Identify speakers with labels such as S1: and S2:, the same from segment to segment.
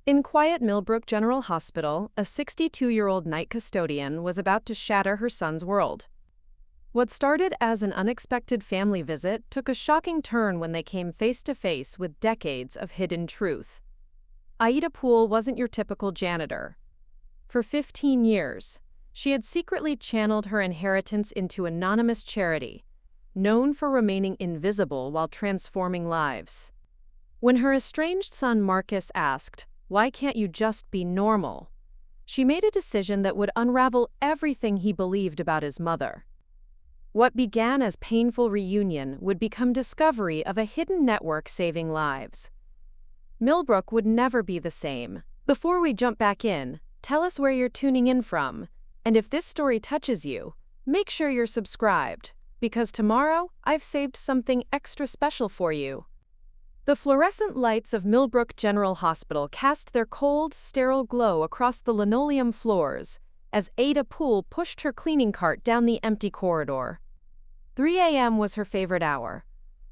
S1: In quiet Millbrook General Hospital, a 62-year-old night custodian was about to shatter her son's world. What started as an unexpected family visit took a shocking turn when they came face to face with decades of hidden truth. Aida Poole wasn't your typical janitor. For 15 years, she had secretly channeled her inheritance into anonymous charity, known for remaining invisible while transforming lives. When her estranged son Marcus asked, "Why can't you just be normal?" she made a decision that would unravel everything he believed about his mother. What began as painful reunion would become discovery of a hidden network saving lives. Millbrook would never be the same. Before we jump back in, tell us where you're tuning in from, and if this story touches you, make sure you're subscribed, because tomorrow I've saved something extra special for you. The fluorescent lights of Millbrook General Hospital cast their cold, sterile glow across the linoleum floors as Aida Poole pushed her cleaning cart down the empty corridor. 3 a.m. was her favorite hour,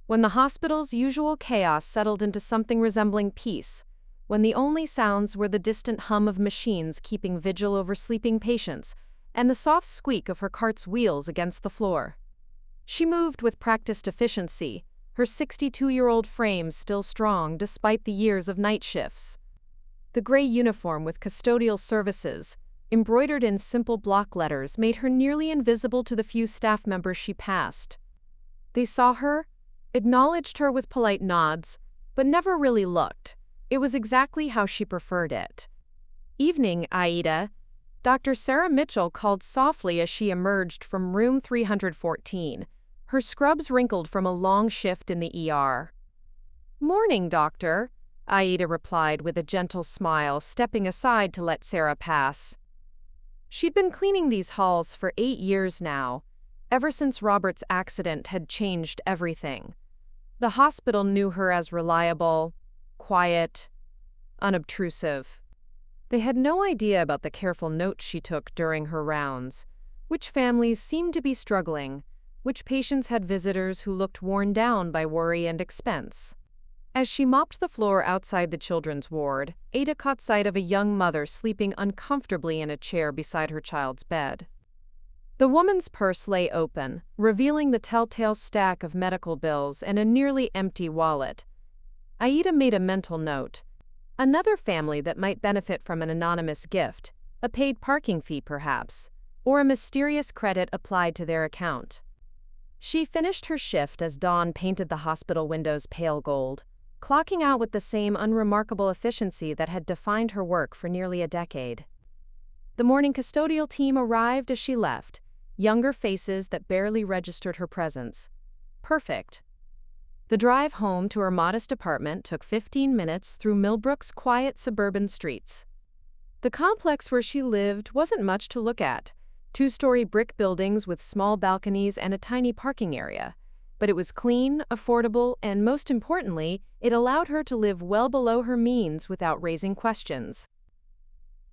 S1: when the hospital's usual chaos settled into something resembling peace, when the only sounds were the distant hum of machines keeping vigil over sleeping patients and the soft squeak of her cart's wheels against the floor. She moved with practiced efficiency, her 62-year-old frame still strong despite the years of night shifts. The gray uniform with custodial services, embroidered in simple block letters, made her nearly invisible to the few staff members she passed. They saw her, acknowledged her with polite nods, but never really looked. It was exactly how she preferred it. "Evening, Aida," Dr. Sarah Mitchell called softly as she emerged from room 314. Her scrubs wrinkled from a long shift in the ER. "Morning, doctor," Aida replied with a gentle smile, stepping aside to let Sarah pass. She'd been cleaning these halls for 8 years now, ever since Robert's accident had changed everything. The hospital knew her as reliable, quiet, unobtrusive. They had no idea about the careful notes she took during her rounds, which families seemed to be struggling, which patients had visitors who looked worn down by worry and expense. As she mopped the floor outside the children's ward, Aida caught sight of a young mother sleeping uncomfortably in a chair beside her child's bed. The woman's purse lay open, revealing the telltale stack of medical bills and a nearly empty wallet. Aida made a mental note. Another family that might benefit from an anonymous gift, a paid parking fee perhaps, or a mysterious credit applied to their account. She finished her shift as dawn painted the hospital windows pale gold, clocking out with the same unremarkable efficiency that had defined her work for nearly a decade. The morning custodial team arrived as she left, younger faces that barely registered her presence. Perfect. The drive home to her modest apartment took 15 minutes through Millbrook's quiet suburban streets. The complex where she lived wasn't much to look at, 2-story brick buildings with small balconies and a tiny parking area. But it was clean, affordable, and most importantly, it allowed her to live well below her means without raising questions.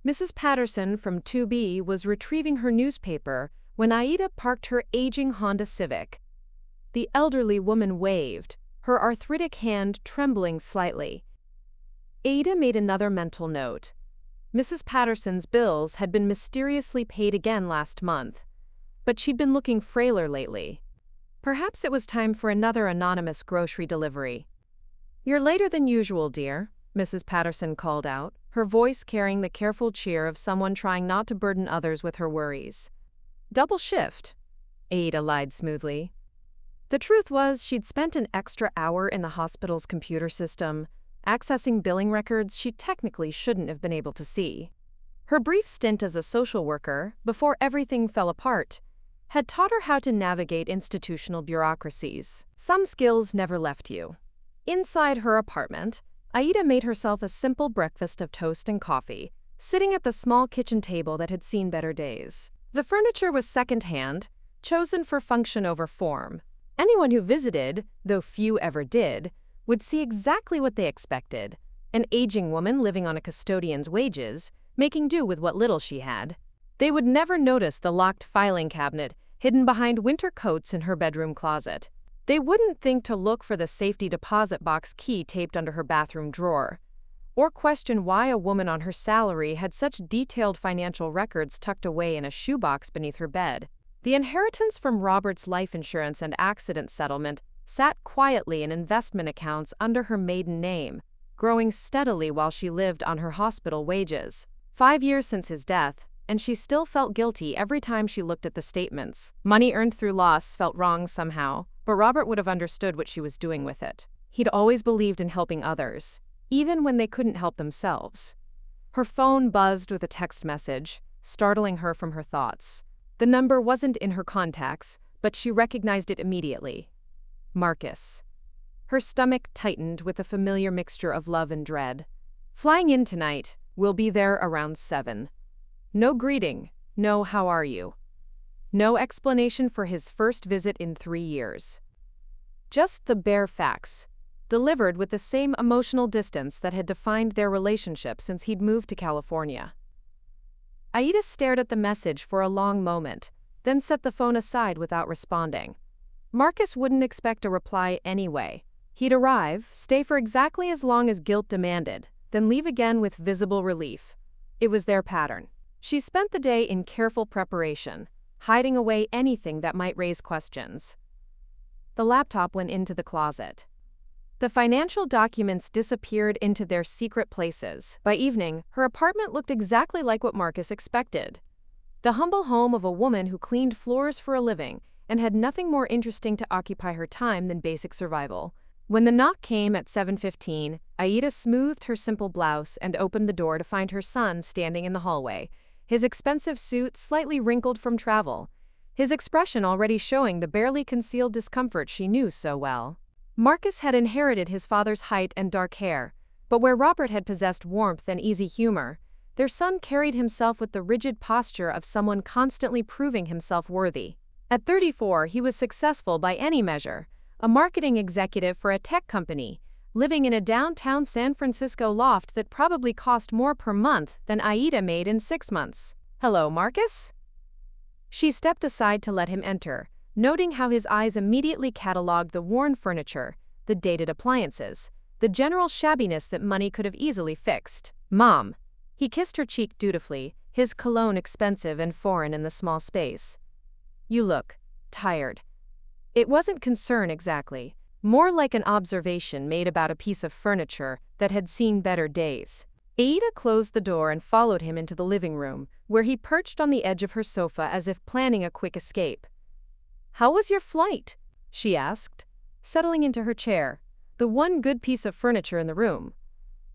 S1: Mrs. Patterson from 2B was retrieving her newspaper when Aida parked her aging Honda Civic. The elderly woman waved, her arthritic hand trembling slightly. Aida made another mental note. Mrs. Patterson's bills had been mysteriously paid again last month, but she'd been looking frailer lately. Perhaps it was time for another anonymous grocery delivery. "You're later than usual, dear," Mrs. Patterson called out, her voice carrying the careful cheer of someone trying not to burden others with her worries. "Double shift," Aida lied smoothly. The truth was, she'd spent an extra hour in the hospital's computer system, accessing billing records she technically shouldn't have been able to see. Her brief stint as a social worker, before everything fell apart, had taught her how to navigate institutional bureaucracies. Some skills never left you. Inside her apartment, Aida made herself a simple breakfast of toast and coffee, sitting at the small kitchen table that had seen better days. The furniture was second-hand, chosen for function over form. Anyone who visited, though few ever did, would see exactly what they expected: an aging woman living on a custodian's wages, making do with what little she had. They would never notice the locked filing cabinet hidden behind winter coats in her bedroom closet. They wouldn't think to look for the safety deposit box key taped under her bathroom drawer, or question why a woman on her salary had such detailed financial records tucked away in a shoebox beneath her bed. The inheritance from Robert's life insurance and accident settlement sat quietly in investment accounts under her maiden name, growing steadily while she lived on her hospital wages. 5 years since his death, and she still felt guilty every time she looked at the statements. Money earned through loss felt wrong somehow, but Robert would have understood what she was doing with it. He'd always believed in helping others, even when they couldn't help themselves. Her phone buzzed with a text message, startling her from her thoughts. The number wasn't in her contacts, but she recognized it immediately. Marcus. Her stomach tightened with a familiar mixture of love and dread. Flying in tonight, we'll be there around 7. No greeting, no how are you. No explanation for his first visit in 3 years. Just the bare facts, delivered with the same emotional distance that had defined their relationship since he'd moved to California. Aida stared at the message for a long moment, then set the phone aside without responding. Marcus wouldn't expect a reply anyway. He'd arrive, stay for exactly as long as guilt demanded, then leave again with visible relief. It was their pattern. She spent the day in careful preparation, hiding away anything that might raise questions. The laptop went into the closet. The financial documents disappeared into their secret places. By evening, her apartment looked exactly like what Marcus expected. The humble home of a woman who cleaned floors for a living and had nothing more interesting to occupy her time than basic survival. When the knock came at 7:15, Aida smoothed her simple blouse and opened the door to find her son standing in the hallway, his expensive suit slightly wrinkled from travel, his expression already showing the barely concealed discomfort she knew so well. Marcus had inherited his father's height and dark hair, but where Robert had possessed warmth and easy humor, their son carried himself with the rigid posture of someone constantly proving himself worthy. At 34, he was successful by any measure, a marketing executive for a tech company, living in a downtown San Francisco loft that probably cost more per month than Aida made in 6 months. "Hello, Marcus?" She stepped aside to let him enter, noting how his eyes immediately cataloged the worn furniture, the dated appliances, the general shabbiness that money could have easily fixed. "Mom." He kissed her cheek dutifully, his cologne expensive and foreign in the small space. "You look tired." It wasn't concern exactly, more like an observation made about a piece of furniture that had seen better days. Aida closed the door and followed him into the living room, where he perched on the edge of her sofa as if planning a quick escape. "How was your flight?" she asked, settling into her chair, the one good piece of furniture in the room,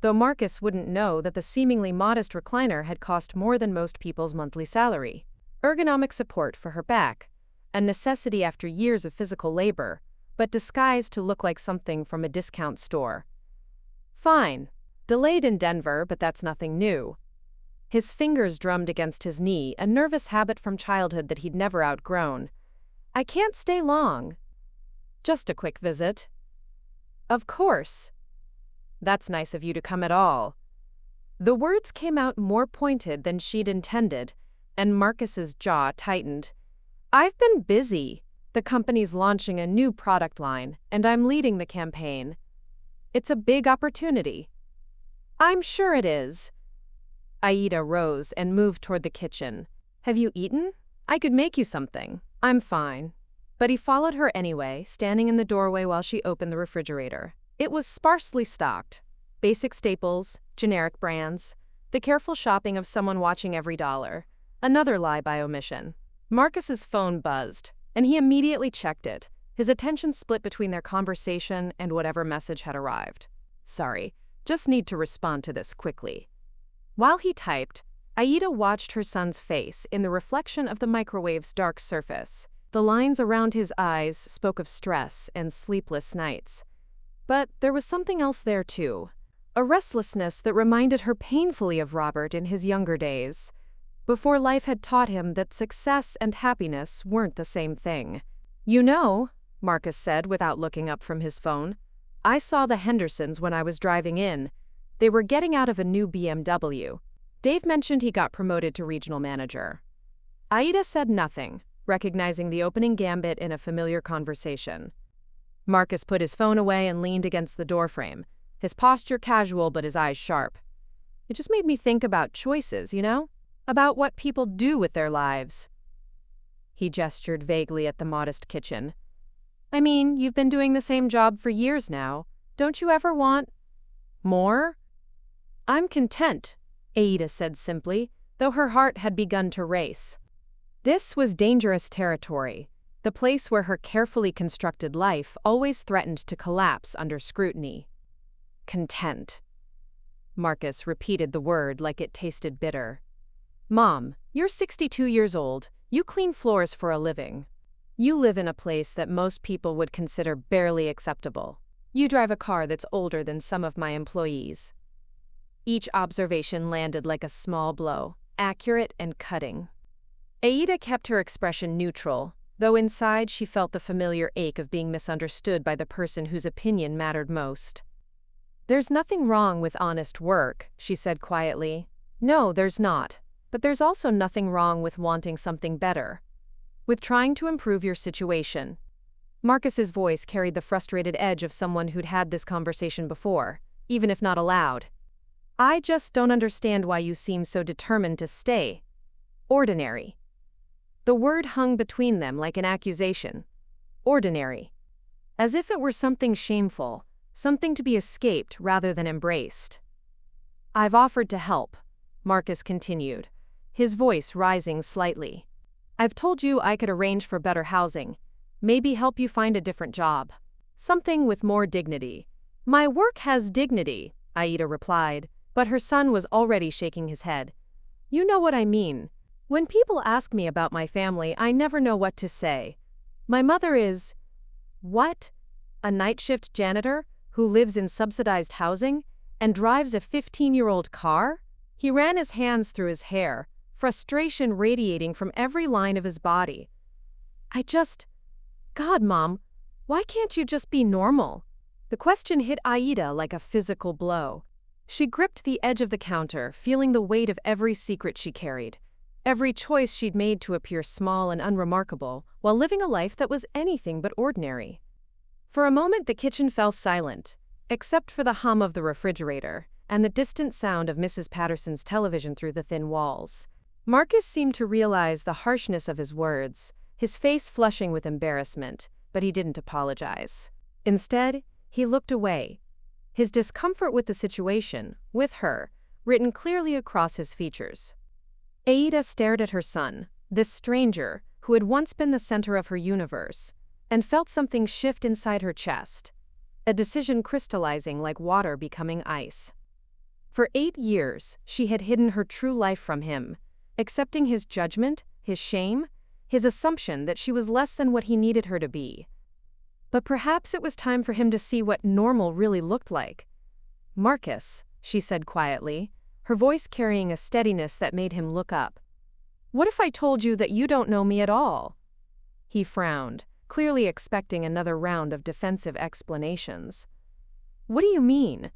S1: though Marcus wouldn't know that the seemingly modest recliner had cost more than most people's monthly salary. Ergonomic support for her back, a necessity after years of physical labor, but disguised to look like something from a discount store. "Fine. Delayed in Denver, but that's nothing new." His fingers drummed against his knee, a nervous habit from childhood that he'd never outgrown. "I can't stay long." "Just a quick visit." "Of course." "That's nice of you to come at all." The words came out more pointed than she'd intended, and Marcus's jaw tightened. "I've been busy. The company's launching a new product line, and I'm leading the campaign. It's a big opportunity." "I'm sure it is." Aida rose and moved toward the kitchen. "Have you eaten? I could make you something." "I'm fine." But he followed her anyway, standing in the doorway while she opened the refrigerator. It was sparsely stocked. Basic staples, generic brands, the careful shopping of someone watching every dollar. Another lie by omission. Marcus's phone buzzed, and he immediately checked it, his attention split between their conversation and whatever message had arrived. "Sorry, just need to respond to this quickly." While he typed, Aida watched her son's face in the reflection of the microwave's dark surface. The lines around his eyes spoke of stress and sleepless nights. But there was something else there too, a restlessness that reminded her painfully of Robert in his younger days, before life had taught him that success and happiness weren't the same thing. "You know," Marcus said without looking up from his phone, "I saw the Hendersons when I was driving in. They were getting out of a new BMW. Dave mentioned he got promoted to regional manager." Aida said nothing, recognizing the opening gambit in a familiar conversation. Marcus put his phone away and leaned against the doorframe, his posture casual but his eyes sharp. It just made me think about choices, about what people do with their lives. He gestured vaguely at the modest kitchen. I mean, you've been doing the same job for years now. Don't you ever want more? I'm content, Aida said simply, though her heart had begun to race. This was dangerous territory, the place where her carefully constructed life always threatened to collapse under scrutiny. Content. Marcus repeated the word like it tasted bitter. Mom, you're 62 years old. You clean floors for a living. You live in a place that most people would consider barely acceptable. You drive a car that's older than some of my employees. Each observation landed like a small blow, accurate and cutting. Aida kept her expression neutral, though inside she felt the familiar ache of being misunderstood by the person whose opinion mattered most. There's nothing wrong with honest work, she said quietly. No, there's not. But there's also nothing wrong with wanting something better. With trying to improve your situation. Marcus's voice carried the frustrated edge of someone who'd had this conversation before, even if not aloud. I just don't understand why you seem so determined to stay ordinary. The word hung between them like an accusation. Ordinary. As if it were something shameful, something to be escaped rather than embraced. I've offered to help, Marcus continued, his voice rising slightly. I've told you I could arrange for better housing, maybe help you find a different job. Something with more dignity. My work has dignity, Aida replied, but her son was already shaking his head. You know what I mean. When people ask me about my family, I never know what to say. My mother is… What? A night shift janitor who lives in subsidized housing and drives a 15-year-old car? He ran his hands through his hair, frustration radiating from every line of his body. God, Mom, why can't you just be normal? The question hit Aida like a physical blow. She gripped the edge of the counter, feeling the weight of every secret she carried, every choice she'd made to appear small and unremarkable, while living a life that was anything but ordinary. For a moment the kitchen fell silent, except for the hum of the refrigerator and the distant sound of Mrs. Patterson's television through the thin walls. Marcus seemed to realize the harshness of his words, his face flushing with embarrassment, but he didn't apologize. Instead, he looked away, his discomfort with the situation, with her, written clearly across his features. Aida stared at her son, this stranger who had once been the center of her universe, and felt something shift inside her chest, a decision crystallizing like water becoming ice. For 8 years, she had hidden her true life from him, accepting his judgment, his shame, his assumption that she was less than what he needed her to be. But perhaps it was time for him to see what normal really looked like. Marcus, she said quietly, her voice carrying a steadiness that made him look up. What if I told you that you don't know me at all? He frowned, clearly expecting another round of defensive explanations. What do you mean?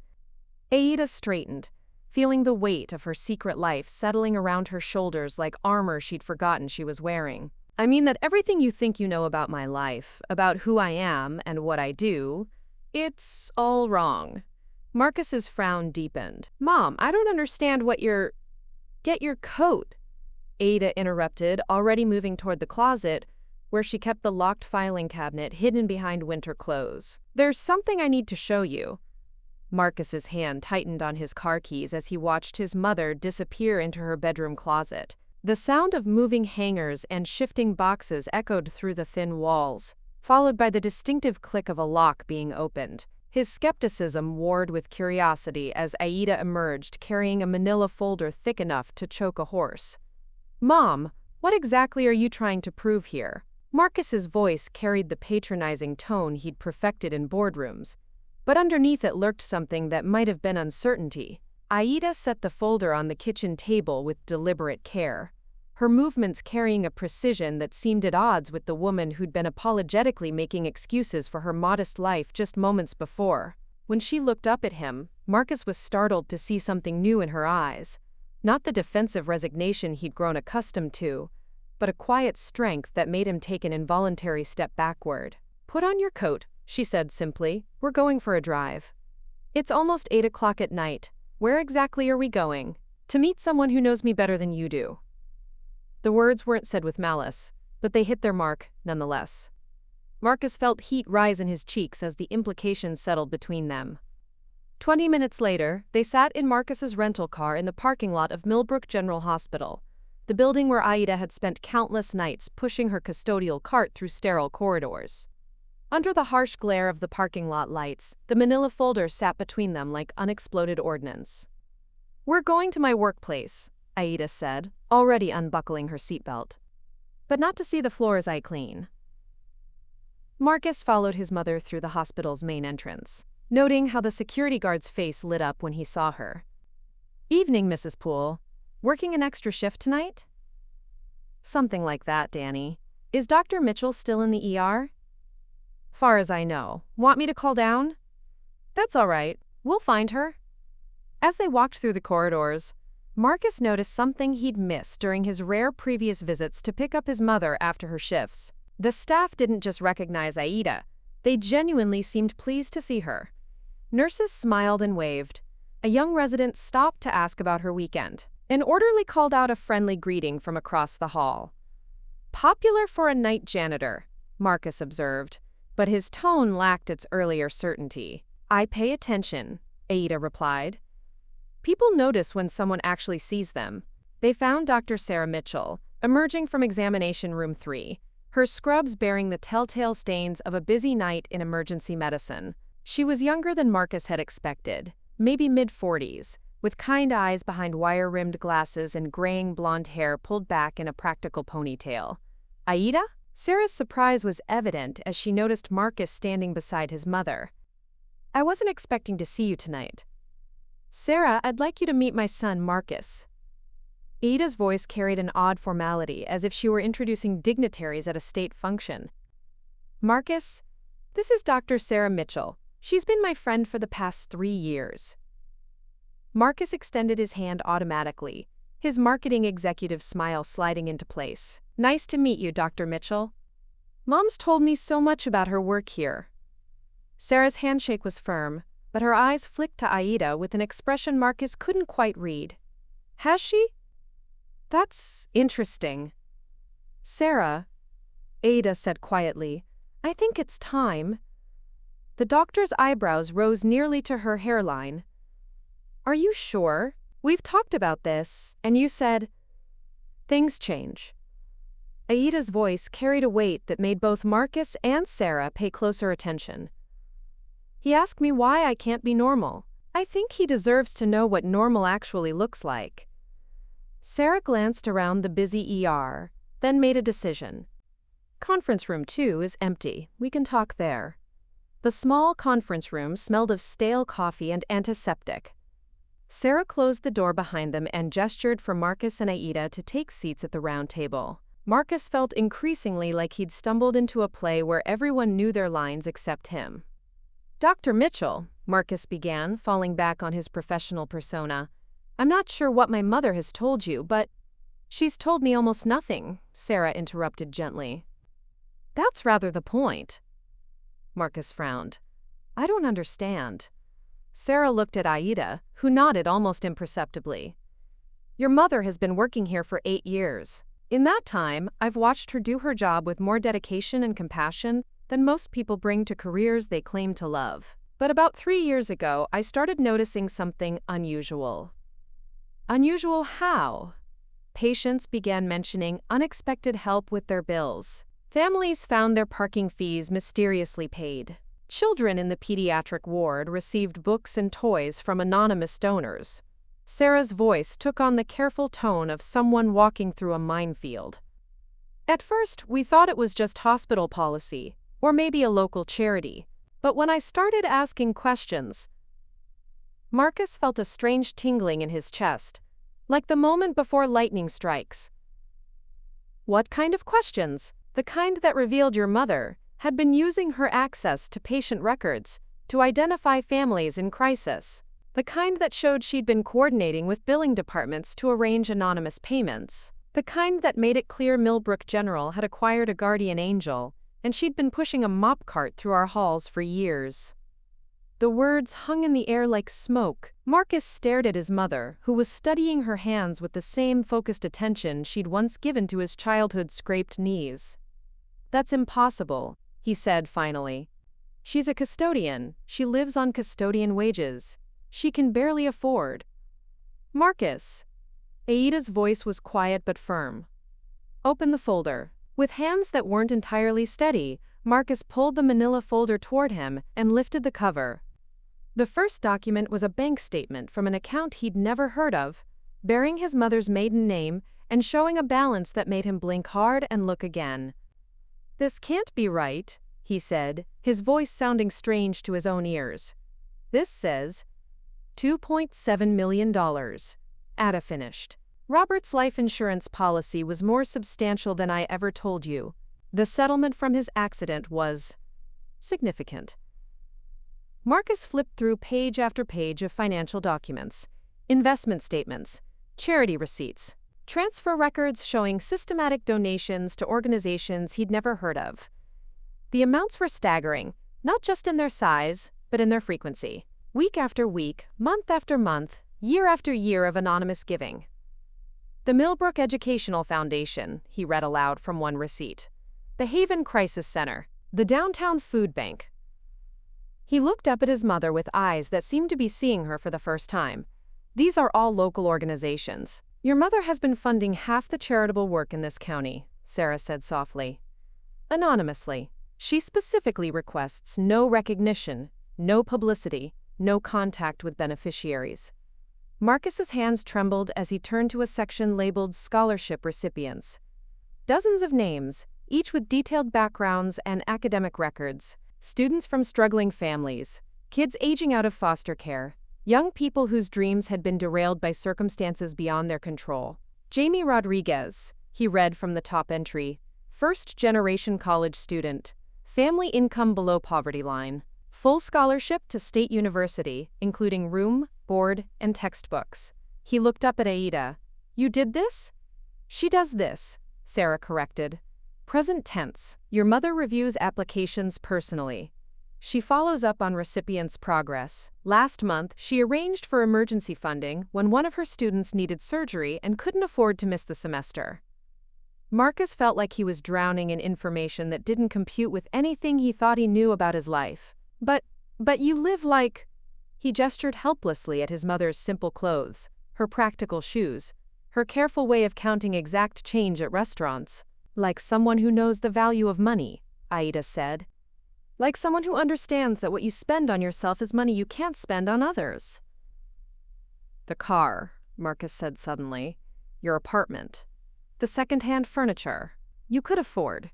S1: Aida straightened, feeling the weight of her secret life settling around her shoulders like armor she'd forgotten she was wearing. I mean that everything you think you know about my life, about who I am and what I do, it's all wrong. Marcus's frown deepened. Mom, I don't understand what you're… Get your coat, Aida interrupted, already moving toward the closet, where she kept the locked filing cabinet hidden behind winter clothes. There's something I need to show you. Marcus's hand tightened on his car keys as he watched his mother disappear into her bedroom closet. The sound of moving hangers and shifting boxes echoed through the thin walls, followed by the distinctive click of a lock being opened. His skepticism warred with curiosity as Aida emerged carrying a manila folder thick enough to choke a horse. Mom, what exactly are you trying to prove here? Marcus's voice carried the patronizing tone he'd perfected in boardrooms, but underneath it lurked something that might have been uncertainty. Aida set the folder on the kitchen table with deliberate care, her movements carrying a precision that seemed at odds with the woman who'd been apologetically making excuses for her modest life just moments before. When she looked up at him, Marcus was startled to see something new in her eyes, not the defensive resignation he'd grown accustomed to, but a quiet strength that made him take an involuntary step backward. Put on your coat, she said simply. We're going for a drive. It's almost 8 o'clock at night. Where exactly are we going? To meet someone who knows me better than you do. The words weren't said with malice, but they hit their mark nonetheless. Marcus felt heat rise in his cheeks as the implications settled between them. 20 minutes later, they sat in Marcus's rental car in the parking lot of Millbrook General Hospital, the building where Aida had spent countless nights pushing her custodial cart through sterile corridors. Under the harsh glare of the parking lot lights, the manila folder sat between them like unexploded ordnance. "We're going to my workplace," Aida said, already unbuckling her seatbelt. "But not to see the floors I clean." Marcus followed his mother through the hospital's main entrance, noting how the security guard's face lit up when he saw her. "Evening, Mrs. Poole. Working an extra shift tonight?" "Something like that, Danny. Is Dr. Mitchell still in the ER?" "Far as I know. Want me to call down?" "That's all right. We'll find her." As they walked through the corridors, Marcus noticed something he'd missed during his rare previous visits to pick up his mother after her shifts. The staff didn't just recognize Aida. They genuinely seemed pleased to see her. Nurses smiled and waved. A young resident stopped to ask about her weekend. An orderly called out a friendly greeting from across the hall. "Popular for a night janitor," Marcus observed, but his tone lacked its earlier certainty. "I pay attention," Aida replied. "People notice when someone actually sees them." They found Dr. Sarah Mitchell, emerging from examination room 3, her scrubs bearing the telltale stains of a busy night in emergency medicine. She was younger than Marcus had expected, maybe mid-40s, with kind eyes behind wire-rimmed glasses and graying blonde hair pulled back in a practical ponytail. "Aida?" Sarah's surprise was evident as she noticed Marcus standing beside his mother. "I wasn't expecting to see you tonight." "Sarah, I'd like you to meet my son, Marcus." Aida's voice carried an odd formality, as if she were introducing dignitaries at a state function. "Marcus, this is Dr. Sarah Mitchell. She's been my friend for the past 3 years." Marcus extended his hand automatically, his marketing executive smile sliding into place. "Nice to meet you, Dr. Mitchell. Mom's told me so much about her work here." Sarah's handshake was firm, but her eyes flicked to Aida with an expression Marcus couldn't quite read. "Has she? That's interesting." "Sarah," Aida said quietly, "I think it's time." The doctor's eyebrows rose nearly to her hairline. "Are you sure? We've talked about this, and you said—" "Things change." Aida's voice carried a weight that made both Marcus and Sarah pay closer attention. "He asked me why I can't be normal. I think he deserves to know what normal actually looks like." Sarah glanced around the busy ER, then made a decision. "Conference room 2 is empty. We can talk there." The small conference room smelled of stale coffee and antiseptic. Sarah closed the door behind them and gestured for Marcus and Aida to take seats at the round table. Marcus felt increasingly like he'd stumbled into a play where everyone knew their lines except him. "Dr. Mitchell," Marcus began, falling back on his professional persona, "I'm not sure what my mother has told you, but—" "She's told me almost nothing," Sarah interrupted gently. "That's rather the point." Marcus frowned. "I don't understand." Sarah looked at Aida, who nodded almost imperceptibly. "Your mother has been working here for 8 years. In that time, I've watched her do her job with more dedication and compassion than most people bring to careers they claim to love. But about 3 years ago, I started noticing something unusual." "Unusual how?" Patients began mentioning unexpected help with their bills. Families found their parking fees mysteriously paid. Children in the pediatric ward received books and toys from anonymous donors. Sarah's voice took on the careful tone of someone walking through a minefield. "At first, we thought it was just hospital policy, or maybe a local charity. But when I started asking questions—" Marcus felt a strange tingling in his chest, like the moment before lightning strikes. "What kind of questions?" "The kind that revealed your mother had been using her access to patient records to identify families in crisis. The kind that showed she'd been coordinating with billing departments to arrange anonymous payments. The kind that made it clear Millbrook General had acquired a guardian angel, and she'd been pushing a mop cart through our halls for years." The words hung in the air like smoke. Marcus stared at his mother, who was studying her hands with the same focused attention she'd once given to his childhood scraped knees. "That's impossible," he said finally. "She's a custodian. She lives on custodian wages. She can barely afford." "Marcus." Aida's voice was quiet but firm. "Open the folder." With hands that weren't entirely steady, Marcus pulled the manila folder toward him and lifted the cover. The first document was a bank statement from an account he'd never heard of, bearing his mother's maiden name and showing a balance that made him blink hard and look again. "This can't be right," he said, his voice sounding strange to his own ears. "This says $2.7 million. Ada finished. "Robert's life insurance policy was more substantial than I ever told you. The settlement from his accident was significant." Marcus flipped through page after page of financial documents, investment statements, charity receipts, transfer records showing systematic donations to organizations he'd never heard of. The amounts were staggering, not just in their size, but in their frequency. Week after week, month after month, year after year of anonymous giving. "The Millbrook Educational Foundation," he read aloud from one receipt. "The Haven Crisis Center. The Downtown Food Bank." He looked up at his mother with eyes that seemed to be seeing her for the first time. "These are all local organizations. Your mother has been funding half the charitable work in this county," Sarah said softly. "Anonymously. She specifically requests no recognition, no publicity, no contact with beneficiaries." Marcus's hands trembled as he turned to a section labeled Scholarship Recipients. Dozens of names, each with detailed backgrounds and academic records. Students from struggling families, kids aging out of foster care, young people whose dreams had been derailed by circumstances beyond their control. "Jamie Rodriguez," he read from the top entry, "first-generation college student, family income below poverty line, full scholarship to State University, including room, board, and textbooks." He looked up at Aida. "You did this?" "She does this," Sarah corrected. "Present tense. Your mother reviews applications personally. She follows up on recipients' progress. Last month, she arranged for emergency funding when one of her students needed surgery and couldn't afford to miss the semester." Marcus felt like he was drowning in information that didn't compute with anything he thought he knew about his life. But you live like..." He gestured helplessly at his mother's simple clothes, her practical shoes, her careful way of counting exact change at restaurants. "Like someone who knows the value of money," Aida said. "Like someone who understands that what you spend on yourself is money you can't spend on others." "The car," Marcus said suddenly. "Your apartment. The second-hand furniture. You could afford."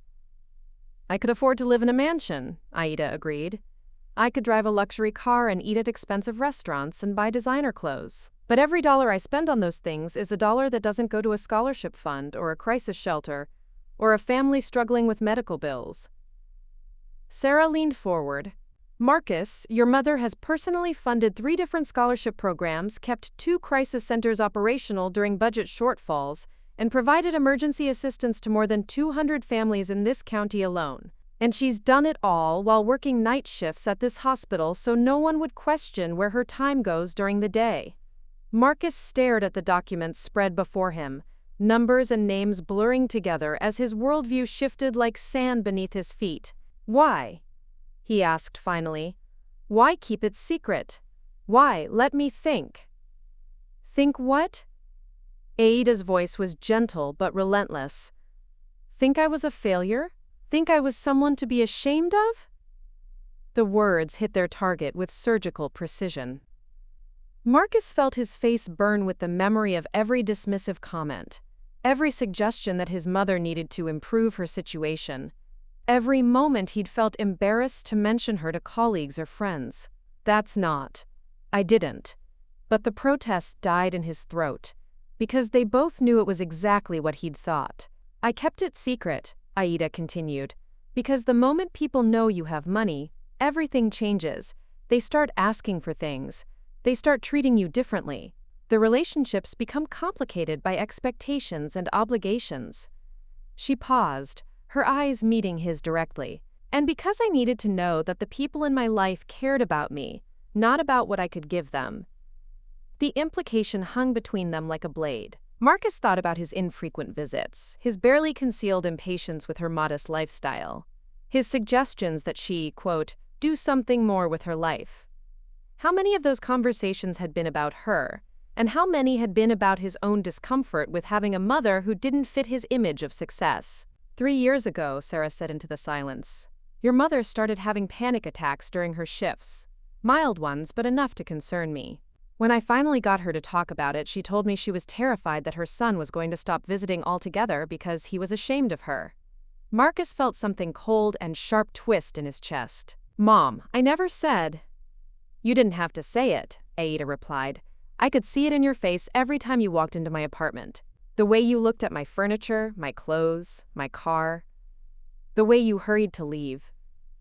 S1: "I could afford to live in a mansion," Aida agreed. "I could drive a luxury car and eat at expensive restaurants and buy designer clothes. But every dollar I spend on those things is a dollar that doesn't go to a scholarship fund or a crisis shelter or a family struggling with medical bills." Sarah leaned forward. "Marcus, your mother has personally funded 3 different scholarship programs, kept 2 crisis centers operational during budget shortfalls, and provided emergency assistance to more than 200 families in this county alone. And she's done it all while working night shifts at this hospital so no one would question where her time goes during the day." Marcus stared at the documents spread before him, numbers and names blurring together as his worldview shifted like sand beneath his feet. "Why?" he asked finally. "Why keep it secret? Why let me think?" "Think what?" Aida's voice was gentle but relentless. "Think I was a failure? Think I was someone to be ashamed of?" The words hit their target with surgical precision. Marcus felt his face burn with the memory of every dismissive comment, every suggestion that his mother needed to improve her situation, every moment he'd felt embarrassed to mention her to colleagues or friends. I didn't. But the protest died in his throat, because they both knew it was exactly what he'd thought. "I kept it secret," Aida continued, "because the moment people know you have money, everything changes. They start asking for things. They start treating you differently. The relationships become complicated by expectations and obligations." She paused, her eyes meeting his directly. "And because I needed to know that the people in my life cared about me, not about what I could give them. The implication hung between them like a blade. Marcus thought about his infrequent visits, his barely concealed impatience with her modest lifestyle, his suggestions that she, quote, do something more with her life. How many of those conversations had been about her, and how many had been about his own discomfort with having a mother who didn't fit his image of success? 3 years ago, Sarah said into the silence, your mother started having panic attacks during her shifts. Mild ones, but enough to concern me. When I finally got her to talk about it, she told me she was terrified that her son was going to stop visiting altogether because he was ashamed of her. Marcus felt something cold and sharp twist in his chest. Mom, I never said. You didn't have to say it, Aida replied. I could see it in your face every time you walked into my apartment. The way you looked at my furniture, my clothes, my car. The way you hurried to leave.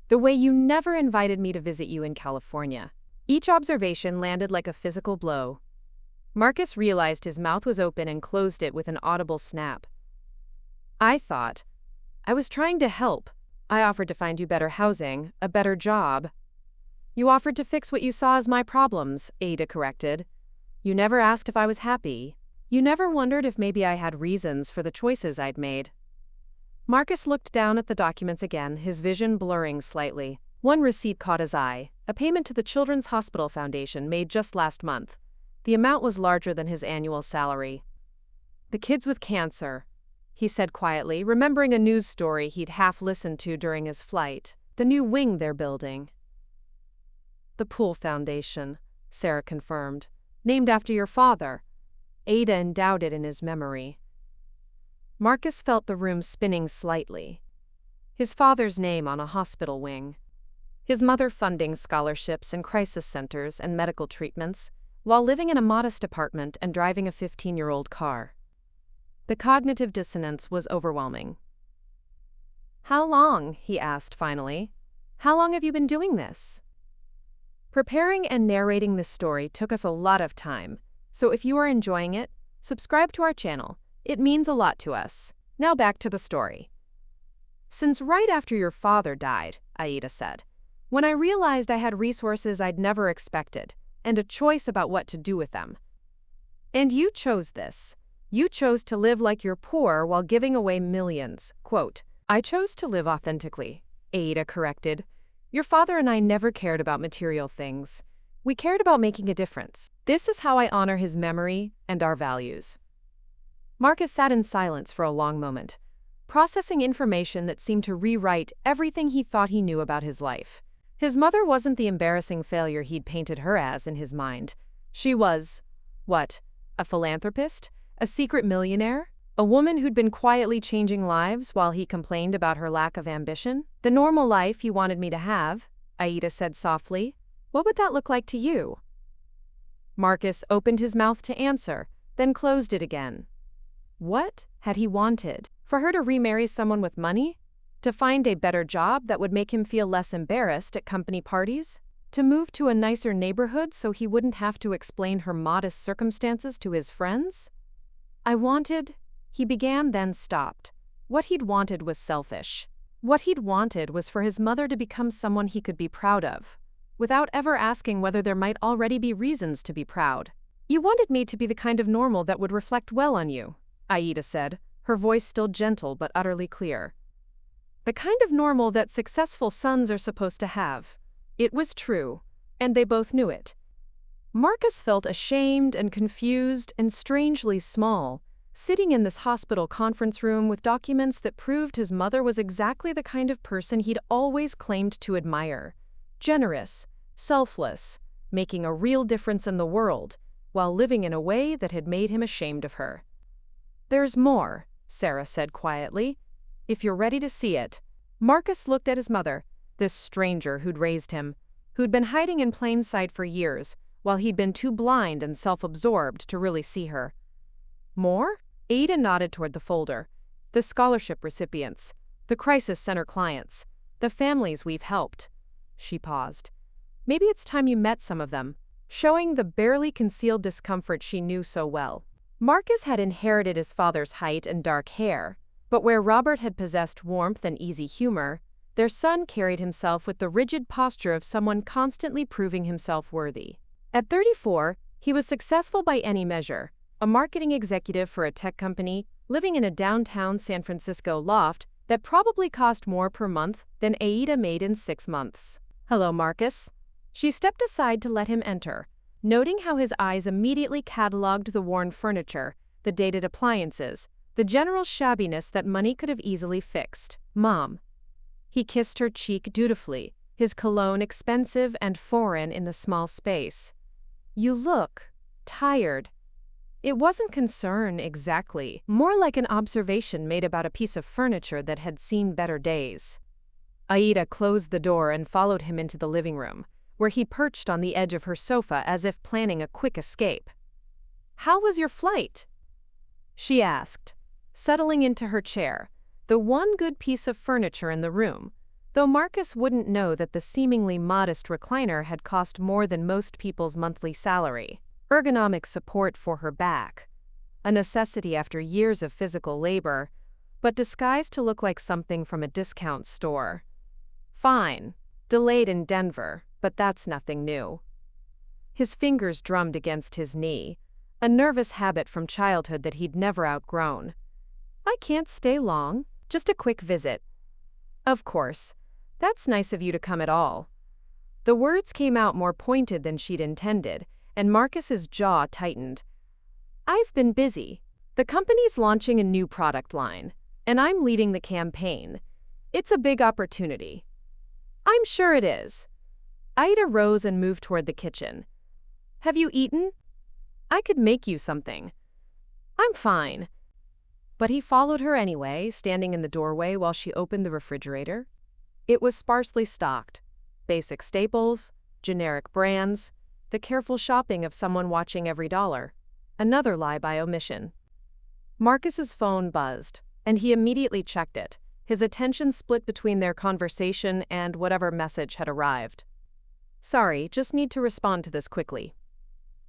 S1: The way you never invited me to visit you in California. Each observation landed like a physical blow. Marcus realized his mouth was open and closed it with an audible snap. I was trying to help. I offered to find you better housing, a better job. You offered to fix what you saw as my problems, Ada corrected. You never asked if I was happy. You never wondered if maybe I had reasons for the choices I'd made. Marcus looked down at the documents again, his vision blurring slightly. One receipt caught his eye, a payment to the Children's Hospital Foundation made just last month. The amount was larger than his annual salary. The kids with cancer, he said quietly, remembering a news story he'd half listened to during his flight. The new wing they're building. The Pool Foundation, Sarah confirmed. Named after your father. Ada endowed it in his memory. Marcus felt the room spinning slightly. His father's name on a hospital wing. His mother funding scholarships and crisis centers and medical treatments, while living in a modest apartment and driving a 15-year-old car. The cognitive dissonance was overwhelming. How long, he asked finally. How long have you been doing this? Preparing and narrating this story took us a lot of time, so if you are enjoying it, subscribe to our channel. It means a lot to us. Now back to the story. Since right after your father died, Aida said, when I realized I had resources I'd never expected, and a choice about what to do with them. And you chose this. You chose to live like you're poor while giving away millions. Quote, I chose to live authentically, Aida corrected. Your father and I never cared about material things. We cared about making a difference. This is how I honor his memory and our values. Marcus sat in silence for a long moment, processing information that seemed to rewrite everything he thought he knew about his life. His mother wasn't the embarrassing failure he'd painted her as in his mind. She was, what, a philanthropist? A secret millionaire? A woman who'd been quietly changing lives while he complained about her lack of ambition? The normal life you wanted me to have, Aida said softly. What would that look like to you? Marcus opened his mouth to answer, then closed it again. What had he wanted? For her to remarry someone with money? To find a better job that would make him feel less embarrassed at company parties? To move to a nicer neighborhood so he wouldn't have to explain her modest circumstances to his friends? He began then stopped. What he'd wanted was selfish. What he'd wanted was for his mother to become someone he could be proud of, without ever asking whether there might already be reasons to be proud. You wanted me to be the kind of normal that would reflect well on you, Aida said, her voice still gentle but utterly clear. The kind of normal that successful sons are supposed to have. It was true, and they both knew it. Marcus felt ashamed and confused and strangely small, sitting in this hospital conference room with documents that proved his mother was exactly the kind of person he'd always claimed to admire. Generous, selfless, making a real difference in the world, while living in a way that had made him ashamed of her. There's more, Sarah said quietly. If you're ready to see it. Marcus looked at his mother, this stranger who'd raised him, who'd been hiding in plain sight for years, while he'd been too blind and self-absorbed to really see her. More? Ada nodded toward the folder. The scholarship recipients, the crisis center clients, the families we've helped. She paused. Maybe it's time you met some of them, showing the barely concealed discomfort she knew so well. Marcus had inherited his father's height and dark hair, but where Robert had possessed warmth and easy humor, Their son carried himself with the rigid posture of someone constantly proving himself worthy. At 34, he was successful by any measure, a marketing executive for a tech company, living in a downtown San Francisco loft that probably cost more per month than Aida made in 6 months. "Hello, Marcus." She stepped aside to let him enter, noting how his eyes immediately cataloged the worn furniture, the dated appliances, the general shabbiness that money could have easily fixed. "Mom." He kissed her cheek dutifully, his cologne expensive and foreign in the small space. "You look tired." It wasn't concern exactly, more like an observation made about a piece of furniture that had seen better days. Aida closed the door and followed him into the living room, where he perched on the edge of her sofa as if planning a quick escape. "How was your flight?" she asked, settling into her chair, the one good piece of furniture in the room, though Marcus wouldn't know that the seemingly modest recliner had cost more than most people's monthly salary. Ergonomic support for her back, a necessity after years of physical labor, but disguised to look like something from a discount store. "Fine. Delayed in Denver, but that's nothing new." His fingers drummed against his knee, a nervous habit from childhood that he'd never outgrown. "I can't stay long, just a quick visit." "Of course. That's nice of you to come at all." The words came out more pointed than she'd intended, and Marcus's jaw tightened. "I've been busy. The company's launching a new product line, and I'm leading the campaign. It's a big opportunity." "I'm sure it is." Aida rose and moved toward the kitchen. "Have you eaten? I could make you something." "I'm fine." But he followed her anyway, standing in the doorway while she opened the refrigerator. It was sparsely stocked. Basic staples, generic brands, the careful shopping of someone watching every dollar. Another lie by omission. Marcus's phone buzzed, and he immediately checked it, his attention split between their conversation and whatever message had arrived. "Sorry, just need to respond to this quickly."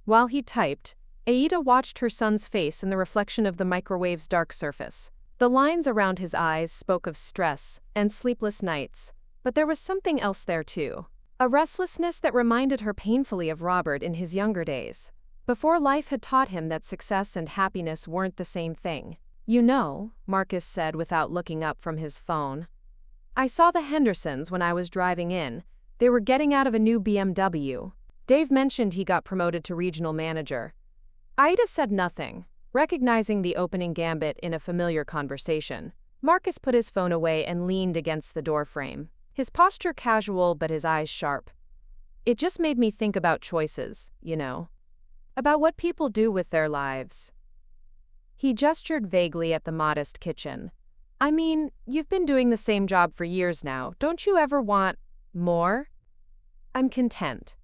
S1: While he typed, Aida watched her son's face in the reflection of the microwave's dark surface. The lines around his eyes spoke of stress and sleepless nights, but there was something else there too. A restlessness that reminded her painfully of Robert in his younger days, before life had taught him that success and happiness weren't the same thing. "You know," Marcus said without looking up from his phone, "I saw the Hendersons when I was driving in. They were getting out of a new BMW. Dave mentioned he got promoted to regional manager." Aida said nothing, recognizing the opening gambit in a familiar conversation. Marcus put his phone away and leaned against the doorframe, his posture casual but his eyes sharp. "It just made me think about choices, you know. About what people do with their lives." He gestured vaguely at the modest kitchen. "I mean, you've been doing the same job for years now. Don't you ever want more?" "I'm content,"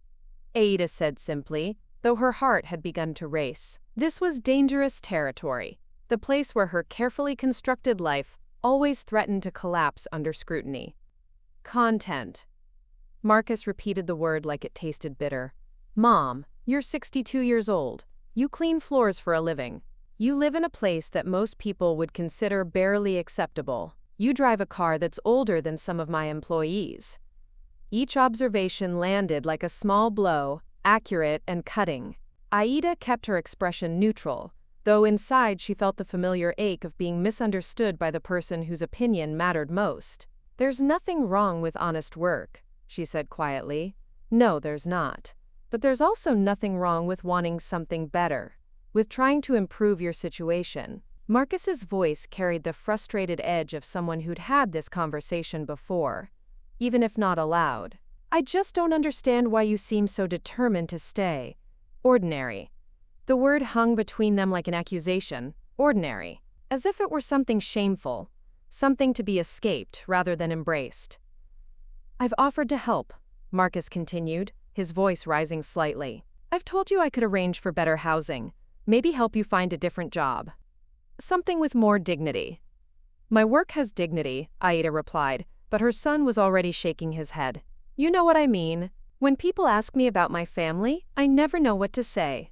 S1: Aida said simply, though her heart had begun to race. This was dangerous territory, the place where her carefully constructed life always threatened to collapse under scrutiny. "Content." Marcus repeated the word like it tasted bitter. "Mom, you're 62 years old. You clean floors for a living. You live in a place that most people would consider barely acceptable. You drive a car that's older than some of my employees." Each observation landed like a small blow, accurate and cutting. Aida kept her expression neutral, though inside she felt the familiar ache of being misunderstood by the person whose opinion mattered most. "There's nothing wrong with honest work," she said quietly. "No, there's not. But there's also nothing wrong with wanting something better, with trying to improve your situation." Marcus's voice carried the frustrated edge of someone who'd had this conversation before, even if not aloud. "I just don't understand why you seem so determined to stay. Ordinary." The word hung between them like an accusation. Ordinary. As if it were something shameful, something to be escaped rather than embraced. "I've offered to help," Marcus continued, his voice rising slightly. "I've told you I could arrange for better housing, maybe help you find a different job. Something with more dignity." "My work has dignity," Aida replied, but her son was already shaking his head. "You know what I mean. When people ask me about my family, I never know what to say.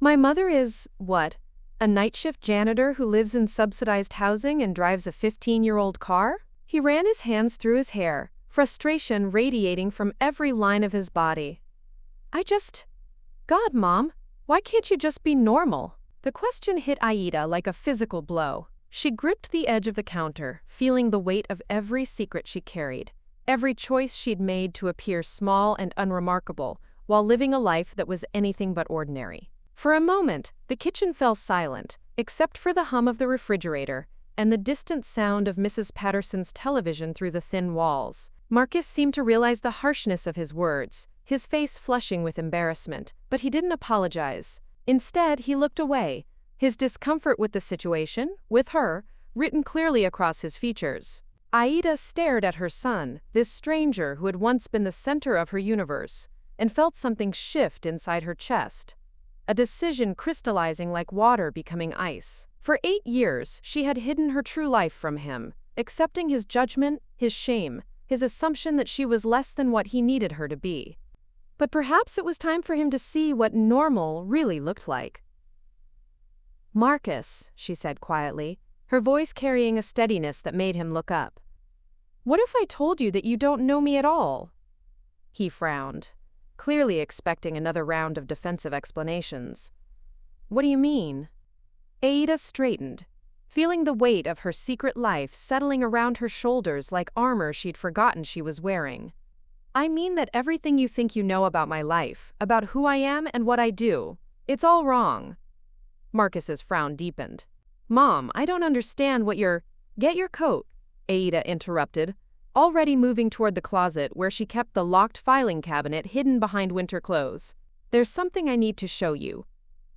S1: My mother is, what, a night shift janitor who lives in subsidized housing and drives a 15-year-old car?" He ran his hands through his hair, frustration radiating from every line of his body. God, Mom, why can't you just be normal? The question hit Aida like a physical blow. She gripped the edge of the counter, feeling the weight of every secret she carried, every choice she'd made to appear small and unremarkable, while living a life that was anything but ordinary. For a moment, the kitchen fell silent, except for the hum of the refrigerator and the distant sound of Mrs. Patterson's television through the thin walls. Marcus seemed to realize the harshness of his words, his face flushing with embarrassment, but he didn't apologize. Instead, he looked away, his discomfort with the situation, with her, written clearly across his features. Aida stared at her son, this stranger who had once been the center of her universe, and felt something shift inside her chest. A decision crystallizing like water becoming ice. For 8 years, she had hidden her true life from him, accepting his judgment, his shame, his assumption that she was less than what he needed her to be. But perhaps it was time for him to see what normal really looked like. "Marcus," she said quietly, her voice carrying a steadiness that made him look up. "What if I told you that you don't know me at all?" He frowned, clearly expecting another round of defensive explanations. "What do you mean?" Aida straightened, feeling the weight of her secret life settling around her shoulders like armor she'd forgotten she was wearing. "I mean that everything you think you know about my life, about who I am and what I do, it's all wrong." Marcus's frown deepened. "Mom, I don't understand what you're—" "Get your coat," Aida interrupted, already moving toward the closet where she kept the locked filing cabinet hidden behind winter clothes. "There's something I need to show you."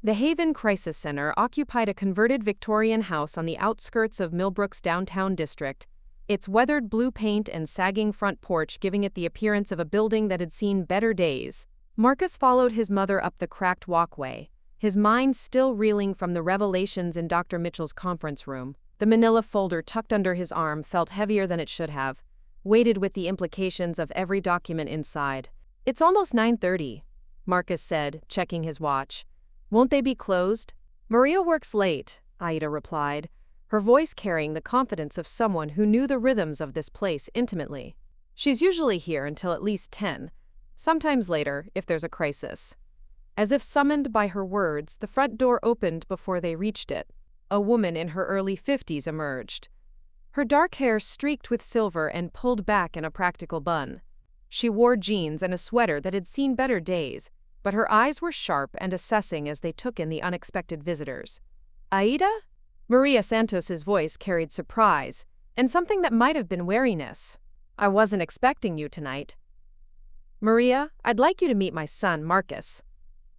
S1: The Haven Crisis Center occupied a converted Victorian house on the outskirts of Millbrook's downtown district, its weathered blue paint and sagging front porch giving it the appearance of a building that had seen better days. Marcus followed his mother up the cracked walkway, his mind still reeling from the revelations in Dr. Mitchell's conference room. The manila folder tucked under his arm felt heavier than it should have, weighted with the implications of every document inside. "It's almost 9:30, Marcus said, checking his watch. "Won't they be closed?" "Maria works late," Aida replied, her voice carrying the confidence of someone who knew the rhythms of this place intimately. "She's usually here until at least 10, sometimes later if there's a crisis." As if summoned by her words, the front door opened before they reached it. A woman in her early 50s emerged. Her dark hair streaked with silver and pulled back in a practical bun. She wore jeans and a sweater that had seen better days, but her eyes were sharp and assessing as they took in the unexpected visitors. "Aida?" Maria Santos's voice carried surprise, and something that might have been wariness. "I wasn't expecting you tonight." "Maria, I'd like you to meet my son, Marcus."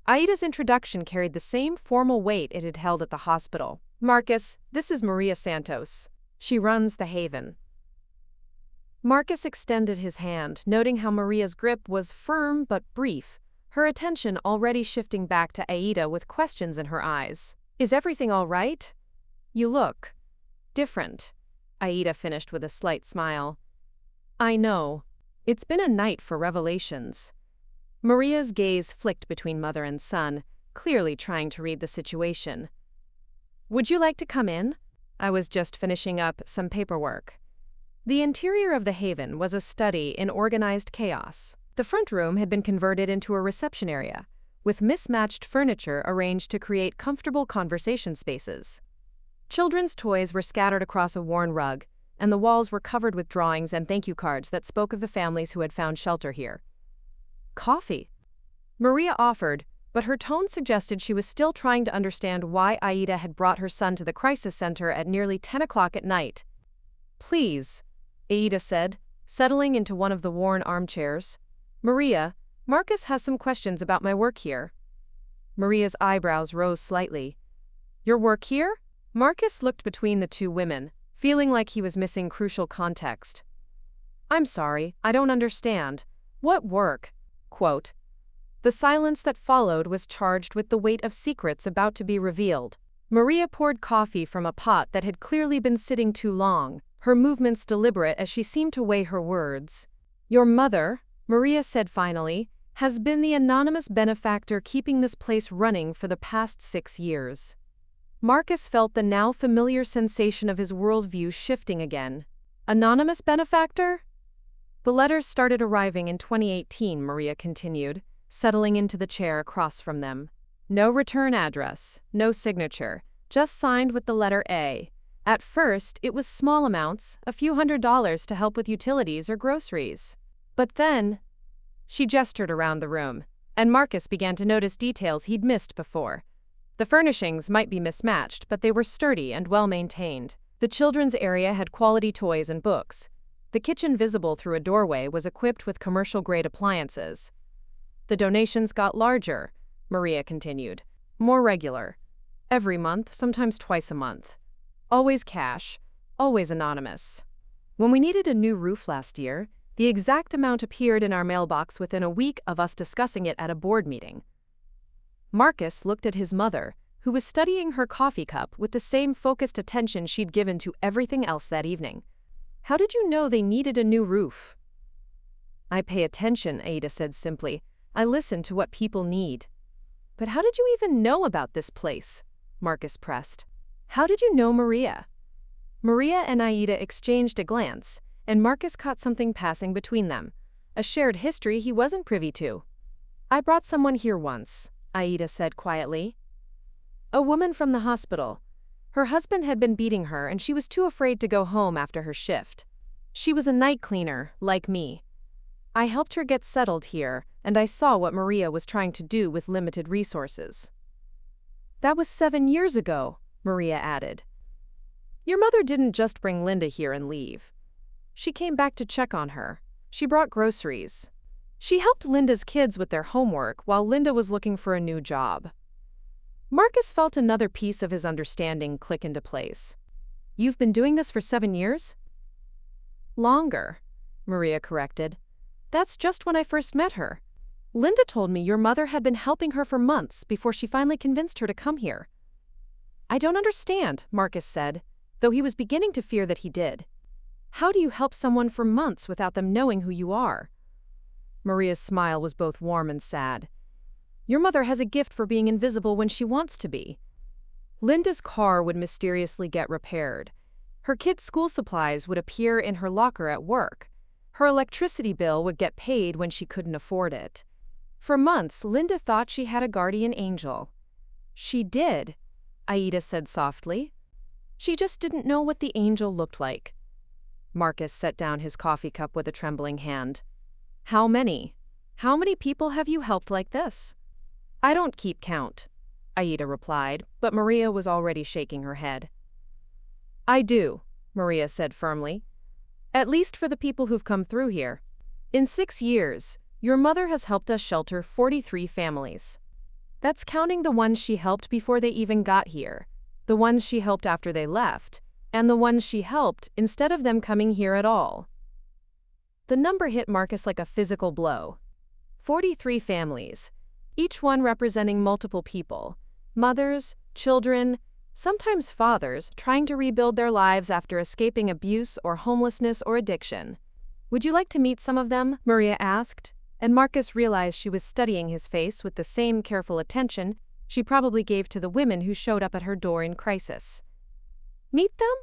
S1: Aida's introduction carried the same formal weight it had held at the hospital. "Marcus, this is Maria Santos. She runs the Haven." Marcus extended his hand, noting how Maria's grip was firm but brief, her attention already shifting back to Aida with questions in her eyes. "Is everything all right? You look different," Aida finished with a slight smile. "I know. It's been a night for revelations." Maria's gaze flicked between mother and son, clearly trying to read the situation. "Would you like to come in? I was just finishing up some paperwork." The interior of the Haven was a study in organized chaos. The front room had been converted into a reception area, with mismatched furniture arranged to create comfortable conversation spaces. Children's toys were scattered across a worn rug, and the walls were covered with drawings and thank you cards that spoke of the families who had found shelter here. "Coffee," Maria offered, but her tone suggested she was still trying to understand why Aida had brought her son to the crisis center at nearly 10 o'clock at night. "Please," Aida said, settling into one of the worn armchairs. "Maria, Marcus has some questions about my work here." Maria's eyebrows rose slightly. "Your work here?" Marcus looked between the two women, feeling like he was missing crucial context. "I'm sorry, I don't understand. What work?" Quote. The silence that followed was charged with the weight of secrets about to be revealed. Maria poured coffee from a pot that had clearly been sitting too long, her movements deliberate as she seemed to weigh her words. "Your mother," Maria said finally, "has been the anonymous benefactor keeping this place running for the past 6 years." Marcus felt the now familiar sensation of his worldview shifting again. Anonymous benefactor? The letters started arriving in 2018, Maria continued, settling into the chair across from them. No return address, no signature, just signed with the letter A. At first, it was small amounts, a few $100s to help with utilities or groceries. But then, she gestured around the room, and Marcus began to notice details he'd missed before. The furnishings might be mismatched, but they were sturdy and well-maintained. The children's area had quality toys and books. The kitchen, visible through a doorway, was equipped with commercial-grade appliances. The donations got larger, Maria continued. More regular. Every month, sometimes twice a month. Always cash, always anonymous. When we needed a new roof last year, the exact amount appeared in our mailbox within a week of us discussing it at a board meeting. Marcus looked at his mother, who was studying her coffee cup with the same focused attention she'd given to everything else that evening. How did you know they needed a new roof? I pay attention, Aida said simply. I listen to what people need. But how did you even know about this place? Marcus pressed. How did you know Maria? Maria and Aida exchanged a glance, and Marcus caught something passing between them, a shared history he wasn't privy to. I brought someone here once, Aida said quietly. A woman from the hospital. Her husband had been beating her and she was too afraid to go home after her shift. She was a night cleaner, like me. I helped her get settled here, and I saw what Maria was trying to do with limited resources. That was 7 years ago, Maria added. Your mother didn't just bring Linda here and leave. She came back to check on her. She brought groceries. She helped Linda's kids with their homework while Linda was looking for a new job. Marcus felt another piece of his understanding click into place. You've been doing this for 7 years? Longer, Maria corrected. That's just when I first met her. Linda told me your mother had been helping her for months before she finally convinced her to come here. I don't understand, Marcus said, though he was beginning to fear that he did. How do you help someone for months without them knowing who you are? Maria's smile was both warm and sad. Your mother has a gift for being invisible when she wants to be. Linda's car would mysteriously get repaired. Her kids' school supplies would appear in her locker at work. Her electricity bill would get paid when she couldn't afford it. For months, Linda thought she had a guardian angel. She did, Aida said softly. She just didn't know what the angel looked like. Marcus set down his coffee cup with a trembling hand. How many? How many people have you helped like this? I don't keep count, Aida replied, but Maria was already shaking her head. I do, Maria said firmly. At least for the people who've come through here. In 6 years, your mother has helped us shelter 43 families. That's counting the ones she helped before they even got here, the ones she helped after they left, and the ones she helped instead of them coming here at all. The number hit Marcus like a physical blow. 43 families, each one representing multiple people, mothers, children, sometimes fathers, trying to rebuild their lives after escaping abuse or homelessness or addiction. Would you like to meet some of them? Maria asked, and Marcus realized she was studying his face with the same careful attention she probably gave to the women who showed up at her door in crisis. Meet them?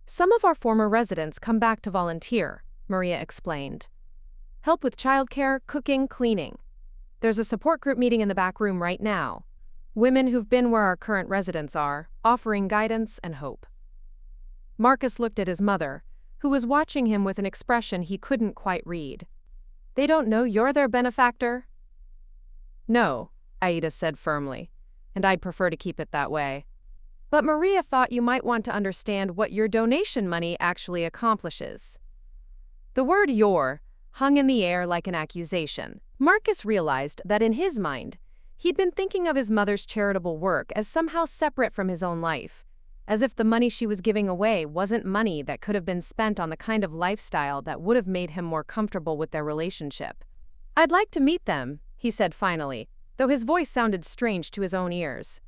S1: Some of our former residents come back to volunteer, Maria explained. Help with childcare, cooking, cleaning. There's a support group meeting in the back room right now. Women who've been where our current residents are, offering guidance and hope. Marcus looked at his mother, who was watching him with an expression he couldn't quite read. They don't know you're their benefactor? No, Aida said firmly, and I'd prefer to keep it that way. But Maria thought you might want to understand what your donation money actually accomplishes. The word your hung in the air like an accusation. Marcus realized that in his mind, he'd been thinking of his mother's charitable work as somehow separate from his own life, as if the money she was giving away wasn't money that could have been spent on the kind of lifestyle that would have made him more comfortable with their relationship. I'd like to meet them, he said finally, though his voice sounded strange to his own ears.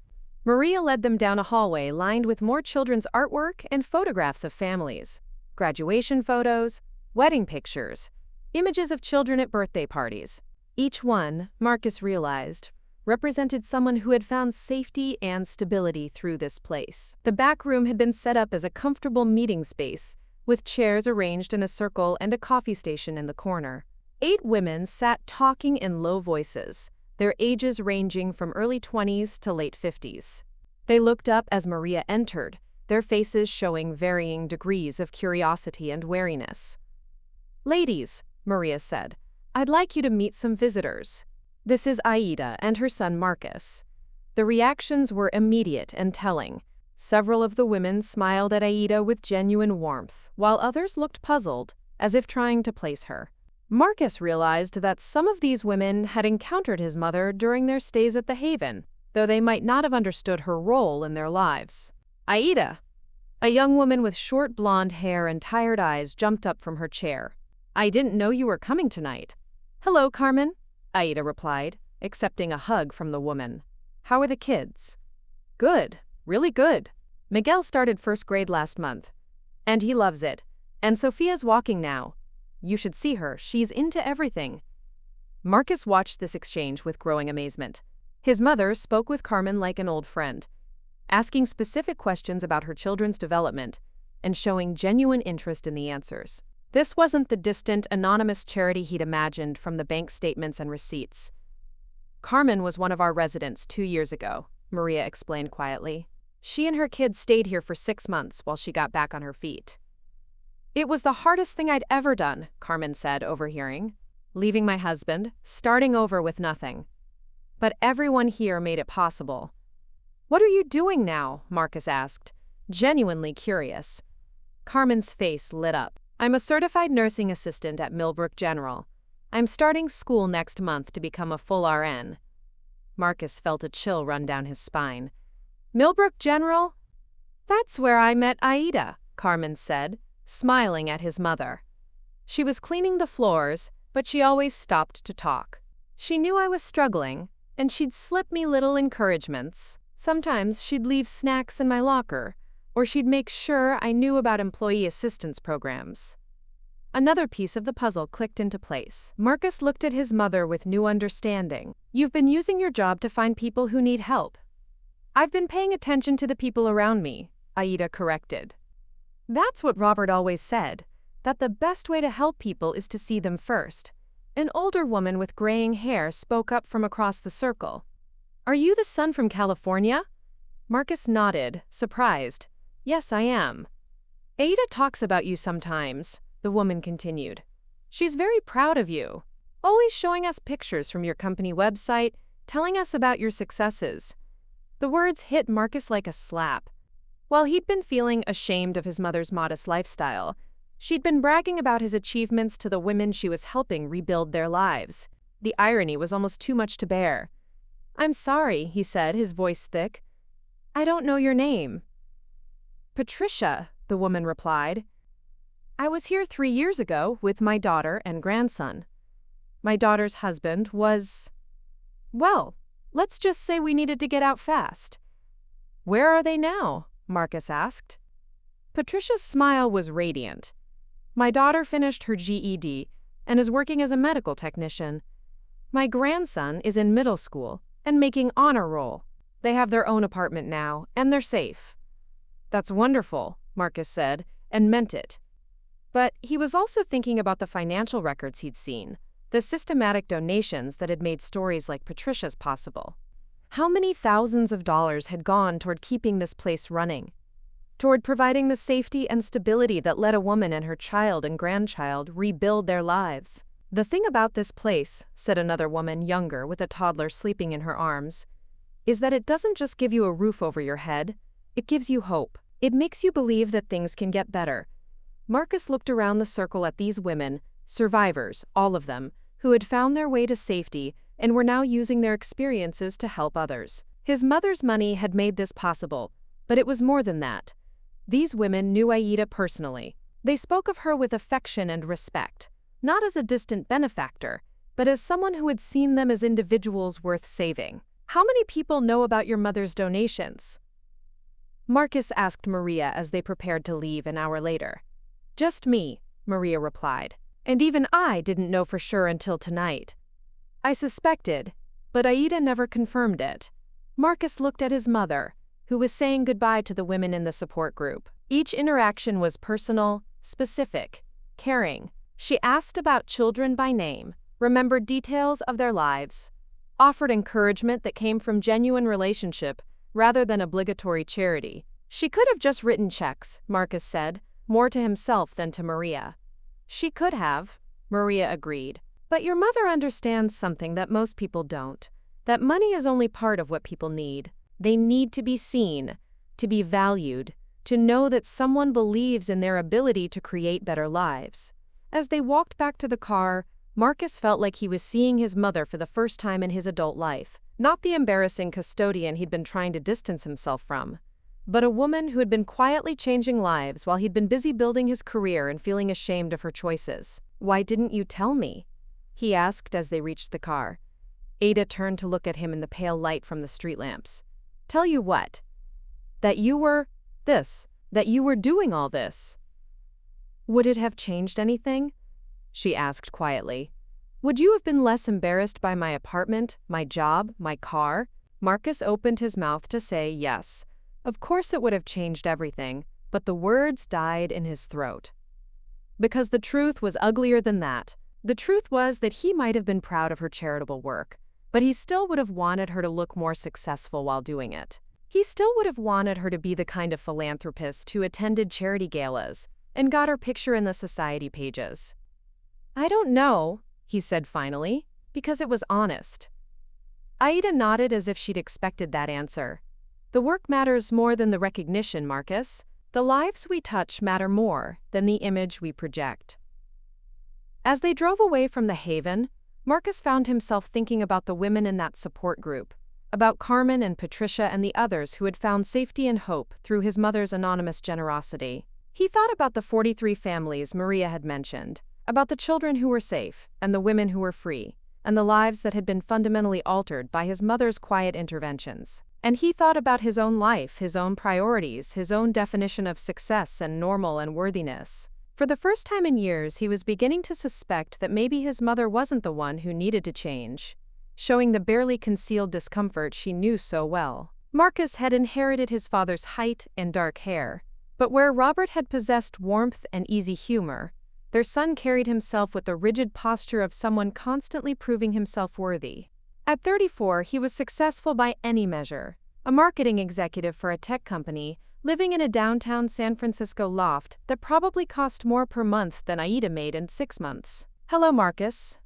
S1: Maria led them down a hallway lined with more children's artwork and photographs of families. Graduation photos, wedding pictures, images of children at birthday parties. Each one, Marcus realized, represented someone who had found safety and stability through this place. The back room had been set up as a comfortable meeting space, with chairs arranged in a circle and a coffee station in the corner. 8 women sat talking in low voices, their ages ranging from early 20s to late 50s. They looked up as Maria entered, their faces showing varying degrees of curiosity and wariness. "Ladies," Maria said, "I'd like you to meet some visitors. This is Aida and her son Marcus." The reactions were immediate and telling. Several of the women smiled at Aida with genuine warmth, while others looked puzzled, as if trying to place her. Marcus realized that some of these women had encountered his mother during their stays at the Haven, though they might not have understood her role in their lives. "Aida!" A young woman with short blonde hair and tired eyes jumped up from her chair. "I didn't know you were coming tonight." "Hello, Carmen," Aida replied, accepting a hug from the woman. "How are the kids?" "Good, really good. Miguel started first grade last month, and he loves it. And Sophia's walking now. You should see her, she's into everything." Marcus watched this exchange with growing amazement. His mother spoke with Carmen like an old friend, asking specific questions about her children's development and showing genuine interest in the answers. This wasn't the distant, anonymous charity he'd imagined from the bank statements and receipts. "Carmen was one of our residents 2 years ago," Maria explained quietly. "She and her kids stayed here for 6 months while she got back on her feet." "It was the hardest thing I'd ever done," Carmen said, overhearing. "Leaving my husband, starting over with nothing. But everyone here made it possible." "What are you doing now?" Marcus asked, genuinely curious. Carmen's face lit up. "I'm a certified nursing assistant at Millbrook General. I'm starting school next month to become a full RN." Marcus felt a chill run down his spine. "Millbrook General? That's where I met Aida," Carmen said, smiling at his mother. "She was cleaning the floors, but she always stopped to talk. She knew I was struggling, and she'd slip me little encouragements. Sometimes she'd leave snacks in my locker, or she'd make sure I knew about employee assistance programs." Another piece of the puzzle clicked into place. Marcus looked at his mother with new understanding. "You've been using your job to find people who need help." "I've been paying attention to the people around me," Aida corrected. "That's what Robert always said, that the best way to help people is to see them first." An older woman with graying hair spoke up from across the circle. "Are you the son from California?" Marcus nodded, surprised. "Yes, I am." "Aida talks about you sometimes," the woman continued. "She's very proud of you, always showing us pictures from your company website, telling us about your successes." The words hit Marcus like a slap. While he'd been feeling ashamed of his mother's modest lifestyle, she'd been bragging about his achievements to the women she was helping rebuild their lives. The irony was almost too much to bear. "I'm sorry," he said, his voice thick. "I don't know your name." "Patricia," the woman replied. "I was here 3 years ago with my daughter and grandson. My daughter's husband was, well, let's just say we needed to get out fast." "Where are they now?" Marcus asked. Patricia's smile was radiant. "My daughter finished her GED and is working as a medical technician. My grandson is in middle school and making honor roll. They have their own apartment now, and they're safe." "That's wonderful," Marcus said, and meant it. But he was also thinking about the financial records he'd seen, the systematic donations that had made stories like Patricia's possible. How many thousands of dollars had gone toward keeping this place running, toward providing the safety and stability that let a woman and her child and grandchild rebuild their lives? "The thing about this place," said another woman younger with a toddler sleeping in her arms, "is that it doesn't just give you a roof over your head, it gives you hope. It makes you believe that things can get better." Marcus looked around the circle at these women, survivors, all of them, who had found their way to safety and were now using their experiences to help others. His mother's money had made this possible, but it was more than that. These women knew Aida personally. They spoke of her with affection and respect, not as a distant benefactor, but as someone who had seen them as individuals worth saving. "How many people know about your mother's donations?" Marcus asked Maria as they prepared to leave an hour later. "Just me," Maria replied. "And even I didn't know for sure until tonight. I suspected, but Aida never confirmed it." Marcus looked at his mother, who was saying goodbye to the women in the support group. Each interaction was personal, specific, caring. She asked about children by name, remembered details of their lives, offered encouragement that came from genuine relationship rather than obligatory charity. She could have just written checks, Marcus said, more to himself than to Maria. She could have, Maria agreed. But your mother understands something that most people don't. That money is only part of what people need. They need to be seen, to be valued, to know that someone believes in their ability to create better lives. As they walked back to the car, Marcus felt like he was seeing his mother for the first time in his adult life. Not the embarrassing custodian he'd been trying to distance himself from, but a woman who had been quietly changing lives while he'd been busy building his career and feeling ashamed of her choices. "Why didn't you tell me?" he asked as they reached the car. Ada turned to look at him in the pale light from the street lamps. "Tell you what? That you were that you were doing all this." "Would it have changed anything?" she asked quietly. "Would you have been less embarrassed by my apartment, my job, my car?" Marcus opened his mouth to say yes. Of course it would have changed everything, but the words died in his throat. Because the truth was uglier than that. The truth was that he might have been proud of her charitable work, but he still would have wanted her to look more successful while doing it. He still would have wanted her to be the kind of philanthropist who attended charity galas and got her picture in the society pages. "I don't know," he said finally, because it was honest. Aida nodded as if she'd expected that answer. "The work matters more than the recognition, Marcus. The lives we touch matter more than the image we project." As they drove away from the Haven, Marcus found himself thinking about the women in that support group, about Carmen and Patricia and the others who had found safety and hope through his mother's anonymous generosity. He thought about the 43 families Maria had mentioned, about the children who were safe and the women who were free, and the lives that had been fundamentally altered by his mother's quiet interventions. And he thought about his own life, his own priorities, his own definition of success and normal and worthiness. For the first time in years, he was beginning to suspect that maybe his mother wasn't the one who needed to change, showing the barely concealed discomfort she knew so well. Marcus had inherited his father's height and dark hair, but where Robert had possessed warmth and easy humor, their son carried himself with the rigid posture of someone constantly proving himself worthy. At 34, he was successful by any measure, a marketing executive for a tech company, living in a downtown San Francisco loft that probably cost more per month than Aida made in 6 months. "Hello, Marcus."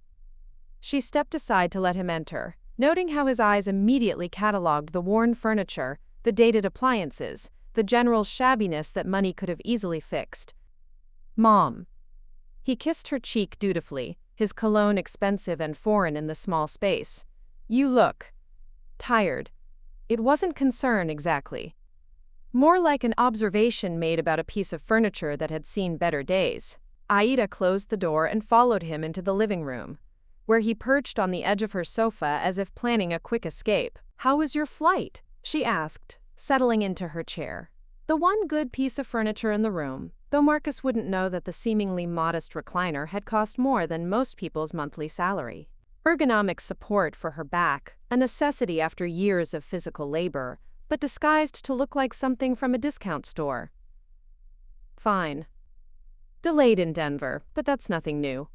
S1: She stepped aside to let him enter, noting how his eyes immediately cataloged the worn furniture, the dated appliances, the general shabbiness that money could have easily fixed. "Mom." He kissed her cheek dutifully, his cologne expensive and foreign in the small space. "You look tired." It wasn't concern exactly. More like an observation made about a piece of furniture that had seen better days. Aida closed the door and followed him into the living room, where he perched on the edge of her sofa as if planning a quick escape. "How was your flight?" she asked, settling into her chair. The one good piece of furniture in the room, though Marcus wouldn't know that the seemingly modest recliner had cost more than most people's monthly salary. Ergonomic support for her back, a necessity after years of physical labor, but disguised to look like something from a discount store. "Fine." "Delayed in Denver, but that's nothing new."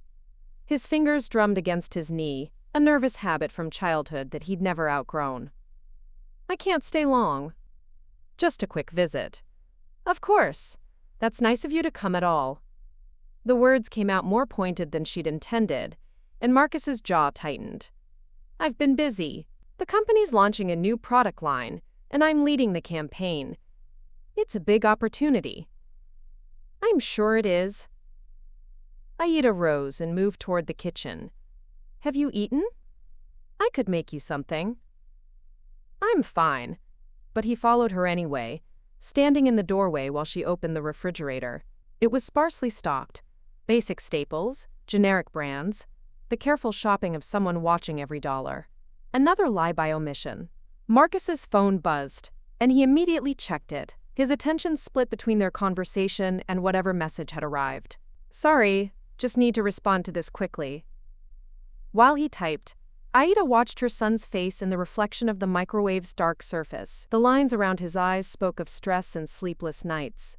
S1: His fingers drummed against his knee, a nervous habit from childhood that he'd never outgrown. "I can't stay long." "Just a quick visit." "Of course. That's nice of you to come at all." The words came out more pointed than she'd intended, and Marcus's jaw tightened. "I've been busy. The company's launching a new product line, and I'm leading the campaign. It's a big opportunity." "I'm sure it is." Aida rose and moved toward the kitchen. "Have you eaten? I could make you something." "I'm fine." But he followed her anyway, standing in the doorway while she opened the refrigerator. It was sparsely stocked. Basic staples, generic brands, the careful shopping of someone watching every dollar. Another lie by omission. Marcus's phone buzzed, and he immediately checked it, his attention split between their conversation and whatever message had arrived. "Sorry, just need to respond to this quickly." While he typed, Aida watched her son's face in the reflection of the microwave's dark surface. The lines around his eyes spoke of stress and sleepless nights.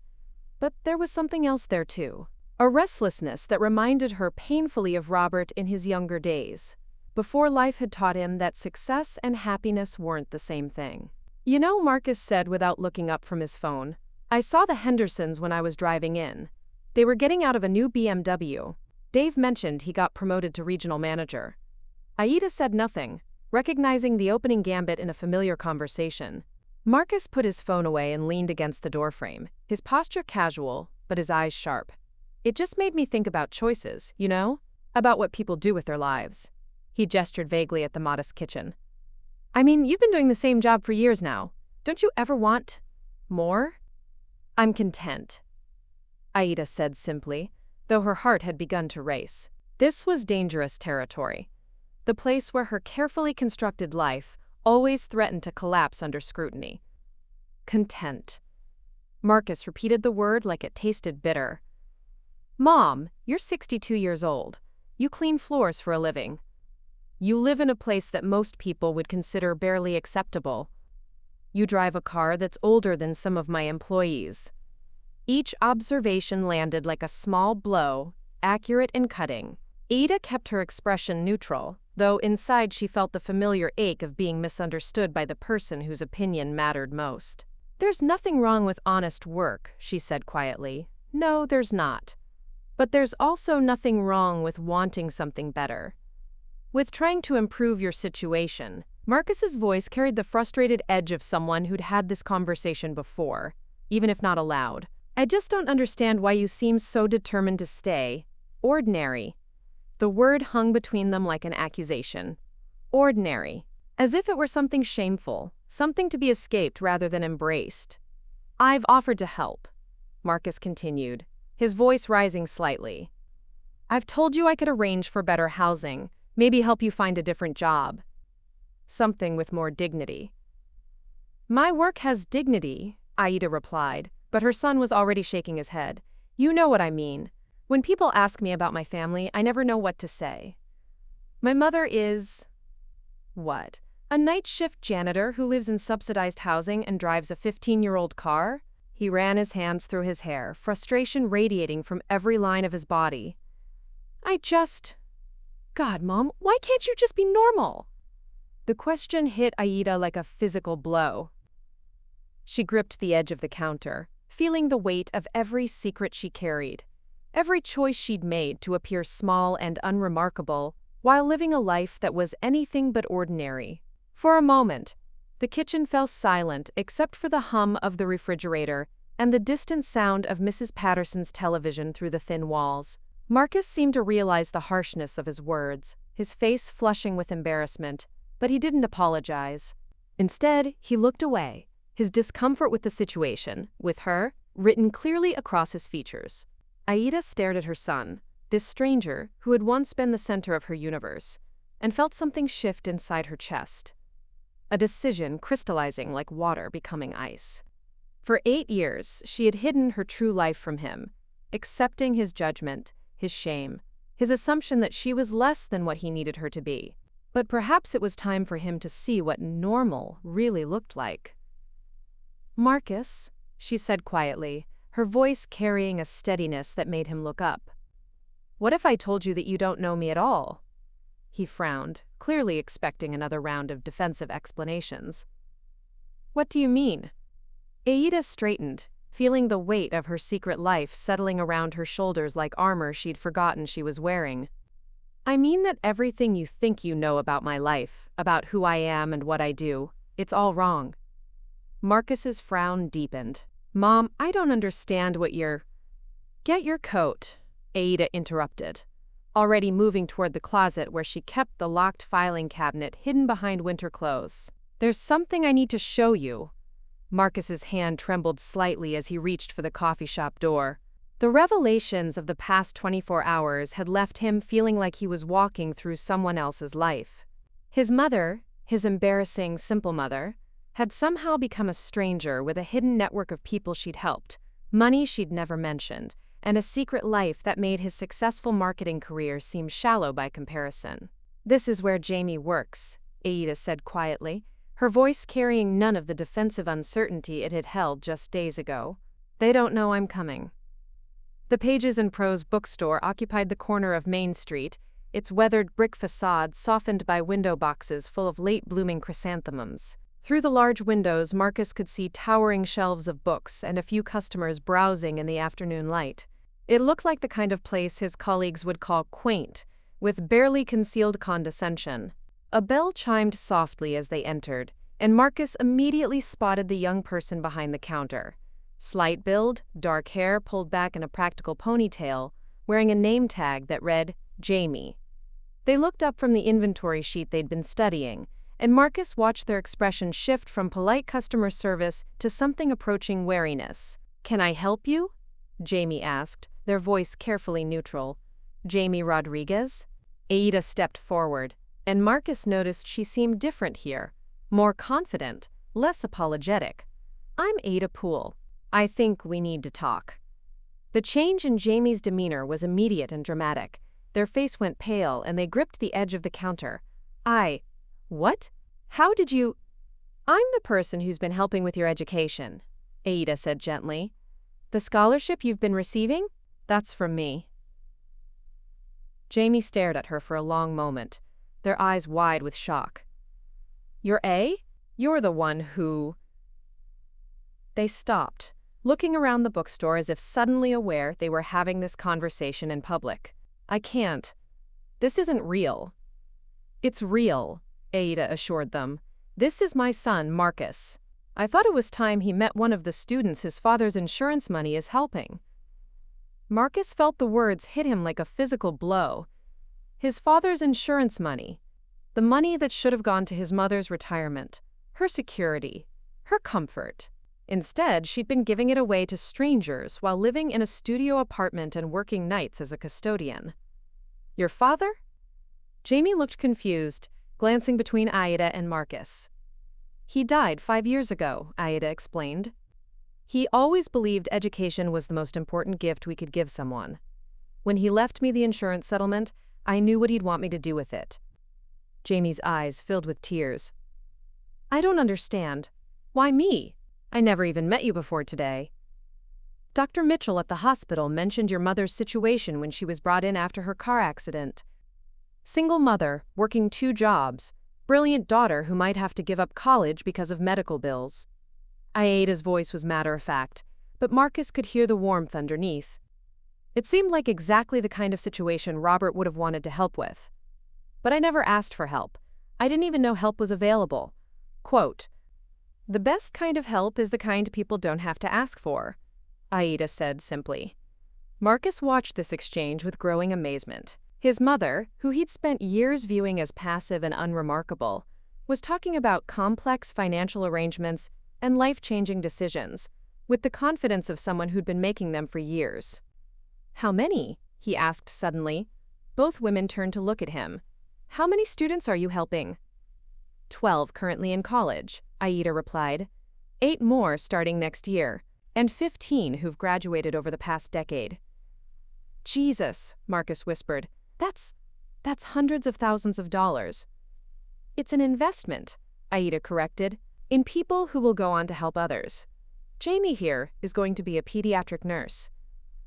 S1: But there was something else there too. A restlessness that reminded her painfully of Robert in his younger days, before life had taught him that success and happiness weren't the same thing. "You know," Marcus said without looking up from his phone, "I saw the Hendersons when I was driving in. They were getting out of a new BMW. Dave mentioned he got promoted to regional manager." Aida said nothing, recognizing the opening gambit in a familiar conversation. Marcus put his phone away and leaned against the doorframe, his posture casual, but his eyes sharp. "It just made me think about choices, you know? About what people do with their lives." He gestured vaguely at the modest kitchen. "I mean, you've been doing the same job for years now. Don't you ever want more?" "I'm content," Aida said simply, though her heart had begun to race. This was dangerous territory. The place where her carefully constructed life always threatened to collapse under scrutiny. Content. Marcus repeated the word like it tasted bitter. "Mom, you're 62 years old. You clean floors for a living. You live in a place that most people would consider barely acceptable. You drive a car that's older than some of my employees." Each observation landed like a small blow, accurate and cutting. Aida kept her expression neutral, though inside she felt the familiar ache of being misunderstood by the person whose opinion mattered most. "There's nothing wrong with honest work," she said quietly. "No, there's not. But there's also nothing wrong with wanting something better. With trying to improve your situation." Marcus's voice carried the frustrated edge of someone who'd had this conversation before, even if not aloud. "I just don't understand why you seem so determined to stay ordinary." The word hung between them like an accusation. Ordinary. As if it were something shameful, something to be escaped rather than embraced. "I've offered to help," Marcus continued, his voice rising slightly. "I've told you I could arrange for better housing, maybe help you find a different job. Something with more dignity." "My work has dignity," Aida replied, but her son was already shaking his head. "You know what I mean. When people ask me about my family, I never know what to say. My mother is... what? A night shift janitor who lives in subsidized housing and drives a 15-year-old car?" He ran his hands through his hair, frustration radiating from every line of his body. God, Mom, why can't you just be normal?" The question hit Aida like a physical blow. She gripped the edge of the counter, feeling the weight of every secret she carried, every choice she'd made to appear small and unremarkable, while living a life that was anything but ordinary. For a moment, the kitchen fell silent except for the hum of the refrigerator and the distant sound of Mrs. Patterson's television through the thin walls. Marcus seemed to realize the harshness of his words, his face flushing with embarrassment, but he didn't apologize. Instead, he looked away, his discomfort with the situation, with her, written clearly across his features. Aida stared at her son, this stranger who had once been the center of her universe, and felt something shift inside her chest. A decision crystallizing like water becoming ice. For 8 years, she had hidden her true life from him, accepting his judgment, his shame, his assumption that she was less than what he needed her to be. But perhaps it was time for him to see what normal really looked like. "Marcus," she said quietly, her voice carrying a steadiness that made him look up. "What if I told you that you don't know me at all?" He frowned, clearly expecting another round of defensive explanations. "What do you mean?" Aida straightened, feeling the weight of her secret life settling around her shoulders like armor she'd forgotten she was wearing. "I mean that everything you think you know about my life, about who I am and what I do, it's all wrong." Marcus's frown deepened. "Mom, I don't understand what you're—" "Get your coat," Aida interrupted, already moving toward the closet where she kept the locked filing cabinet hidden behind winter clothes. "There's something I need to show you." Marcus's hand trembled slightly as he reached for the coffee shop door. The revelations of the past 24 hours had left him feeling like he was walking through someone else's life. His mother, his embarrassing, simple mother, had somehow become a stranger with a hidden network of people she'd helped, money she'd never mentioned, and a secret life that made his successful marketing career seem shallow by comparison. "This is where Jamie works," Aida said quietly, her voice carrying none of the defensive uncertainty it had held just days ago. "They don't know I'm coming." The Pages and Prose bookstore occupied the corner of Main Street, its weathered brick facade softened by window boxes full of late-blooming chrysanthemums. Through the large windows, Marcus could see towering shelves of books and a few customers browsing in the afternoon light. It looked like the kind of place his colleagues would call quaint, with barely concealed condescension. A bell chimed softly as they entered, and Marcus immediately spotted the young person behind the counter. Slight build, dark hair pulled back in a practical ponytail, wearing a name tag that read, Jamie. They looked up from the inventory sheet they'd been studying, and Marcus watched their expression shift from polite customer service to something approaching wariness. "Can I help you?" Jamie asked, their voice carefully neutral. "Jamie Rodriguez?" Aida stepped forward, and Marcus noticed she seemed different here, more confident, less apologetic. "I'm Ada Poole. I think we need to talk." The change in Jamie's demeanor was immediate and dramatic. Their face went pale and they gripped the edge of the counter. What? How did you—" "I'm the person who's been helping with your education," Aida said gently. "The scholarship you've been receiving? That's from me." Jamie stared at her for a long moment, their eyes wide with shock. "You're A? You're the one who—" They stopped, looking around the bookstore as if suddenly aware they were having this conversation in public. "I can't. This isn't real." "It's real," Aida assured them. "This is my son, Marcus. I thought it was time he met one of the students his father's insurance money is helping." Marcus felt the words hit him like a physical blow. His father's insurance money. The money that should have gone to his mother's retirement, her security, her comfort. Instead, she'd been giving it away to strangers while living in a studio apartment and working nights as a custodian. "Your father?" Jamie looked confused, glancing between Aida and Marcus. "He died 5 years ago," Aida explained. "He always believed education was the most important gift we could give someone. When he left me the insurance settlement, I knew what he'd want me to do with it." Jamie's eyes filled with tears. "I don't understand. Why me? I never even met you before today." "Dr. Mitchell at the hospital mentioned your mother's situation when she was brought in after her car accident. Single mother, working 2 jobs, brilliant daughter who might have to give up college because of medical bills." Aida's voice was matter-of-fact, but Marcus could hear the warmth underneath. "It seemed like exactly the kind of situation Robert would have wanted to help with. But I never asked for help. I didn't even know help was available. Quote, "The best kind of help is the kind people don't have to ask for," Aida said simply. Marcus watched this exchange with growing amazement. His mother, who he'd spent years viewing as passive and unremarkable, was talking about complex financial arrangements and life-changing decisions, with the confidence of someone who'd been making them for years. "How many?" he asked suddenly. Both women turned to look at him. "How many students are you helping?" 12 currently in college, Aida replied. 8 more starting next year, and 15 who've graduated over the past decade." "Jesus," Marcus whispered. That's hundreds of thousands of dollars." "It's an investment," Aida corrected, "in people who will go on to help others. Jamie here is going to be a pediatric nurse.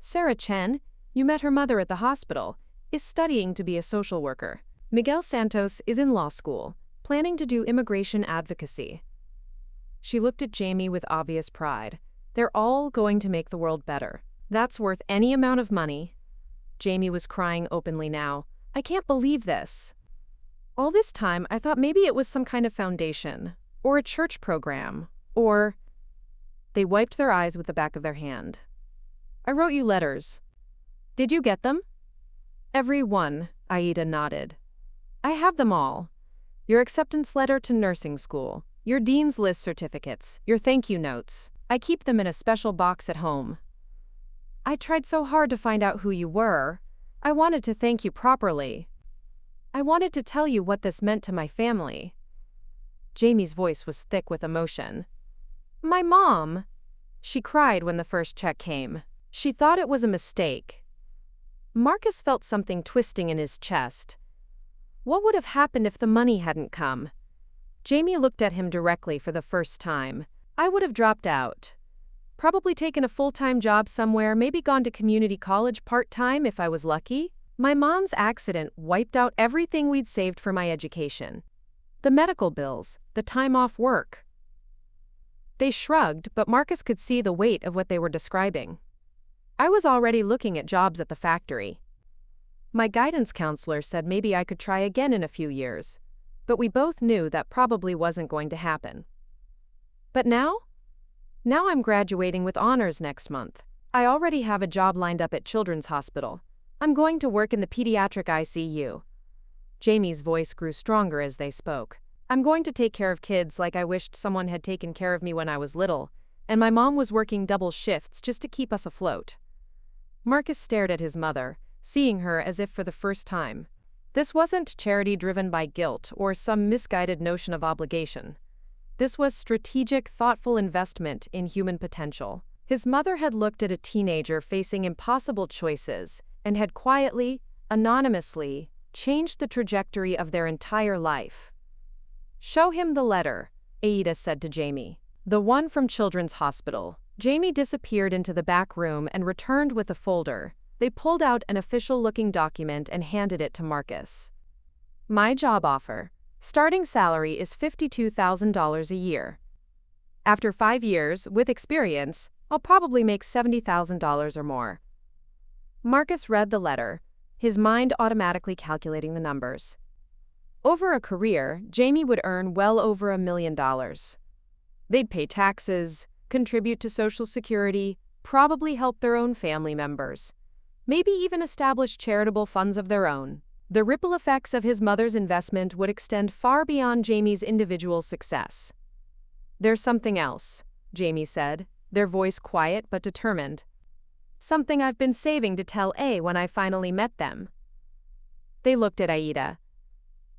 S1: Sarah Chen, you met her mother at the hospital, is studying to be a social worker. Miguel Santos is in law school, planning to do immigration advocacy." She looked at Jamie with obvious pride. "They're all going to make the world better. That's worth any amount of money." Jamie was crying openly now. "I can't believe this. All this time, I thought maybe it was some kind of foundation, or a church program, or—" They wiped their eyes with the back of their hand. "I wrote you letters. Did you get them?" "Every one," Aida nodded. "I have them all. Your acceptance letter to nursing school, your dean's list certificates, your thank you notes. I keep them in a special box at home. I tried so hard to find out who you were. I wanted to thank you properly. I wanted to tell you what this meant to my family." Jamie's voice was thick with emotion. "My mom!" She cried when the first check came. She thought it was a mistake. Marcus felt something twisting in his chest. What would have happened if the money hadn't come? Jamie looked at him directly for the first time. I would have dropped out. Probably taken a full-time job somewhere, maybe gone to community college part-time if I was lucky. My mom's accident wiped out everything we'd saved for my education. The medical bills, the time off work. They shrugged, but Marcus could see the weight of what they were describing. I was already looking at jobs at the factory. My guidance counselor said maybe I could try again in a few years, but we both knew that probably wasn't going to happen. But now? Now I'm graduating with honors next month. I already have a job lined up at Children's Hospital. I'm going to work in the pediatric ICU. Jamie's voice grew stronger as they spoke. I'm going to take care of kids like I wished someone had taken care of me when I was little, and my mom was working double shifts just to keep us afloat. Marcus stared at his mother, seeing her as if for the first time. This wasn't charity driven by guilt or some misguided notion of obligation. This was strategic, thoughtful investment in human potential. His mother had looked at a teenager facing impossible choices and had quietly, anonymously, changed the trajectory of their entire life. "Show him the letter," Aida said to Jamie. "The one from Children's Hospital." Jamie disappeared into the back room and returned with a folder. They pulled out an official-looking document and handed it to Marcus. "My job offer. Starting salary is $52,000 a year. After 5 years, with experience, I'll probably make $70,000 or more." Marcus read the letter, his mind automatically calculating the numbers. Over a career, Jamie would earn well over $1 million. They'd pay taxes, contribute to Social Security, probably help their own family members. Maybe even establish charitable funds of their own. The ripple effects of his mother's investment would extend far beyond Jamie's individual success. "There's something else," Jamie said, their voice quiet but determined. "Something I've been saving to tell A when I finally met them." They looked at Aida.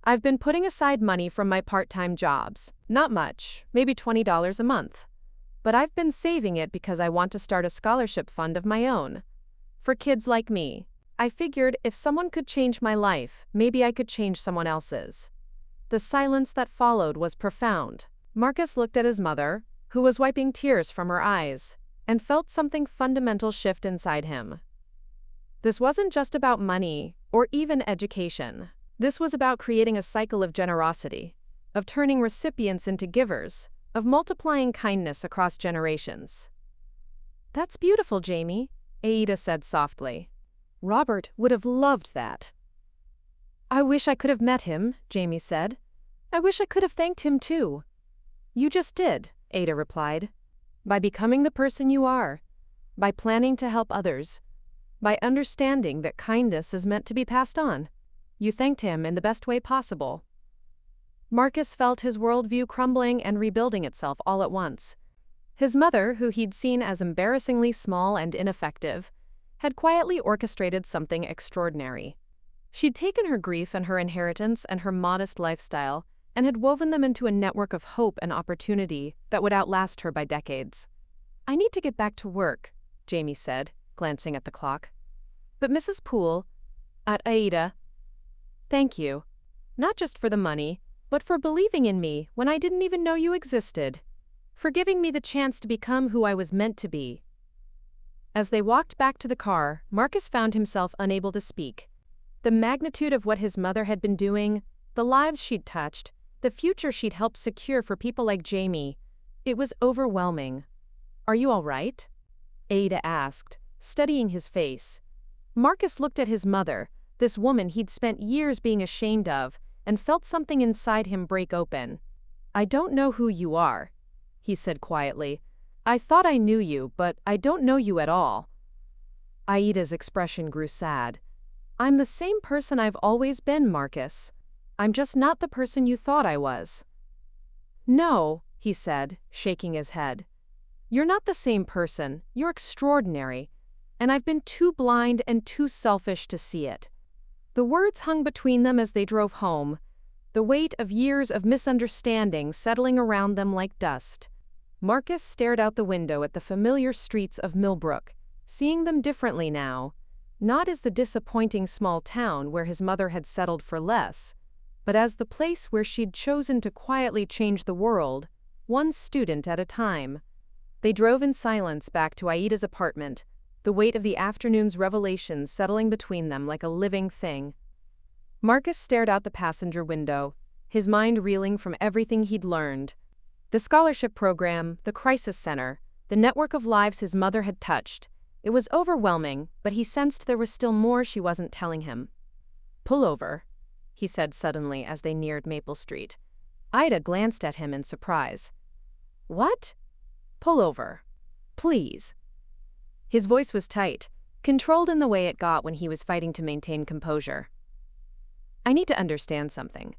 S1: "I've been putting aside money from my part-time jobs. Not much, maybe $20 a month. But I've been saving it because I want to start a scholarship fund of my own. For kids like me. I figured if someone could change my life, maybe I could change someone else's." The silence that followed was profound. Marcus looked at his mother, who was wiping tears from her eyes, and felt something fundamental shift inside him. This wasn't just about money, or even education. This was about creating a cycle of generosity, of turning recipients into givers, of multiplying kindness across generations. "That's beautiful, Jamie," Aida said softly. "Robert would have loved that." "I wish I could have met him," Jamie said. "I wish I could have thanked him too." "You just did," Aida replied. "By becoming the person you are, by planning to help others, by understanding that kindness is meant to be passed on. You thanked him in the best way possible." Marcus felt his worldview crumbling and rebuilding itself all at once. His mother, who he'd seen as embarrassingly small and ineffective, had quietly orchestrated something extraordinary. She'd taken her grief and her inheritance and her modest lifestyle and had woven them into a network of hope and opportunity that would outlast her by decades. "I need to get back to work," Jamie said, glancing at the clock. "But Mrs. Poole," at Aida, "thank you. Not just for the money, but for believing in me when I didn't even know you existed. For giving me the chance to become who I was meant to be." As they walked back to the car, Marcus found himself unable to speak. The magnitude of what his mother had been doing, the lives she'd touched, the future she'd helped secure for people like Jamie, it was overwhelming. "Are you all right?" Aida asked, studying his face. Marcus looked at his mother, this woman he'd spent years being ashamed of, and felt something inside him break open. "I don't know who you are," he said quietly. "I thought I knew you, but I don't know you at all." Aida's expression grew sad. "I'm the same person I've always been, Marcus. I'm just not the person you thought I was." "No," he said, shaking his head. "You're not the same person. You're extraordinary. And I've been too blind and too selfish to see it." The words hung between them as they drove home, the weight of years of misunderstanding settling around them like dust. Marcus stared out the window at the familiar streets of Millbrook, seeing them differently now, not as the disappointing small town where his mother had settled for less, but as the place where she'd chosen to quietly change the world, one student at a time. They drove in silence back to Aida's apartment, the weight of the afternoon's revelations settling between them like a living thing. Marcus stared out the passenger window, his mind reeling from everything he'd learned. The scholarship program, the crisis center, the network of lives his mother had touched. It was overwhelming, but he sensed there was still more she wasn't telling him. "Pull over," he said suddenly as they neared Maple Street. Ida glanced at him in surprise. "What?" "Pull over. Please." His voice was tight, controlled in the way it got when he was fighting to maintain composure. "I need to understand something."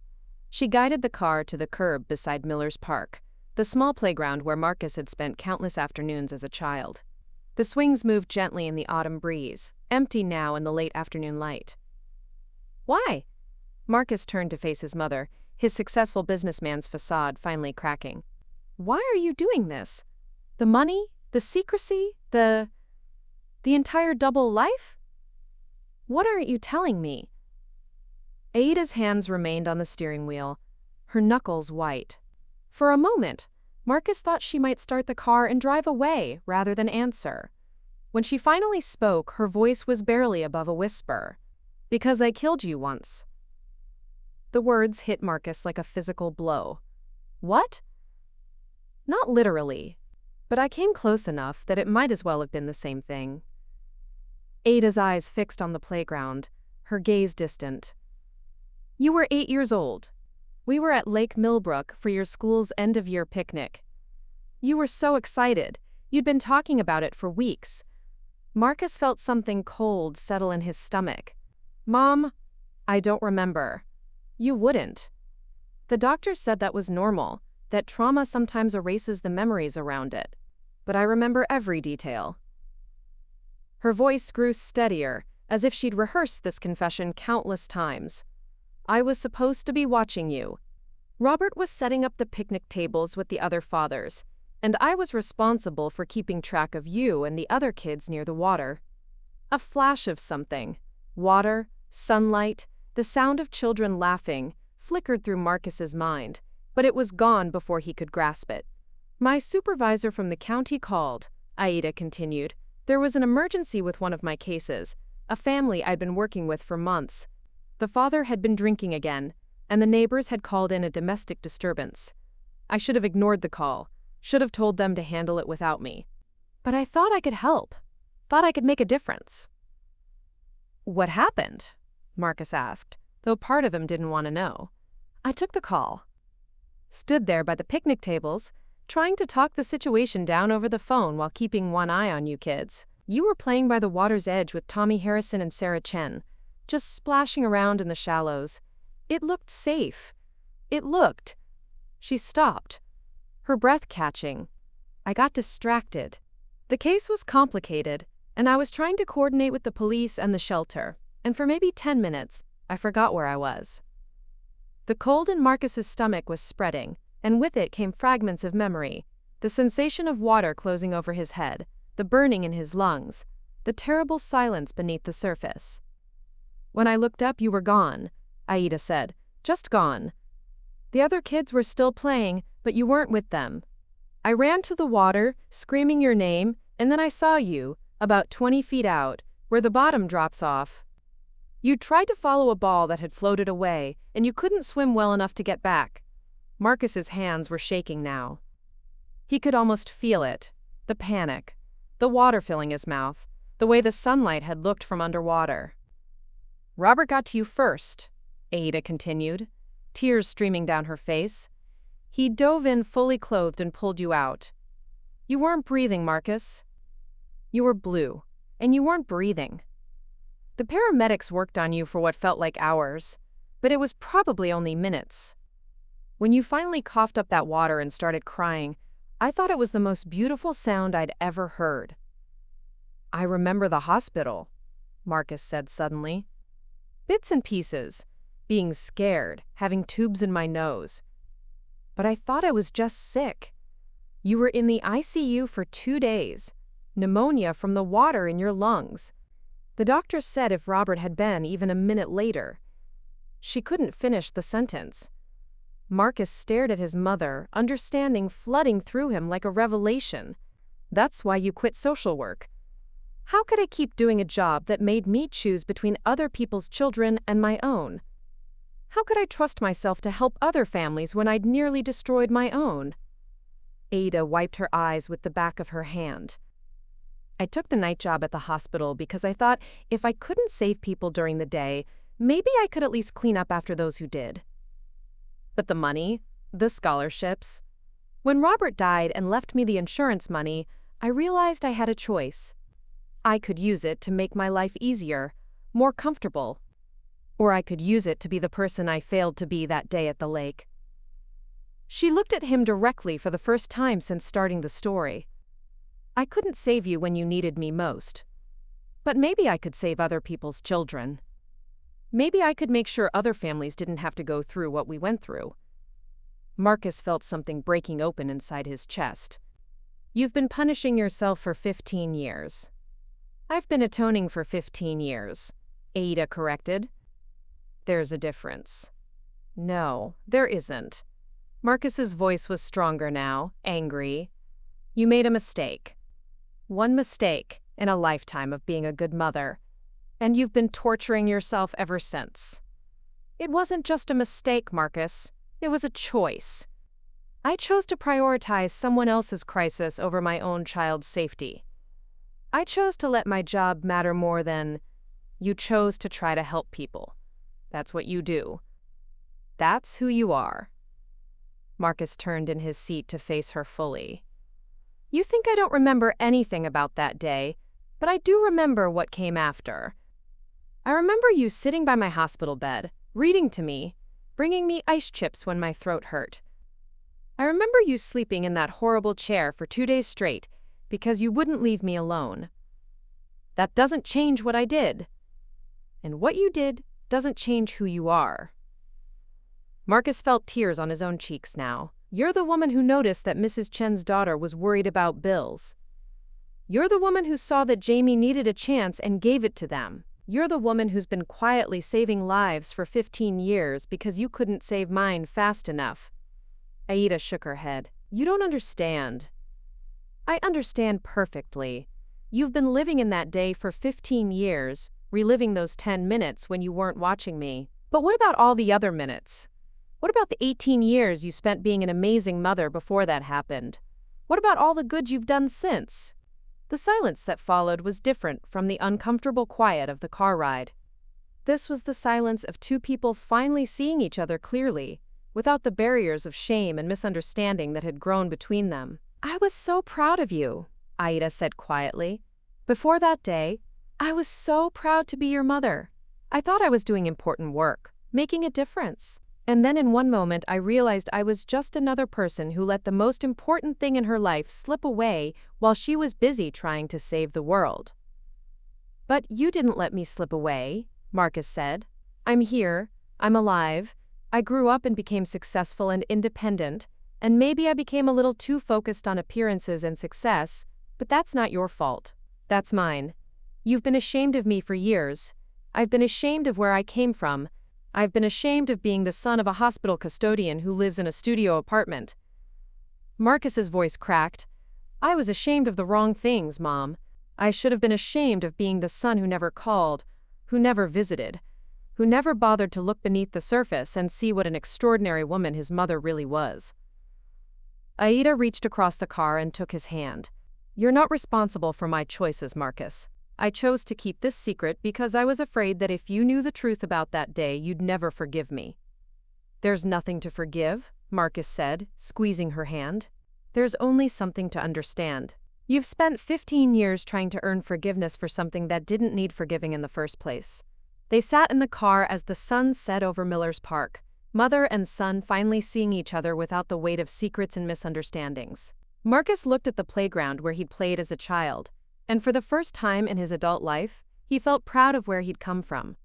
S1: She guided the car to the curb beside Miller's Park, the small playground where Marcus had spent countless afternoons as a child. The swings moved gently in the autumn breeze, empty now in the late afternoon light. "Why?" Marcus turned to face his mother, his successful businessman's facade finally cracking. "Why are you doing this? The money? The secrecy? The entire double life? What aren't you telling me?" Aida's hands remained on the steering wheel, her knuckles white. For a moment, Marcus thought she might start the car and drive away rather than answer. When she finally spoke, her voice was barely above a whisper. "Because I killed you once." The words hit Marcus like a physical blow. "What?" "Not literally, but I came close enough that it might as well have been the same thing." Ada's eyes fixed on the playground, her gaze distant. "You were 8 years old. We were at Lake Millbrook for your school's end-of-year picnic. You were so excited. You'd been talking about it for weeks." Marcus felt something cold settle in his stomach. "Mom, I don't remember." "You wouldn't. The doctor said that was normal, that trauma sometimes erases the memories around it. But I remember every detail." Her voice grew steadier, as if she'd rehearsed this confession countless times. "I was supposed to be watching you. Robert was setting up the picnic tables with the other fathers, and I was responsible for keeping track of you and the other kids near the water." A flash of something, water, sunlight, the sound of children laughing, flickered through Marcus's mind, but it was gone before he could grasp it. "My supervisor from the county called," Aida continued. "There was an emergency with one of my cases, a family I'd been working with for months. The father had been drinking again, and the neighbors had called in a domestic disturbance. I should have ignored the call, should have told them to handle it without me. But I thought I could help, thought I could make a difference." "What happened?" Marcus asked, though part of him didn't want to know. "I took the call. Stood there by the picnic tables, trying to talk the situation down over the phone while keeping one eye on you kids. You were playing by the water's edge with Tommy Harrison and Sarah Chen, just splashing around in the shallows. It looked safe. It looked." She stopped, her breath catching. "I got distracted. The case was complicated, and I was trying to coordinate with the police and the shelter, and for maybe 10 minutes, I forgot where I was." The cold in Marcus's stomach was spreading, and with it came fragments of memory, the sensation of water closing over his head, the burning in his lungs, the terrible silence beneath the surface. "When I looked up, you were gone," Aida said. "Just gone. The other kids were still playing, but you weren't with them. I ran to the water, screaming your name, and then I saw you, about 20 feet out, where the bottom drops off. You tried to follow a ball that had floated away, and you couldn't swim well enough to get back." Marcus's hands were shaking now. He could almost feel it, the panic, the water filling his mouth, the way the sunlight had looked from underwater. "Robert got to you first," Aida continued, tears streaming down her face. "He dove in fully clothed and pulled you out. You weren't breathing, Marcus. You were blue, and you weren't breathing. The paramedics worked on you for what felt like hours, but it was probably only minutes. When you finally coughed up that water and started crying, I thought it was the most beautiful sound I'd ever heard." "I remember the hospital," Marcus said suddenly. "Bits and pieces, being scared, having tubes in my nose. But I thought I was just sick. You were in the ICU for 2 days, pneumonia from the water in your lungs. The doctor said if Robert had been even a minute later." She couldn't finish the sentence. Marcus stared at his mother, understanding flooding through him like a revelation. That's why you quit social work. How could I keep doing a job that made me choose between other people's children and my own? How could I trust myself to help other families when I'd nearly destroyed my own? Ada wiped her eyes with the back of her hand. I took the night job at the hospital because I thought if I couldn't save people during the day, maybe I could at least clean up after those who did. But the money, the scholarships. When Robert died and left me the insurance money, I realized I had a choice. I could use it to make my life easier, more comfortable. Or I could use it to be the person I failed to be that day at the lake. She looked at him directly for the first time since starting the story. I couldn't save you when you needed me most. But maybe I could save other people's children. Maybe I could make sure other families didn't have to go through what we went through. Marcus felt something breaking open inside his chest. You've been punishing yourself for 15 years. I've been atoning for 15 years, Ada corrected. There's a difference. No, there isn't. Marcus's voice was stronger now, angry. You made a mistake. One mistake in a lifetime of being a good mother. And you've been torturing yourself ever since. It wasn't just a mistake, Marcus. It was a choice. I chose to prioritize someone else's crisis over my own child's safety. I chose to let my job matter more than you chose to try to help people. That's what you do. That's who you are. Marcus turned in his seat to face her fully. You think I don't remember anything about that day, but I do remember what came after. I remember you sitting by my hospital bed, reading to me, bringing me ice chips when my throat hurt. I remember you sleeping in that horrible chair for 2 days straight because you wouldn't leave me alone. That doesn't change what I did. And what you did doesn't change who you are. Marcus felt tears on his own cheeks now. You're the woman who noticed that Mrs. Chen's daughter was worried about bills. You're the woman who saw that Jamie needed a chance and gave it to them. You're the woman who's been quietly saving lives for 15 years because you couldn't save mine fast enough. Aida shook her head. You don't understand. I understand perfectly. You've been living in that day for 15 years, reliving those 10 minutes when you weren't watching me. But what about all the other minutes? What about the 18 years you spent being an amazing mother before that happened? What about all the good you've done since? The silence that followed was different from the uncomfortable quiet of the car ride. This was the silence of two people finally seeing each other clearly, without the barriers of shame and misunderstanding that had grown between them. I was so proud of you, Aida said quietly. Before that day, I was so proud to be your mother. I thought I was doing important work, making a difference. And then in one moment I realized I was just another person who let the most important thing in her life slip away while she was busy trying to save the world. But you didn't let me slip away, Marcus said. I'm here, I'm alive, I grew up and became successful and independent, and maybe I became a little too focused on appearances and success, but that's not your fault. That's mine. You've been ashamed of me for years. I've been ashamed of where I came from. I've been ashamed of being the son of a hospital custodian who lives in a studio apartment. Marcus's voice cracked. I was ashamed of the wrong things, Mom. I should have been ashamed of being the son who never called, who never visited, who never bothered to look beneath the surface and see what an extraordinary woman his mother really was. Aida reached across the car and took his hand. You're not responsible for my choices, Marcus. I chose to keep this secret because I was afraid that if you knew the truth about that day, you'd never forgive me. There's nothing to forgive, Marcus said, squeezing her hand. There's only something to understand. You've spent 15 years trying to earn forgiveness for something that didn't need forgiving in the first place. They sat in the car as the sun set over Miller's Park, mother and son finally seeing each other without the weight of secrets and misunderstandings. Marcus looked at the playground where he'd played as a child, and for the first time in his adult life, he felt proud of where he'd come from.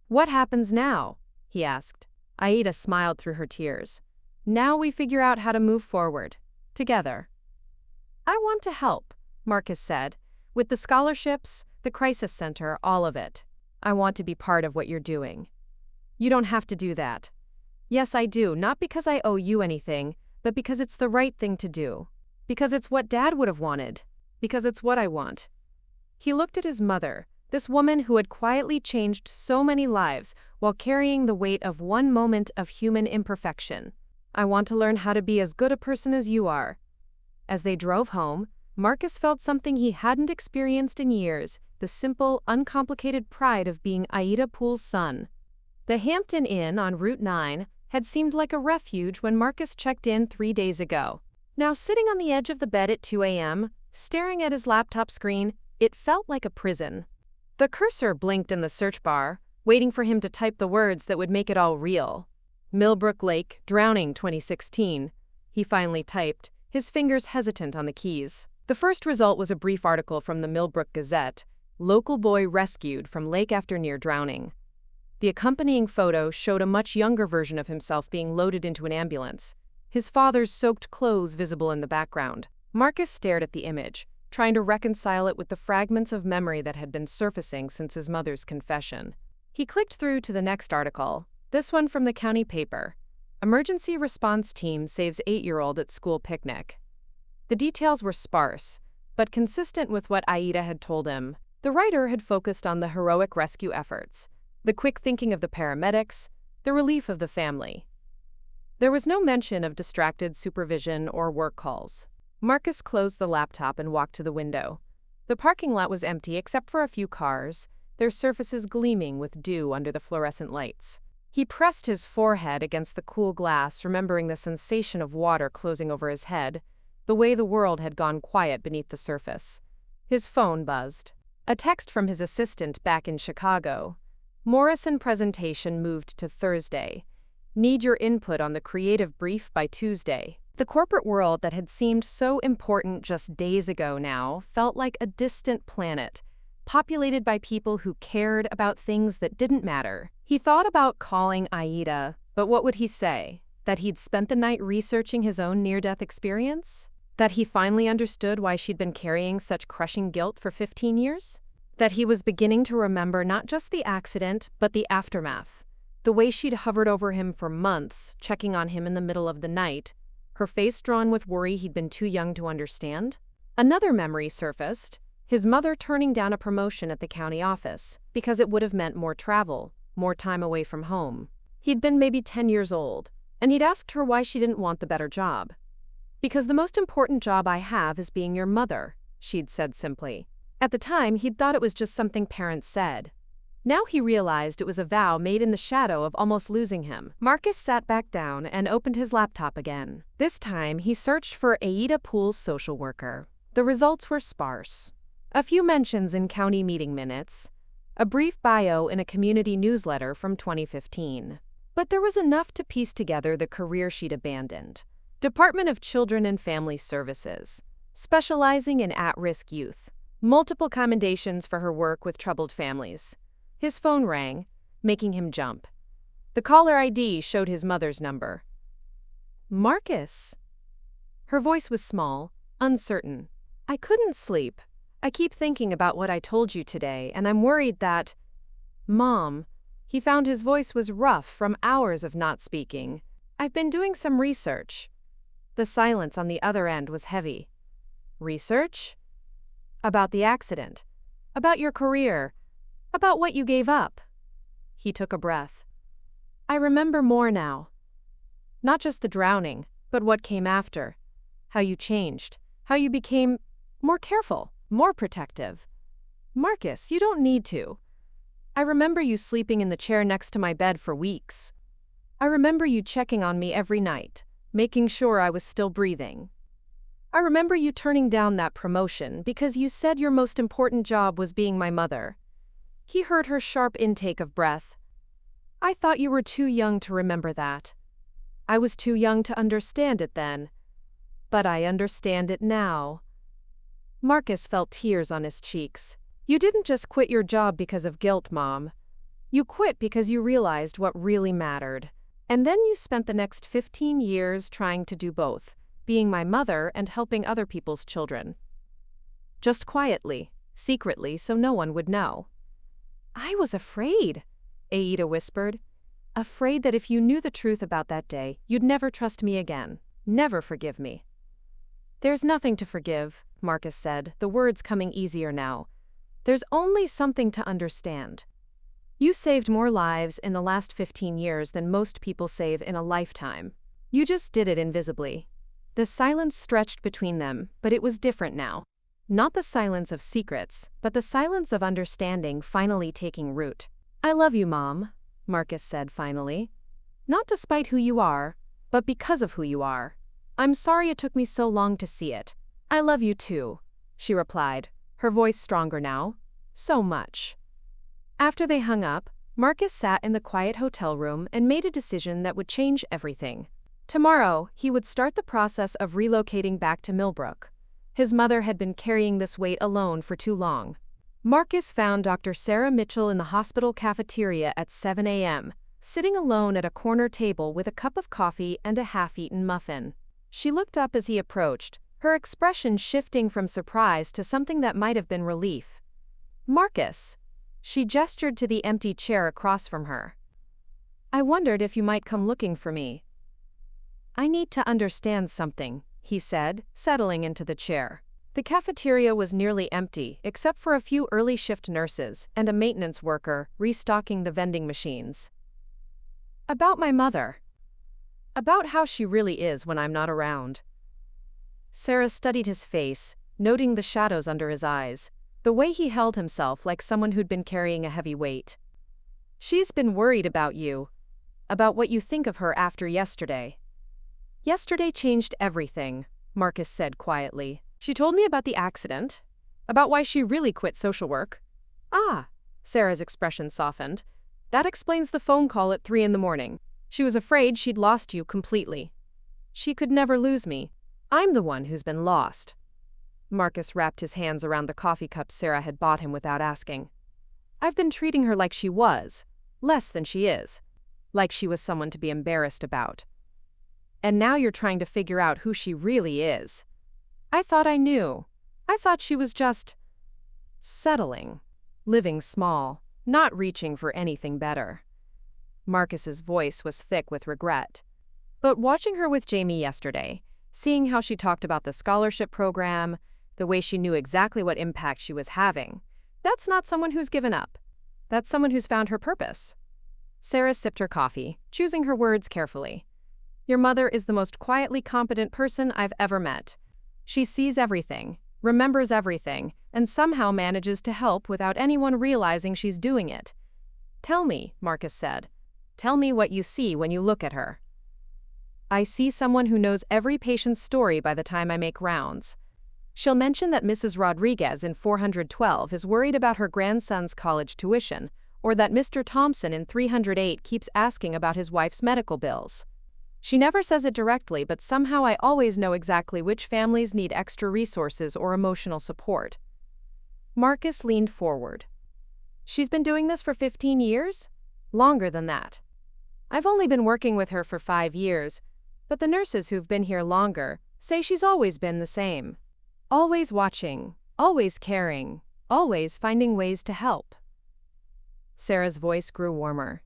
S1: What happens now? He asked. Aida smiled through her tears. Now we figure out how to move forward. Together. I want to help, Marcus said. With the scholarships, the crisis center, all of it. I want to be part of what you're doing. You don't have to do that. Yes, I do, not because I owe you anything, but because it's the right thing to do. Because it's what Dad would have wanted. Because it's what I want. He looked at his mother, this woman who had quietly changed so many lives while carrying the weight of one moment of human imperfection. I want to learn how to be as good a person as you are. As they drove home, Marcus felt something he hadn't experienced in years, the simple, uncomplicated pride of being Aida Poole's son. The Hampton Inn on Route 9 had seemed like a refuge when Marcus checked in 3 days ago. Now sitting on the edge of the bed at 2 a.m., staring at his laptop screen, it felt like a prison. The cursor blinked in the search bar, waiting for him to type the words that would make it all real. Millbrook Lake, drowning 2016. He finally typed, his fingers hesitant on the keys. The first result was a brief article from the Millbrook Gazette, local boy rescued from lake after near drowning. The accompanying photo showed a much younger version of himself being loaded into an ambulance, his father's soaked clothes visible in the background. Marcus stared at the image, trying to reconcile it with the fragments of memory that had been surfacing since his mother's confession. He clicked through to the next article, this one from the county paper. Emergency response team saves 8-year-old at school picnic. The details were sparse, but consistent with what Aida had told him. The writer had focused on the heroic rescue efforts, the quick thinking of the paramedics, the relief of the family. There was no mention of distracted supervision or work calls. Marcus closed the laptop and walked to the window. The parking lot was empty except for a few cars, their surfaces gleaming with dew under the fluorescent lights. He pressed his forehead against the cool glass, remembering the sensation of water closing over his head, the way the world had gone quiet beneath the surface. His phone buzzed. A text from his assistant back in Chicago. Morrison presentation moved to Thursday. Need your input on the creative brief by Tuesday. The corporate world that had seemed so important just days ago now felt like a distant planet, populated by people who cared about things that didn't matter. He thought about calling Aida, but what would he say? That he'd spent the night researching his own near-death experience? That he finally understood why she'd been carrying such crushing guilt for 15 years? That he was beginning to remember not just the accident, but the aftermath. The way she'd hovered over him for months, checking on him in the middle of the night, her face drawn with worry he'd been too young to understand. Another memory surfaced, his mother turning down a promotion at the county office because it would have meant more travel, more time away from home. He'd been maybe 10 years old, and he'd asked her why she didn't want the better job. Because the most important job I have is being your mother, she'd said simply. At the time, he'd thought it was just something parents said. Now he realized it was a vow made in the shadow of almost losing him. Marcus sat back down and opened his laptop again. This time, he searched for Aida Poole's social worker. The results were sparse. A few mentions in county meeting minutes, a brief bio in a community newsletter from 2015. But there was enough to piece together the career she'd abandoned. Department of Children and Family Services, specializing in at-risk youth. Multiple commendations for her work with troubled families. His phone rang, making him jump. The caller ID showed his mother's number. Marcus. Her voice was small, uncertain. I couldn't sleep. I keep thinking about what I told you today, and I'm worried that… Mom. He found his voice was rough from hours of not speaking. I've been doing some research. The silence on the other end was heavy. Research? About the accident. About your career. About what you gave up. He took a breath. I remember more now. Not just the drowning, but what came after. How you changed. How you became more careful, more protective. Marcus, you don't need to. I remember you sleeping in the chair next to my bed for weeks. I remember you checking on me every night, making sure I was still breathing. I remember you turning down that promotion because you said your most important job was being my mother. He heard her sharp intake of breath. I thought you were too young to remember that. I was too young to understand it then. But I understand it now. Marcus felt tears on his cheeks. You didn't just quit your job because of guilt, Mom. You quit because you realized what really mattered. And then you spent the next 15 years trying to do both, being my mother and helping other people's children. Just quietly, secretly, so no one would know. I was afraid, Aida whispered. Afraid that if you knew the truth about that day, you'd never trust me again. Never forgive me. There's nothing to forgive, Marcus said, the words coming easier now. There's only something to understand. You saved more lives in the last 15 years than most people save in a lifetime. You just did it invisibly. The silence stretched between them, but it was different now. Not the silence of secrets, but the silence of understanding finally taking root. I love you, Mom, Marcus said finally. Not despite who you are, but because of who you are. I'm sorry it took me so long to see it. I love you too, she replied, her voice stronger now. So much. After they hung up, Marcus sat in the quiet hotel room and made a decision that would change everything. Tomorrow, he would start the process of relocating back to Millbrook. His mother had been carrying this weight alone for too long. Marcus found Dr. Sarah Mitchell in the hospital cafeteria at 7 a.m., sitting alone at a corner table with a cup of coffee and a half-eaten muffin. She looked up as he approached, her expression shifting from surprise to something that might have been relief. Marcus. She gestured to the empty chair across from her. I wondered if you might come looking for me. I need to understand something, he said, settling into the chair. The cafeteria was nearly empty, except for a few early shift nurses and a maintenance worker restocking the vending machines. About my mother. About how she really is when I'm not around. Sarah studied his face, noting the shadows under his eyes, the way he held himself like someone who'd been carrying a heavy weight. She's been worried about you, about what you think of her after yesterday. Yesterday changed everything, Marcus said quietly. She told me about the accident, about why she really quit social work. Ah, Sarah's expression softened. That explains the phone call at 3 a.m. She was afraid she'd lost you completely. She could never lose me. I'm the one who's been lost. Marcus wrapped his hands around the coffee cup Sarah had bought him without asking. I've been treating her like she was, less than she is, like she was someone to be embarrassed about. And now you're trying to figure out who she really is. I thought I knew. I thought she was just settling, living small, not reaching for anything better. Marcus's voice was thick with regret. But watching her with Jamie yesterday, seeing how she talked about the scholarship program, the way she knew exactly what impact she was having, that's not someone who's given up. That's someone who's found her purpose. Sarah sipped her coffee, choosing her words carefully. Your mother is the most quietly competent person I've ever met. She sees everything, remembers everything, and somehow manages to help without anyone realizing she's doing it. Tell me, Marcus said. Tell me what you see when you look at her. I see someone who knows every patient's story by the time I make rounds. She'll mention that Mrs. Rodriguez in 412 is worried about her grandson's college tuition, or that Mr. Thompson in 308 keeps asking about his wife's medical bills. She never says it directly, but somehow I always know exactly which families need extra resources or emotional support. Marcus leaned forward. She's been doing this for 15 years? Longer than that. I've only been working with her for 5 years, but the nurses who've been here longer say she's always been the same. Always watching, always caring, always finding ways to help. Sarah's voice grew warmer.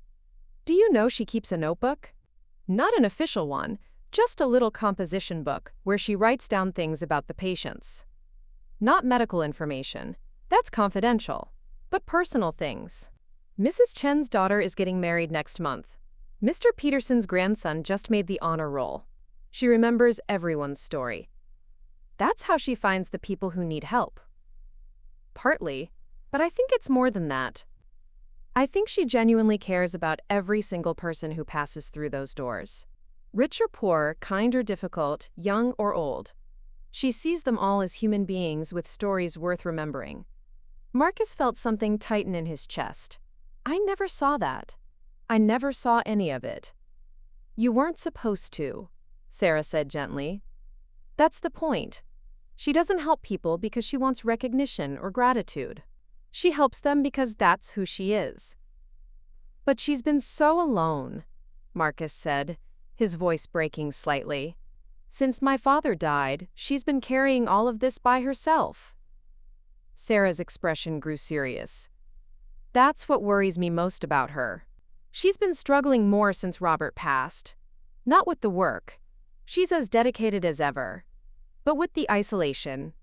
S1: Do you know she keeps a notebook? Not an official one, just a little composition book where she writes down things about the patients. Not medical information, that's confidential, but personal things. Mrs. Chen's daughter is getting married next month. Mr. Peterson's grandson just made the honor roll. She remembers everyone's story. That's how she finds the people who need help. Partly, but I think it's more than that. I think she genuinely cares about every single person who passes through those doors. Rich or poor, kind or difficult, young or old. She sees them all as human beings with stories worth remembering. Marcus felt something tighten in his chest. I never saw that. I never saw any of it. You weren't supposed to, Sarah said gently. That's the point. She doesn't help people because she wants recognition or gratitude. She helps them because that's who she is. But she's been so alone, Marcus said, his voice breaking slightly. Since my father died, she's been carrying all of this by herself. Sarah's expression grew serious. That's what worries me most about her. She's been struggling more since Robert passed. Not with the work. She's as dedicated as ever. But with the isolation.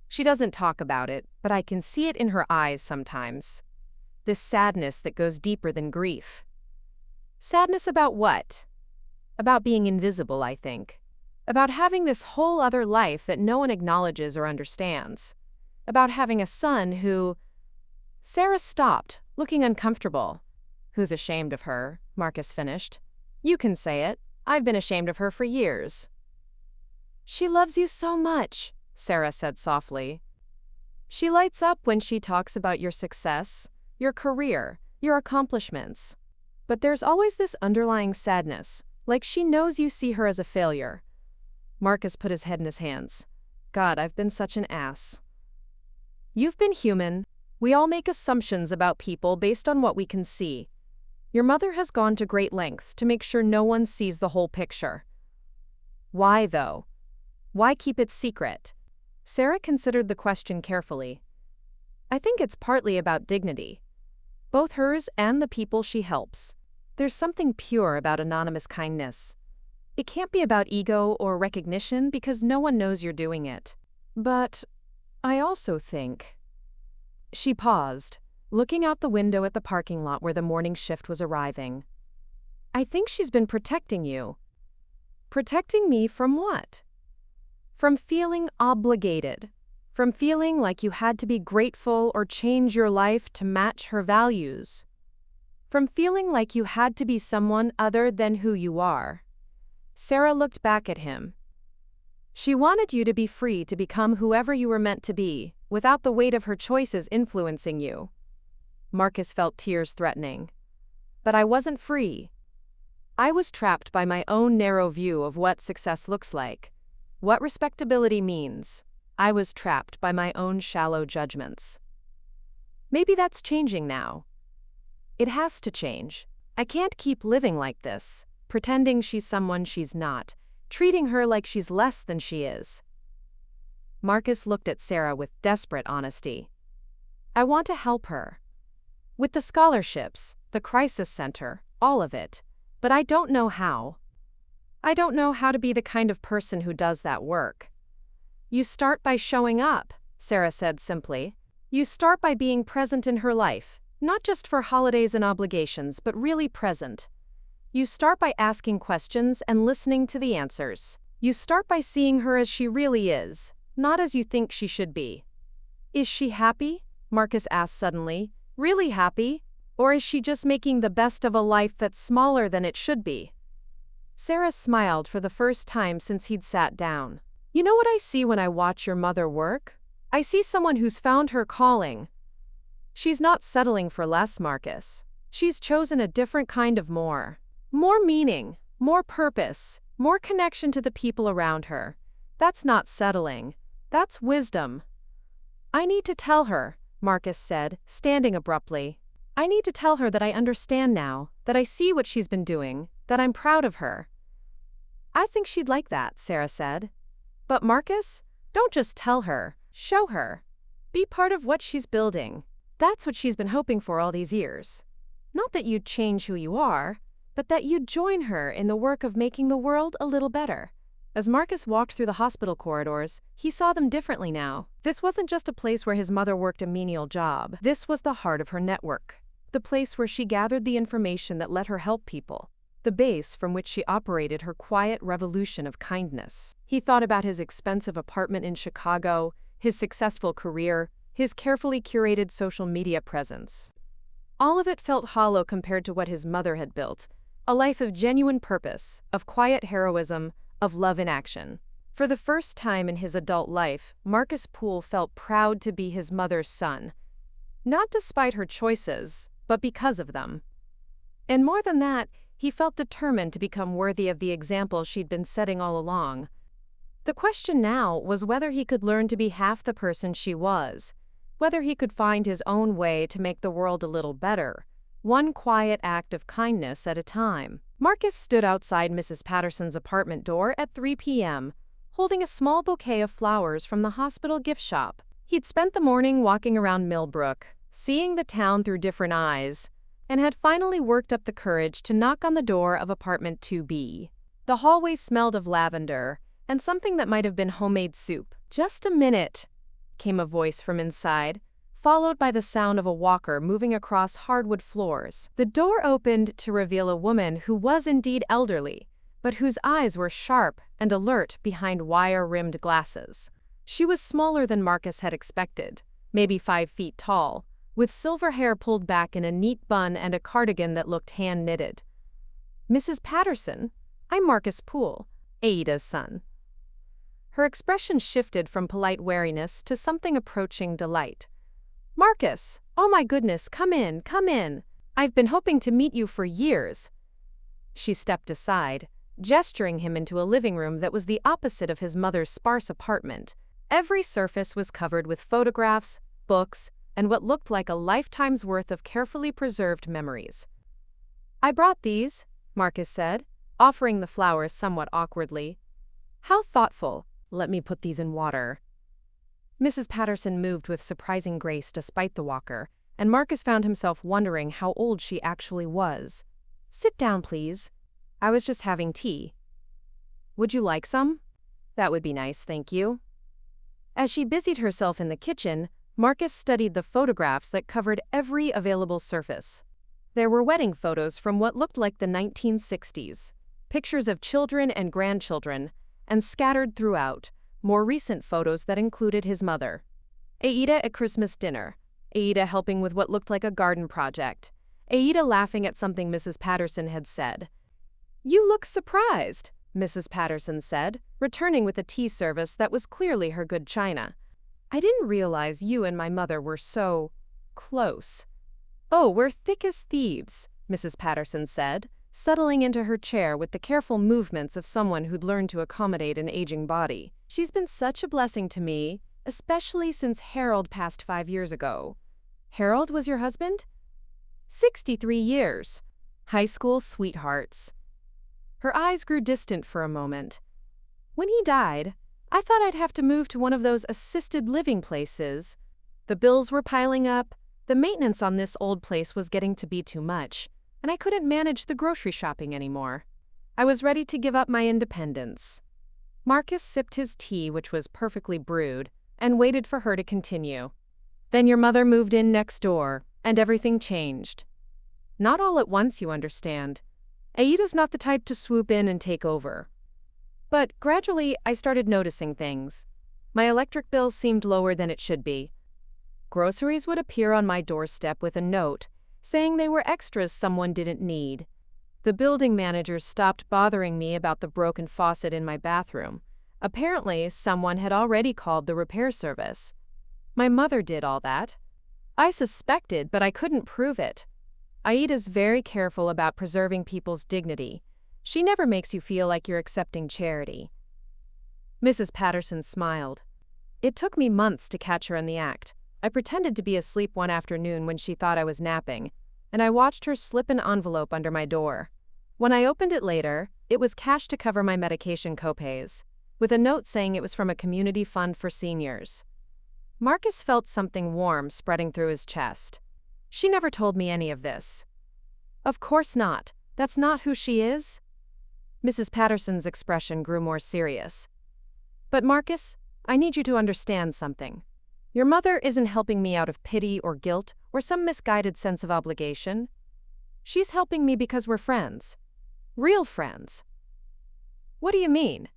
S1: She doesn't talk about it, but I can see it in her eyes sometimes. This sadness that goes deeper than grief. Sadness about what? About being invisible, I think. About having this whole other life that no one acknowledges or understands. About having a son who... Sarah stopped, looking uncomfortable. Who's ashamed of her? Marcus finished. You can say it. I've been ashamed of her for years. She loves you so much, Sarah said softly. She lights up when she talks about your success, your career, your accomplishments. But there's always this underlying sadness, like she knows you see her as a failure. Marcus put his head in his hands. God, I've been such an ass. You've been human. We all make assumptions about people based on what we can see. Your mother has gone to great lengths to make sure no one sees the whole picture. Why, though? Why keep it secret? Sarah considered the question carefully. I think it's partly about dignity. Both hers and the people she helps. There's something pure about anonymous kindness. It can't be about ego or recognition because no one knows you're doing it. But I also think... She paused, looking out the window at the parking lot where the morning shift was arriving. I think she's been protecting you. Protecting me from what? From feeling obligated. From feeling like you had to be grateful or change your life to match her values. From feeling like you had to be someone other than who you are. Sarah looked back at him. She wanted you to be free to become whoever you were meant to be, without the weight of her choices influencing you. Marcus felt tears threatening. But I wasn't free. I was trapped by my own narrow view of what success looks like, what respectability means. I was trapped by my own shallow judgments. Maybe that's changing now. It has to change. I can't keep living like this, pretending she's someone she's not, treating her like she's less than she is. Marcus looked at Sarah with desperate honesty. I want to help her. With the scholarships, the crisis center, all of it. But I don't know how. I don't know how to be the kind of person who does that work. You start by showing up, Sarah said simply. You start by being present in her life, not just for holidays and obligations, but really present. You start by asking questions and listening to the answers. You start by seeing her as she really is, not as you think she should be. Is she happy? Marcus asked suddenly. Really happy? Or is she just making the best of a life that's smaller than it should be? Sarah smiled for the first time since he'd sat down. You know what I see when I watch your mother work? I see someone who's found her calling. She's not settling for less, Marcus. She's chosen a different kind of more. More meaning, more purpose, more connection to the people around her. That's not settling. That's wisdom. I need to tell her, Marcus said, standing abruptly. I need to tell her that I understand now, that I see what she's been doing, that I'm proud of her. I think she'd like that, Sarah said. But Marcus, don't just tell her, show her. Be part of what she's building. That's what she's been hoping for all these years. Not that you'd change who you are, but that you'd join her in the work of making the world a little better. As Marcus walked through the hospital corridors, he saw them differently now. This wasn't just a place where his mother worked a menial job. This was the heart of her network. The place where she gathered the information that let her help people. The base from which she operated her quiet revolution of kindness. He thought about his expensive apartment in Chicago, his successful career, his carefully curated social media presence. All of it felt hollow compared to what his mother had built. A life of genuine purpose, of quiet heroism, of love in action. For the first time in his adult life, Marcus Poole felt proud to be his mother's son. Not despite her choices, but because of them. And more than that, he felt determined to become worthy of the example she'd been setting all along. The question now was whether he could learn to be half the person she was, whether he could find his own way to make the world a little better, one quiet act of kindness at a time. Marcus stood outside Mrs. Patterson's apartment door at 3 p.m., holding a small bouquet of flowers from the hospital gift shop. He'd spent the morning walking around Millbrook, seeing the town through different eyes, and had finally worked up the courage to knock on the door of apartment 2B. The hallway smelled of lavender and something that might have been homemade soup. "Just a minute," came a voice from inside, followed by the sound of a walker moving across hardwood floors. The door opened to reveal a woman who was indeed elderly, but whose eyes were sharp and alert behind wire-rimmed glasses. She was smaller than Marcus had expected, maybe 5 feet tall, with silver hair pulled back in a neat bun and a cardigan that looked hand-knitted. "Mrs. Patterson, I'm Marcus Poole, Aida's son." Her expression shifted from polite wariness to something approaching delight. "Marcus, oh my goodness, come in, come in. I've been hoping to meet you for years." She stepped aside, gesturing him into a living room that was the opposite of his mother's sparse apartment. Every surface was covered with photographs, books, and what looked like a lifetime's worth of carefully preserved memories. "I brought these," Marcus said, offering the flowers somewhat awkwardly. "How thoughtful. Let me put these in water." Mrs. Patterson moved with surprising grace despite the walker, and Marcus found himself wondering how old she actually was. "Sit down, please. I was just having tea." "Would you like some?" "That would be nice, thank you." As she busied herself in the kitchen, Marcus studied the photographs that covered every available surface. There were wedding photos from what looked like the 1960s, pictures of children and grandchildren, and scattered throughout, more recent photos that included his mother. Aida at Christmas dinner, Aida helping with what looked like a garden project, Aida laughing at something Mrs. Patterson had said. "You look surprised," Mrs. Patterson said, returning with a tea service that was clearly her good china. "I didn't realize you and my mother were so close." "Oh, we're thick as thieves," Mrs. Patterson said, settling into her chair with the careful movements of someone who'd learned to accommodate an aging body. "She's been such a blessing to me, especially since Harold passed 5 years ago." "Harold was your husband?" 63 years. High school sweethearts." Her eyes grew distant for a moment. "When he died, I thought I'd have to move to one of those assisted living places. The bills were piling up, the maintenance on this old place was getting to be too much, and I couldn't manage the grocery shopping anymore. I was ready to give up my independence." Marcus sipped his tea, which was perfectly brewed, and waited for her to continue. "Then your mother moved in next door, and everything changed." "Not all at once, you understand. Aida's not the type to swoop in and take over. But gradually, I started noticing things. My electric bill seemed lower than it should be. Groceries would appear on my doorstep with a note saying they were extras someone didn't need. The building managers stopped bothering me about the broken faucet in my bathroom. Apparently, someone had already called the repair service. My mother did all that. I suspected, but I couldn't prove it. Aida's very careful about preserving people's dignity. She never makes you feel like you're accepting charity." Mrs. Patterson smiled. "It took me months to catch her in the act. I pretended to be asleep one afternoon when she thought I was napping, and I watched her slip an envelope under my door. When I opened it later, it was cash to cover my medication copays, with a note saying it was from a community fund for seniors." Marcus felt something warm spreading through his chest. "She never told me any of this." "Of course not. That's not who she is." Mrs. Patterson's expression grew more serious. "But Marcus, I need you to understand something. Your mother isn't helping me out of pity or guilt or some misguided sense of obligation. She's helping me because we're friends. Real friends." "What do you mean?"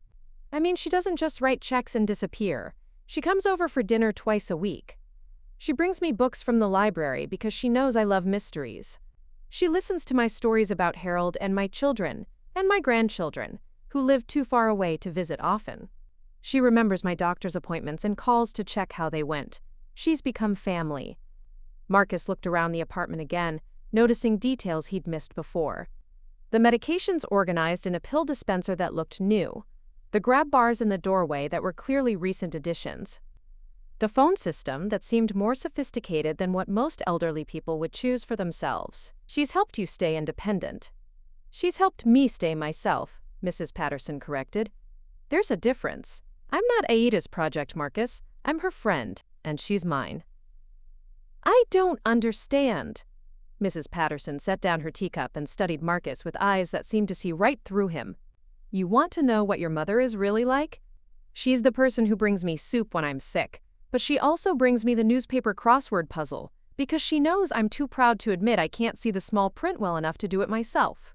S1: "I mean, she doesn't just write checks and disappear. She comes over for dinner twice a week. She brings me books from the library because she knows I love mysteries. She listens to my stories about Harold and my children, and my grandchildren, who live too far away to visit often. She remembers my doctor's appointments and calls to check how they went. She's become family." Marcus looked around the apartment again, noticing details he'd missed before. The medications organized in a pill dispenser that looked new. The grab bars in the doorway that were clearly recent additions. The phone system that seemed more sophisticated than what most elderly people would choose for themselves. "She's helped you stay independent." "She's helped me stay myself," Mrs. Patterson corrected. "There's a difference. I'm not Aida's project, Marcus. I'm her friend, and she's mine." "I don't understand." Mrs. Patterson set down her teacup and studied Marcus with eyes that seemed to see right through him. You want to know what your mother is really like? She's the person who brings me soup when I'm sick, but she also brings me the newspaper crossword puzzle, because she knows I'm too proud to admit I can't see the small print well enough to do it myself.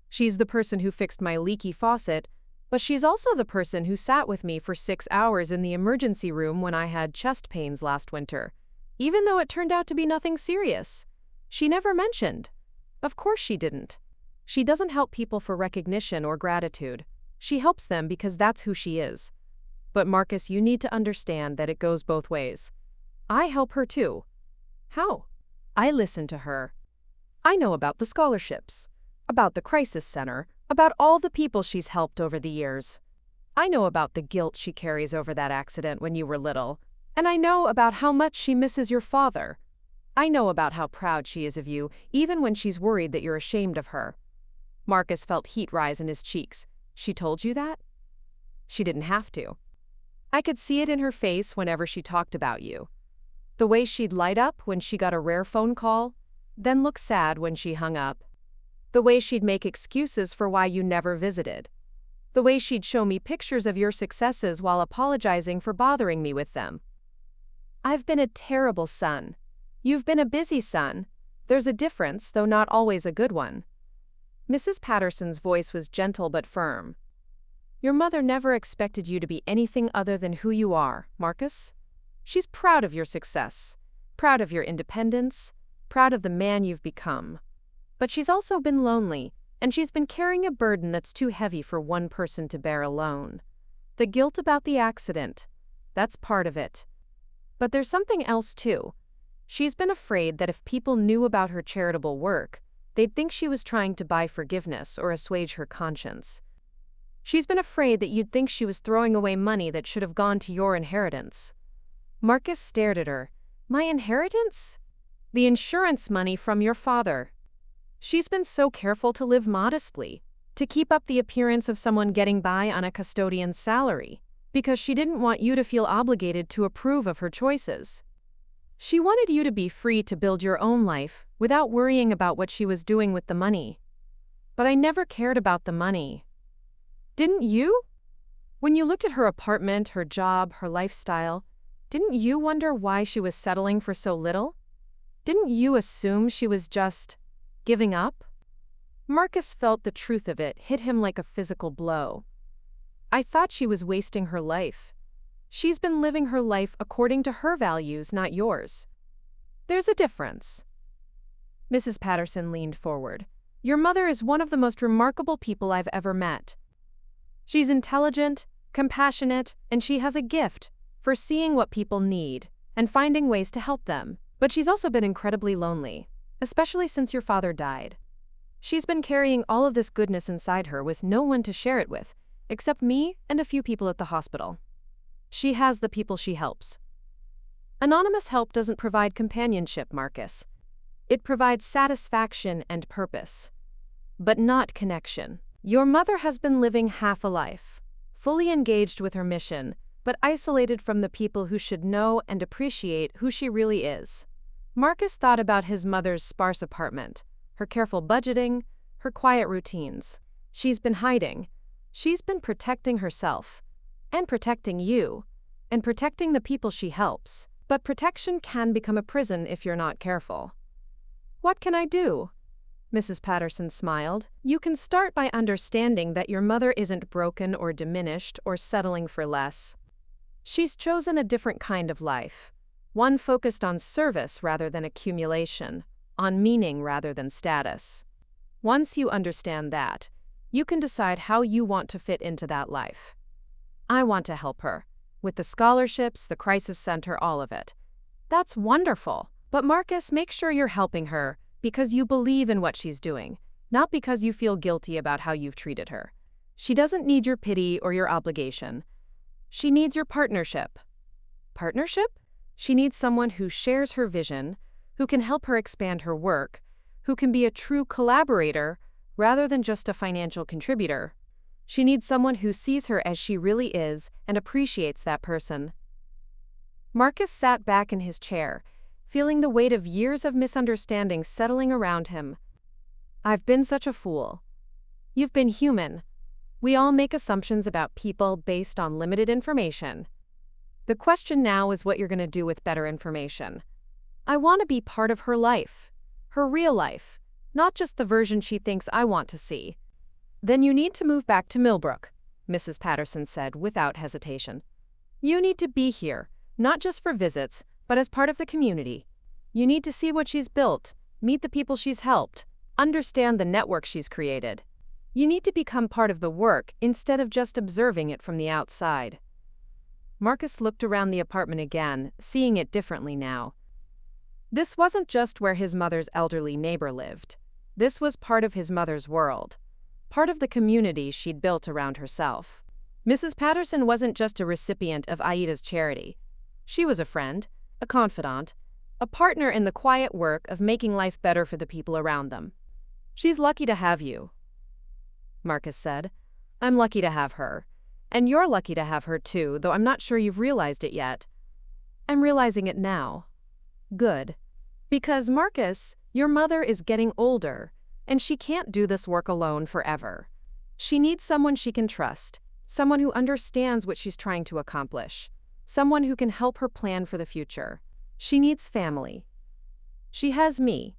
S1: She's the person who fixed my leaky faucet, but she's also the person who sat with me for 6 hours in the emergency room when I had chest pains last winter, even though it turned out to be nothing serious. She never mentioned. Of course she didn't. She doesn't help people for recognition or gratitude. She helps them because that's who she is. But Marcus, you need to understand that it goes both ways. I help her too. How? I listen to her. I know about the scholarships, about the crisis center, about all the people she's helped over the years. I know about the guilt she carries over that accident when you were little, and I know about how much she misses your father. I know about how proud she is of you, even when she's worried that you're ashamed of her. Marcus felt heat rise in his cheeks. She told you that? She didn't have to. I could see it in her face whenever she talked about you. The way she'd light up when she got a rare phone call, then look sad when she hung up. The way she'd make excuses for why you never visited. The way she'd show me pictures of your successes while apologizing for bothering me with them. I've been a terrible son. You've been a busy son. There's a difference, though not always a good one. Mrs. Patterson's voice was gentle but firm. Your mother never expected you to be anything other than who you are, Marcus. She's proud of your success, proud of your independence, proud of the man you've become. But she's also been lonely, and she's been carrying a burden that's too heavy for one person to bear alone. The guilt about the accident, that's part of it. But there's something else too. She's been afraid that if people knew about her charitable work, they'd think she was trying to buy forgiveness or assuage her conscience. She's been afraid that you'd think she was throwing away money that should have gone to your inheritance. Marcus stared at her. My inheritance? The insurance money from your father. She's been so careful to live modestly, to keep up the appearance of someone getting by on a custodian's salary, because she didn't want you to feel obligated to approve of her choices. She wanted you to be free to build your own life without worrying about what she was doing with the money. But I never cared about the money. Didn't you? When you looked at her apartment, her job, her lifestyle, didn't you wonder why she was settling for so little? Didn't you assume she was just giving up? Marcus felt the truth of it hit him like a physical blow. I thought she was wasting her life. She's been living her life according to her values, not yours. There's a difference. Mrs. Patterson leaned forward. Your mother is one of the most remarkable people I've ever met. She's intelligent, compassionate, and she has a gift for seeing what people need and finding ways to help them. But she's also been incredibly lonely, especially since your father died. She's been carrying all of this goodness inside her with no one to share it with, except me and a few people at the hospital. She has the people she helps. Anonymous help doesn't provide companionship, Marcus. It provides satisfaction and purpose, but not connection. Your mother has been living half a life, fully engaged with her mission, but isolated from the people who should know and appreciate who she really is. Marcus thought about his mother's sparse apartment, her careful budgeting, her quiet routines. She's been hiding. She's been protecting herself, and protecting you, and protecting the people she helps. But protection can become a prison if you're not careful. What can I do? Mrs. Patterson smiled. You can start by understanding that your mother isn't broken or diminished or settling for less. She's chosen a different kind of life, one focused on service rather than accumulation, on meaning rather than status. Once you understand that, you can decide how you want to fit into that life. I want to help her, with the scholarships, the crisis center, all of it. That's wonderful. But Marcus, make sure you're helping her because you believe in what she's doing, not because you feel guilty about how you've treated her. She doesn't need your pity or your obligation. She needs your partnership. Partnership? She needs someone who shares her vision, who can help her expand her work, who can be a true collaborator rather than just a financial contributor. She needs someone who sees her as she really is and appreciates that person. Marcus sat back in his chair, feeling the weight of years of misunderstanding settling around him. I've been such a fool. You've been human. We all make assumptions about people based on limited information. The question now is what you're going to do with better information. I want to be part of her life, her real life, not just the version she thinks I want to see. Then you need to move back to Millbrook, Mrs. Patterson said without hesitation. You need to be here, not just for visits, but as part of the community. You need to see what she's built, meet the people she's helped, understand the network she's created. You need to become part of the work instead of just observing it from the outside. Marcus looked around the apartment again, seeing it differently now. This wasn't just where his mother's elderly neighbor lived. This was part of his mother's world, part of the community she'd built around herself. Mrs. Patterson wasn't just a recipient of Aida's charity. She was a friend, a confidant, a partner in the quiet work of making life better for the people around them. She's lucky to have you, Marcus said. I'm lucky to have her. And you're lucky to have her too, though I'm not sure you've realized it yet. I'm realizing it now. Good. Because, Marcus, your mother is getting older, and she can't do this work alone forever. She needs someone she can trust, someone who understands what she's trying to accomplish, someone who can help her plan for the future. She needs family. She has me.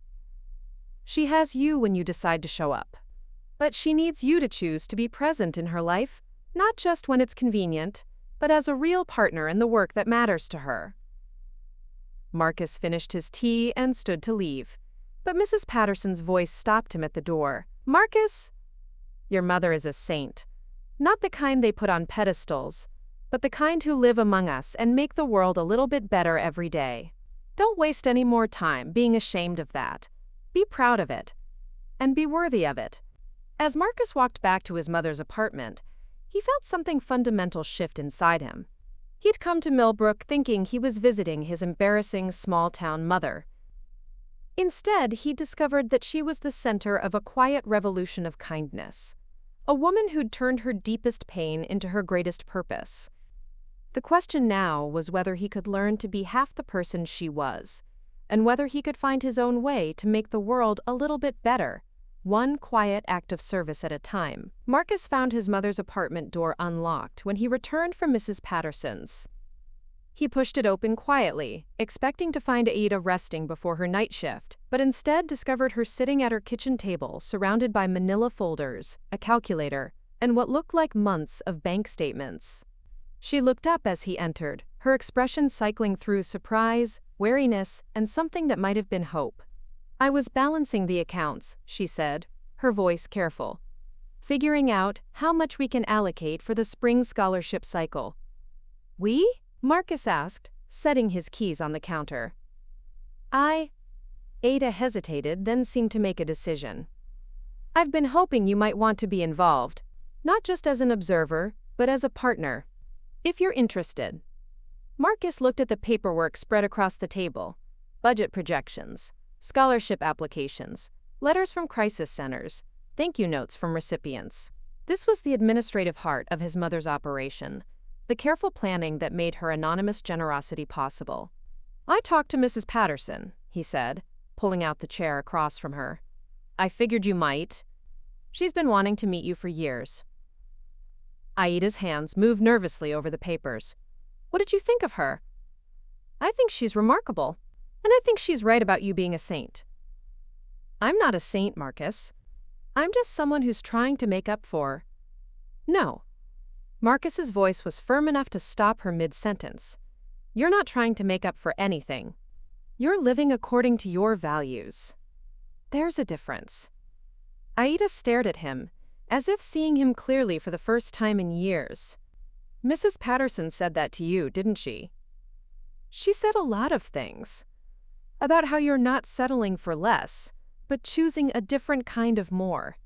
S1: She has you when you decide to show up. But she needs you to choose to be present in her life, not just when it's convenient, but as a real partner in the work that matters to her. Marcus finished his tea and stood to leave, but Mrs. Patterson's voice stopped him at the door. Marcus, your mother is a saint. Not the kind they put on pedestals, but the kind who live among us and make the world a little bit better every day. Don't waste any more time being ashamed of that. Be proud of it, and be worthy of it. As Marcus walked back to his mother's apartment, he felt something fundamental shift inside him. He'd come to Millbrook thinking he was visiting his embarrassing small-town mother. Instead, he discovered that she was the center of a quiet revolution of kindness, a woman who'd turned her deepest pain into her greatest purpose. The question now was whether he could learn to be half the person she was, and whether he could find his own way to make the world a little bit better, one quiet act of service at a time. Marcus found his mother's apartment door unlocked when he returned from Mrs. Patterson's. He pushed it open quietly, expecting to find Aida resting before her night shift, but instead discovered her sitting at her kitchen table surrounded by manila folders, a calculator, and what looked like months of bank statements. She looked up as he entered, her expression cycling through surprise, wariness, and something that might have been hope. I was balancing the accounts, she said, her voice careful. Figuring out how much we can allocate for the spring scholarship cycle. We? Marcus asked, setting his keys on the counter. Ada hesitated, then seemed to make a decision. I've been hoping you might want to be involved, not just as an observer, but as a partner. If you're interested. Marcus looked at the paperwork spread across the table. Budget projections, scholarship applications, letters from crisis centers, thank you notes from recipients. This was the administrative heart of his mother's operation, the careful planning that made her anonymous generosity possible. I talked to Mrs. Patterson, he said, pulling out the chair across from her. I figured you might. She's been wanting to meet you for years. Aida's hands moved nervously over the papers. What did you think of her? I think she's remarkable, and I think she's right about you being a saint. I'm not a saint, Marcus. I'm just someone who's trying to make up for. No. Marcus's voice was firm enough to stop her mid-sentence. You're not trying to make up for anything. You're living according to your values. There's a difference. Aida stared at him, as if seeing him clearly for the first time in years. Mrs. Patterson said that to you, didn't she? She said a lot of things. About how you're not settling for less, but choosing a different kind of more.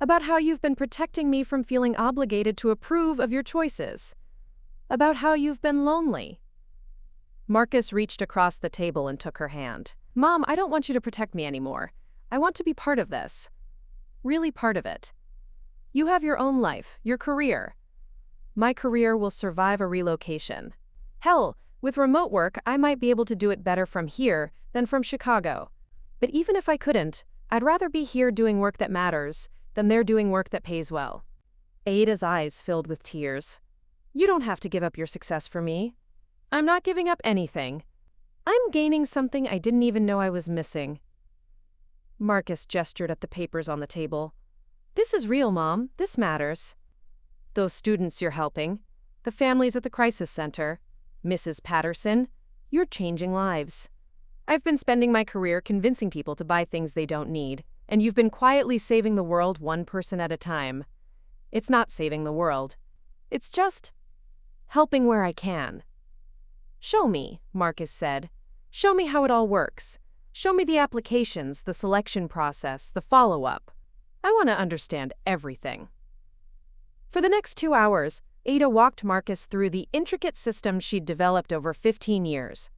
S1: About how you've been protecting me from feeling obligated to approve of your choices. About how you've been lonely. Marcus reached across the table and took her hand. Mom, I don't want you to protect me anymore. I want to be part of this. Really part of it. You have your own life, your career. My career will survive a relocation. Hell, With remote work, I might be able to do it better from here than from Chicago. But even if I couldn't, I'd rather be here doing work that matters than there doing work that pays well. Aida's eyes filled with tears. You don't have to give up your success for me. I'm not giving up anything. I'm gaining something I didn't even know I was missing. Marcus gestured at the papers on the table. This is real, Mom. This matters. Those students you're helping, the families at the crisis center, Mrs. Patterson, you're changing lives. I've been spending my career convincing people to buy things they don't need, and you've been quietly saving the world one person at a time. It's not saving the world. It's just helping where I can. Show me, Marcus said. Show me how it all works. Show me the applications, the selection process, the follow-up. I want to understand everything. For the next 2 hours, Ada walked Marcus through the intricate system she'd developed over 15 years.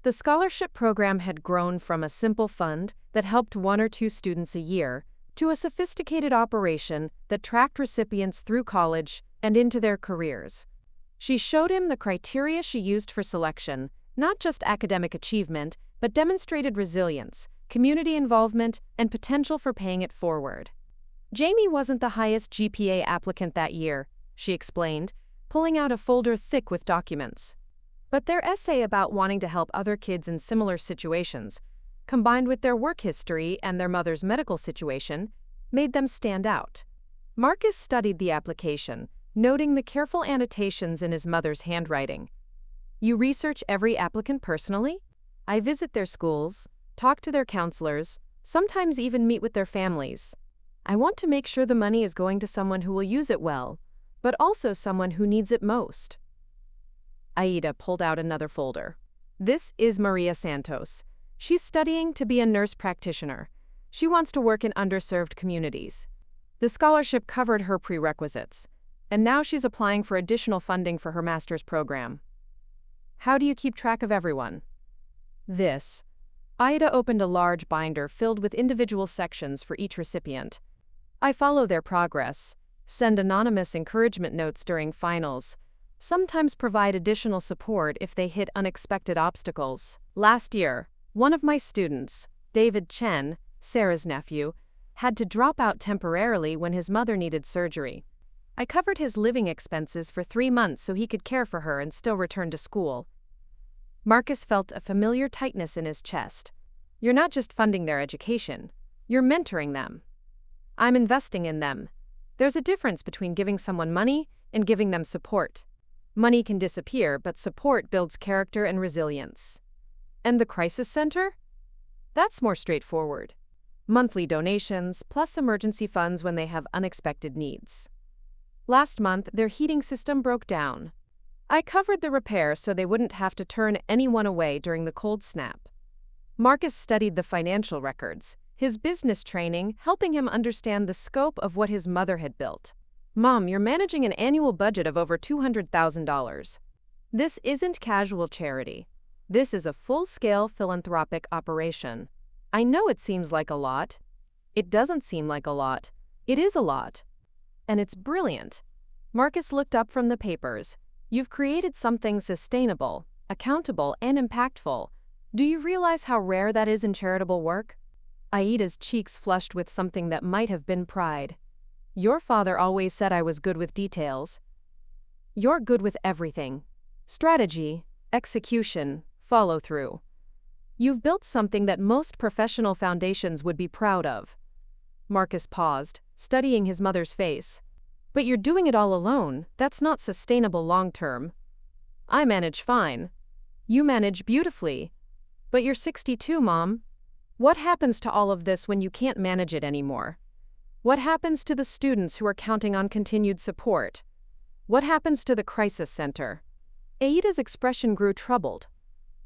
S1: The scholarship program had grown from a simple fund that helped 1 or 2 students a year to a sophisticated operation that tracked recipients through college and into their careers. She showed him the criteria she used for selection, not just academic achievement, but demonstrated resilience, community involvement, and potential for paying it forward. Jamie wasn't the highest GPA applicant that year, she explained, pulling out a folder thick with documents. But their essay about wanting to help other kids in similar situations, combined with their work history and their mother's medical situation, made them stand out. Marcus studied the application, noting the careful annotations in his mother's handwriting. You research every applicant personally? I visit their schools, talk to their counselors, sometimes even meet with their families. I want to make sure the money is going to someone who will use it well, but also someone who needs it most. Aida pulled out another folder. This is Maria Santos. She's studying to be a nurse practitioner. She wants to work in underserved communities. The scholarship covered her prerequisites, and now she's applying for additional funding for her master's program. How do you keep track of everyone? This. Aida opened a large binder filled with individual sections for each recipient. I follow their progress, send anonymous encouragement notes during finals, sometimes provide additional support if they hit unexpected obstacles. Last year, one of my students, David Chen, Sarah's nephew, had to drop out temporarily when his mother needed surgery. I covered his living expenses for 3 months so he could care for her and still return to school. Marcus felt a familiar tightness in his chest. You're not just funding their education, you're mentoring them. I'm investing in them. There's a difference between giving someone money and giving them support. Money can disappear, but support builds character and resilience. And the crisis center? That's more straightforward. Monthly donations, plus emergency funds when they have unexpected needs. Last month, their heating system broke down. I covered the repair so they wouldn't have to turn anyone away during the cold snap. Marcus studied the financial records, his business training helping him understand the scope of what his mother had built. Mom, you're managing an annual budget of over $200,000. This isn't casual charity. This is a full-scale philanthropic operation. I know it seems like a lot. It doesn't seem like a lot. It is a lot. And it's brilliant. Marcus looked up from the papers. You've created something sustainable, accountable, and impactful. Do you realize how rare that is in charitable work? Aida's cheeks flushed with something that might have been pride. Your father always said I was good with details. You're good with everything. Strategy, execution, follow-through. You've built something that most professional foundations would be proud of. Marcus paused, studying his mother's face. But you're doing it all alone. That's not sustainable long-term. I manage fine. You manage beautifully. But you're 62, Mom. What happens to all of this when you can't manage it anymore? What happens to the students who are counting on continued support? What happens to the crisis center? Aida's expression grew troubled.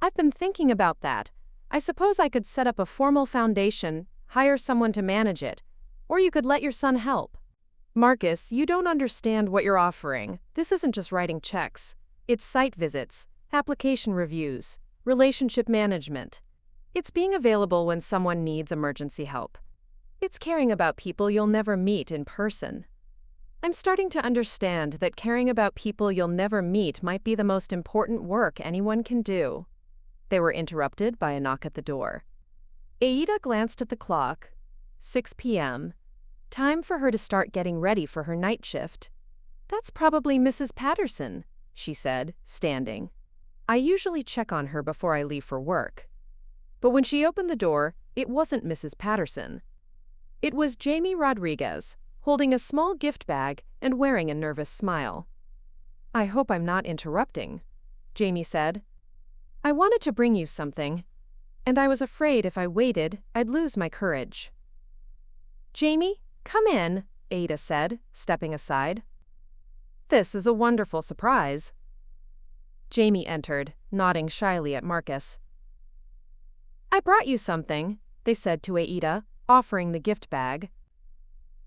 S1: I've been thinking about that. I suppose I could set up a formal foundation, hire someone to manage it, or you could let your son help. Marcus, you don't understand what you're offering. This isn't just writing checks. It's site visits, application reviews, relationship management. It's being available when someone needs emergency help. It's caring about people you'll never meet in person. I'm starting to understand that caring about people you'll never meet might be the most important work anyone can do. They were interrupted by a knock at the door. Aida glanced at the clock. 6 p.m. Time for her to start getting ready for her night shift. "That's probably Mrs. Patterson," she said, standing. "I usually check on her before I leave for work." But when she opened the door, it wasn't Mrs. Patterson. It was Jamie Rodriguez, holding a small gift bag and wearing a nervous smile. "I hope I'm not interrupting," Jamie said. "I wanted to bring you something, and I was afraid if I waited, I'd lose my courage." "Jamie, come in," Ada said, stepping aside. "This is a wonderful surprise." Jamie entered, nodding shyly at Marcus. "I brought you something," they said to Aida, offering the gift bag.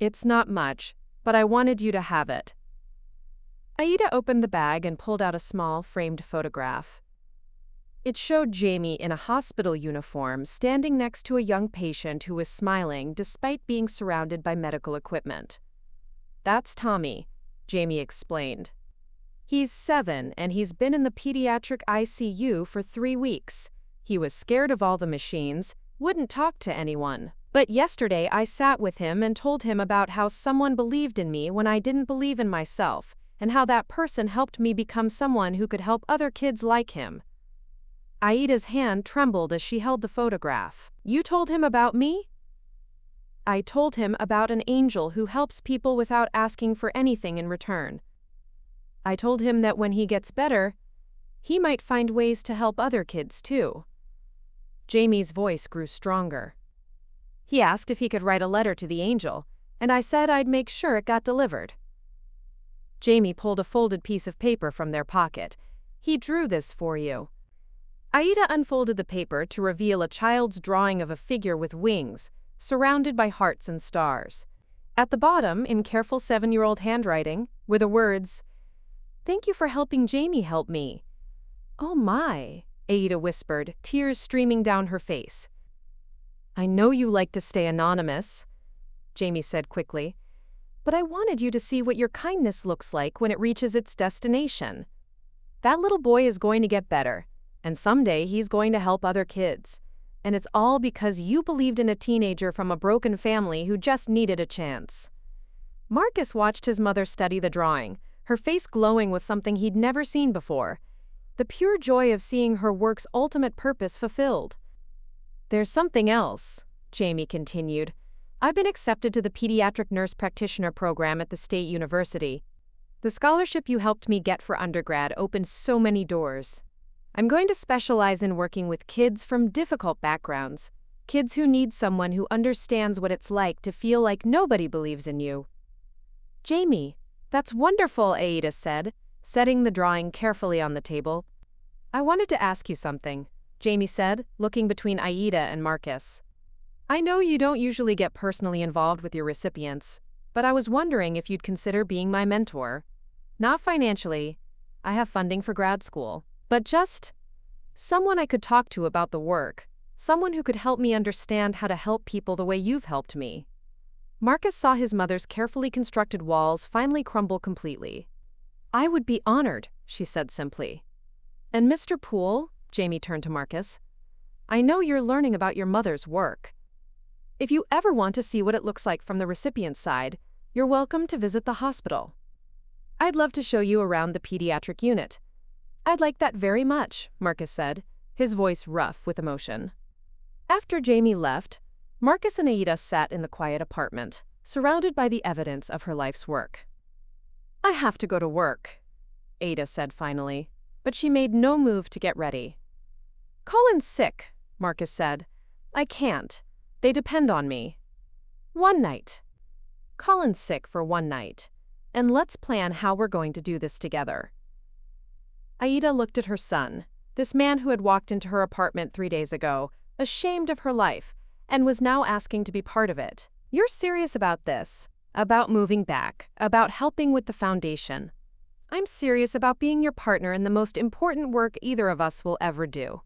S1: "It's not much, but I wanted you to have it." Aida opened the bag and pulled out a small, framed photograph. It showed Jamie in a hospital uniform standing next to a young patient who was smiling despite being surrounded by medical equipment. "That's Tommy," Jamie explained. "He's 7 and he's been in the pediatric ICU for 3 weeks. He was scared of all the machines, wouldn't talk to anyone. But yesterday I sat with him and told him about how someone believed in me when I didn't believe in myself, and how that person helped me become someone who could help other kids like him." Aida's hand trembled as she held the photograph. "You told him about me?" "I told him about an angel who helps people without asking for anything in return. I told him that when he gets better, he might find ways to help other kids too." Jamie's voice grew stronger. "He asked if he could write a letter to the angel, and I said I'd make sure it got delivered." Jamie pulled a folded piece of paper from their pocket. "He drew this for you." Aida unfolded the paper to reveal a child's drawing of a figure with wings, surrounded by hearts and stars. At the bottom, in careful 7-year-old handwriting, were the words, "Thank you for helping Jamie help me." "Oh my," Aida whispered, tears streaming down her face. "I know you like to stay anonymous," Jamie said quickly, "but I wanted you to see what your kindness looks like when it reaches its destination. That little boy is going to get better, and someday he's going to help other kids. And it's all because you believed in a teenager from a broken family who just needed a chance." Marcus watched his mother study the drawing, her face glowing with something he'd never seen before, the pure joy of seeing her work's ultimate purpose fulfilled. "There's something else," Jamie continued. "I've been accepted to the pediatric nurse practitioner program at the state university. The scholarship you helped me get for undergrad opened so many doors. I'm going to specialize in working with kids from difficult backgrounds, kids who need someone who understands what it's like to feel like nobody believes in you." "Jamie, that's wonderful," Aida said, setting the drawing carefully on the table. "I wanted to ask you something," Jamie said, looking between Aida and Marcus. "I know you don't usually get personally involved with your recipients, but I was wondering if you'd consider being my mentor. Not financially, I have funding for grad school, but just someone I could talk to about the work, someone who could help me understand how to help people the way you've helped me." Marcus saw his mother's carefully constructed walls finally crumble completely. "I would be honored," she said simply. "And Mr. Poole," Jamie turned to Marcus, "I know you're learning about your mother's work. If you ever want to see what it looks like from the recipient's side, you're welcome to visit the hospital. I'd love to show you around the pediatric unit." "I'd like that very much," Marcus said, his voice rough with emotion. After Jamie left, Marcus and Aida sat in the quiet apartment, surrounded by the evidence of her life's work. "I have to go to work," Aida said finally, but she made no move to get ready. "Colin's sick," Marcus said. "I can't. They depend on me. One night. Colin's sick for one night, and let's plan how we're going to do this together." Aida looked at her son, this man who had walked into her apartment 3 days ago, ashamed of her life, and was now asking to be part of it. "You're serious about this, about moving back, about helping with the foundation. I'm serious about being your partner in the most important work either of us will ever do.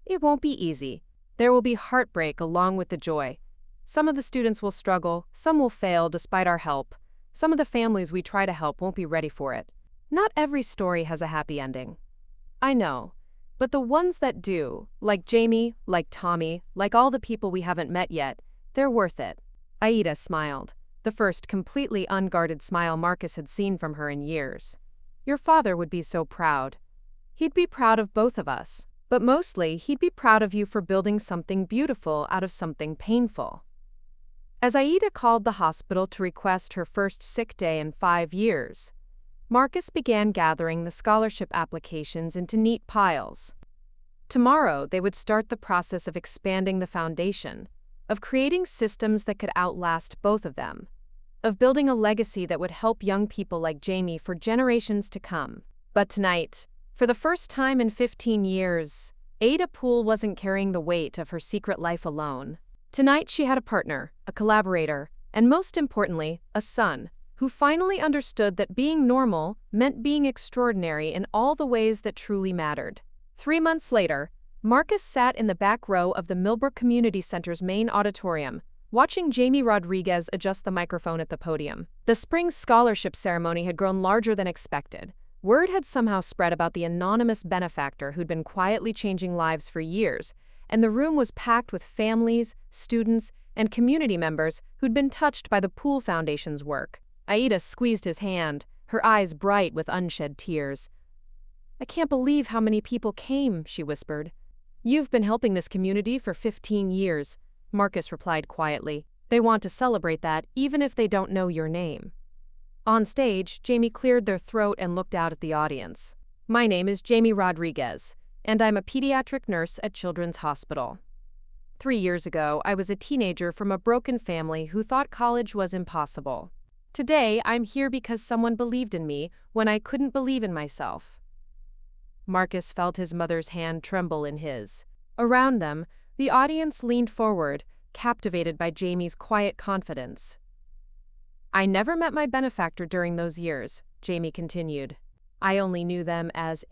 S1: It won't be easy. There will be heartbreak along with the joy. Some of the students will struggle, some will fail despite our help. Some of the families we try to help won't be ready for it. Not every story has a happy ending. I know. But the ones that do, like Jamie, like Tommy, like all the people we haven't met yet, they're worth it. Aida smiled, the first completely unguarded smile Marcus had seen from her in years. Your father would be so proud. He'd be proud of both of us. But mostly, he'd be proud of you for building something beautiful out of something painful. As Aida called the hospital to request her first sick day in 5 years, Marcus began gathering the scholarship applications into neat piles. Tomorrow, they would start the process of expanding the foundation, of creating systems that could outlast both of them, of building a legacy that would help young people like Jamie for generations to come. But tonight, for the first time in 15 years, Ada Poole wasn't carrying the weight of her secret life alone. Tonight she had a partner, a collaborator, and most importantly, a son, who finally understood that being normal meant being extraordinary in all the ways that truly mattered. 3 months later, Marcus sat in the back row of the Millbrook Community Center's main auditorium, watching Jamie Rodriguez adjust the microphone at the podium. The spring scholarship ceremony had grown larger than expected. Word had somehow spread about the anonymous benefactor who'd been quietly changing lives for years, and the room was packed with families, students, and community members who'd been touched by the Poole Foundation's work. Aida squeezed his hand, her eyes bright with unshed tears. "I can't believe how many people came," she whispered. "You've been helping this community for 15 years, Marcus replied quietly. "They want to celebrate that even if they don't know your name." On stage, Jamie cleared their throat and looked out at the audience. "My name is Jamie Rodriguez, and I'm a pediatric nurse at Children's Hospital. 3 years ago, I was a teenager from a broken family who thought college was impossible. Today, I'm here because someone believed in me when I couldn't believe in myself." Marcus felt his mother's hand tremble in his. Around them, the audience leaned forward, captivated by Jamie's quiet confidence. "I never met my benefactor during those years," Jamie continued. "I only knew them as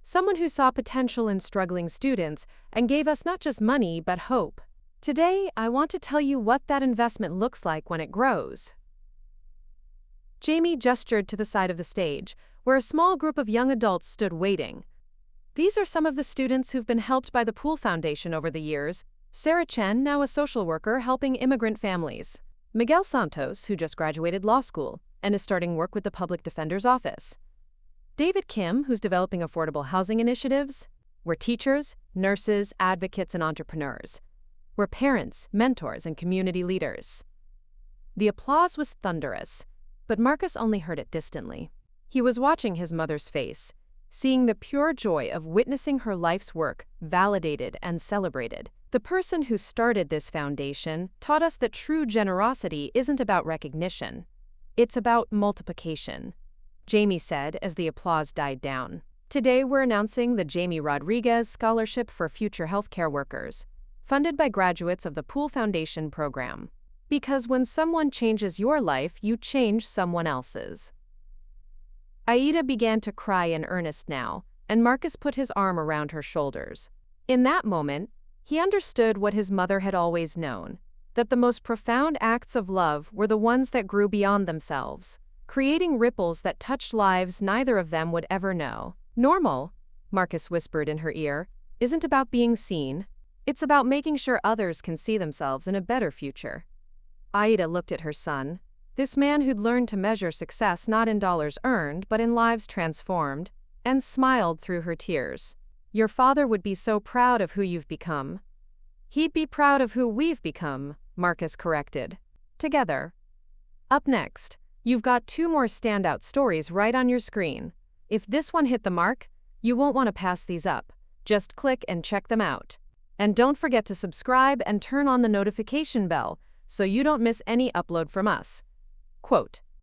S1: someone who saw potential in struggling students and gave us not just money but hope. Today, I want to tell you what that investment looks like when it grows." Jamie gestured to the side of the stage, where a small group of young adults stood waiting. "These are some of the students who've been helped by the Poole Foundation over the years. Sarah Chen, now a social worker helping immigrant families. Miguel Santos, who just graduated law school and is starting work with the Public Defender's Office. David Kim, who's developing affordable housing initiatives. We're teachers, nurses, advocates, and entrepreneurs. We're parents, mentors, and community leaders." The applause was thunderous, but Marcus only heard it distantly. He was watching his mother's face, seeing the pure joy of witnessing her life's work validated and celebrated. The person who started this foundation taught us that true generosity isn't about recognition. It's about multiplication, Jamie said as the applause died down. "Today we're announcing the Jamie Rodriguez Scholarship for Future Healthcare Workers, funded by graduates of the Poole Foundation program. Because when someone changes your life, you change someone else's." Aida began to cry in earnest now, and Marcus put his arm around her shoulders. In that moment, he understood what his mother had always known, that the most profound acts of love were the ones that grew beyond themselves, creating ripples that touched lives neither of them would ever know. "Normal," Marcus whispered in her ear, "isn't about being seen. It's about making sure others can see themselves in a better future." Aida looked at her son, this man who'd learned to measure success not in dollars earned but in lives transformed, and smiled through her tears. "Your father would be so proud of who you've become." "He'd be proud of who we've become," Marcus corrected. "Together." Up next, you've got 2 more standout stories right on your screen. If this one hit the mark, you won't want to pass these up. Just click and check them out. And don't forget to subscribe and turn on the notification bell so you don't miss any upload from us. Quote,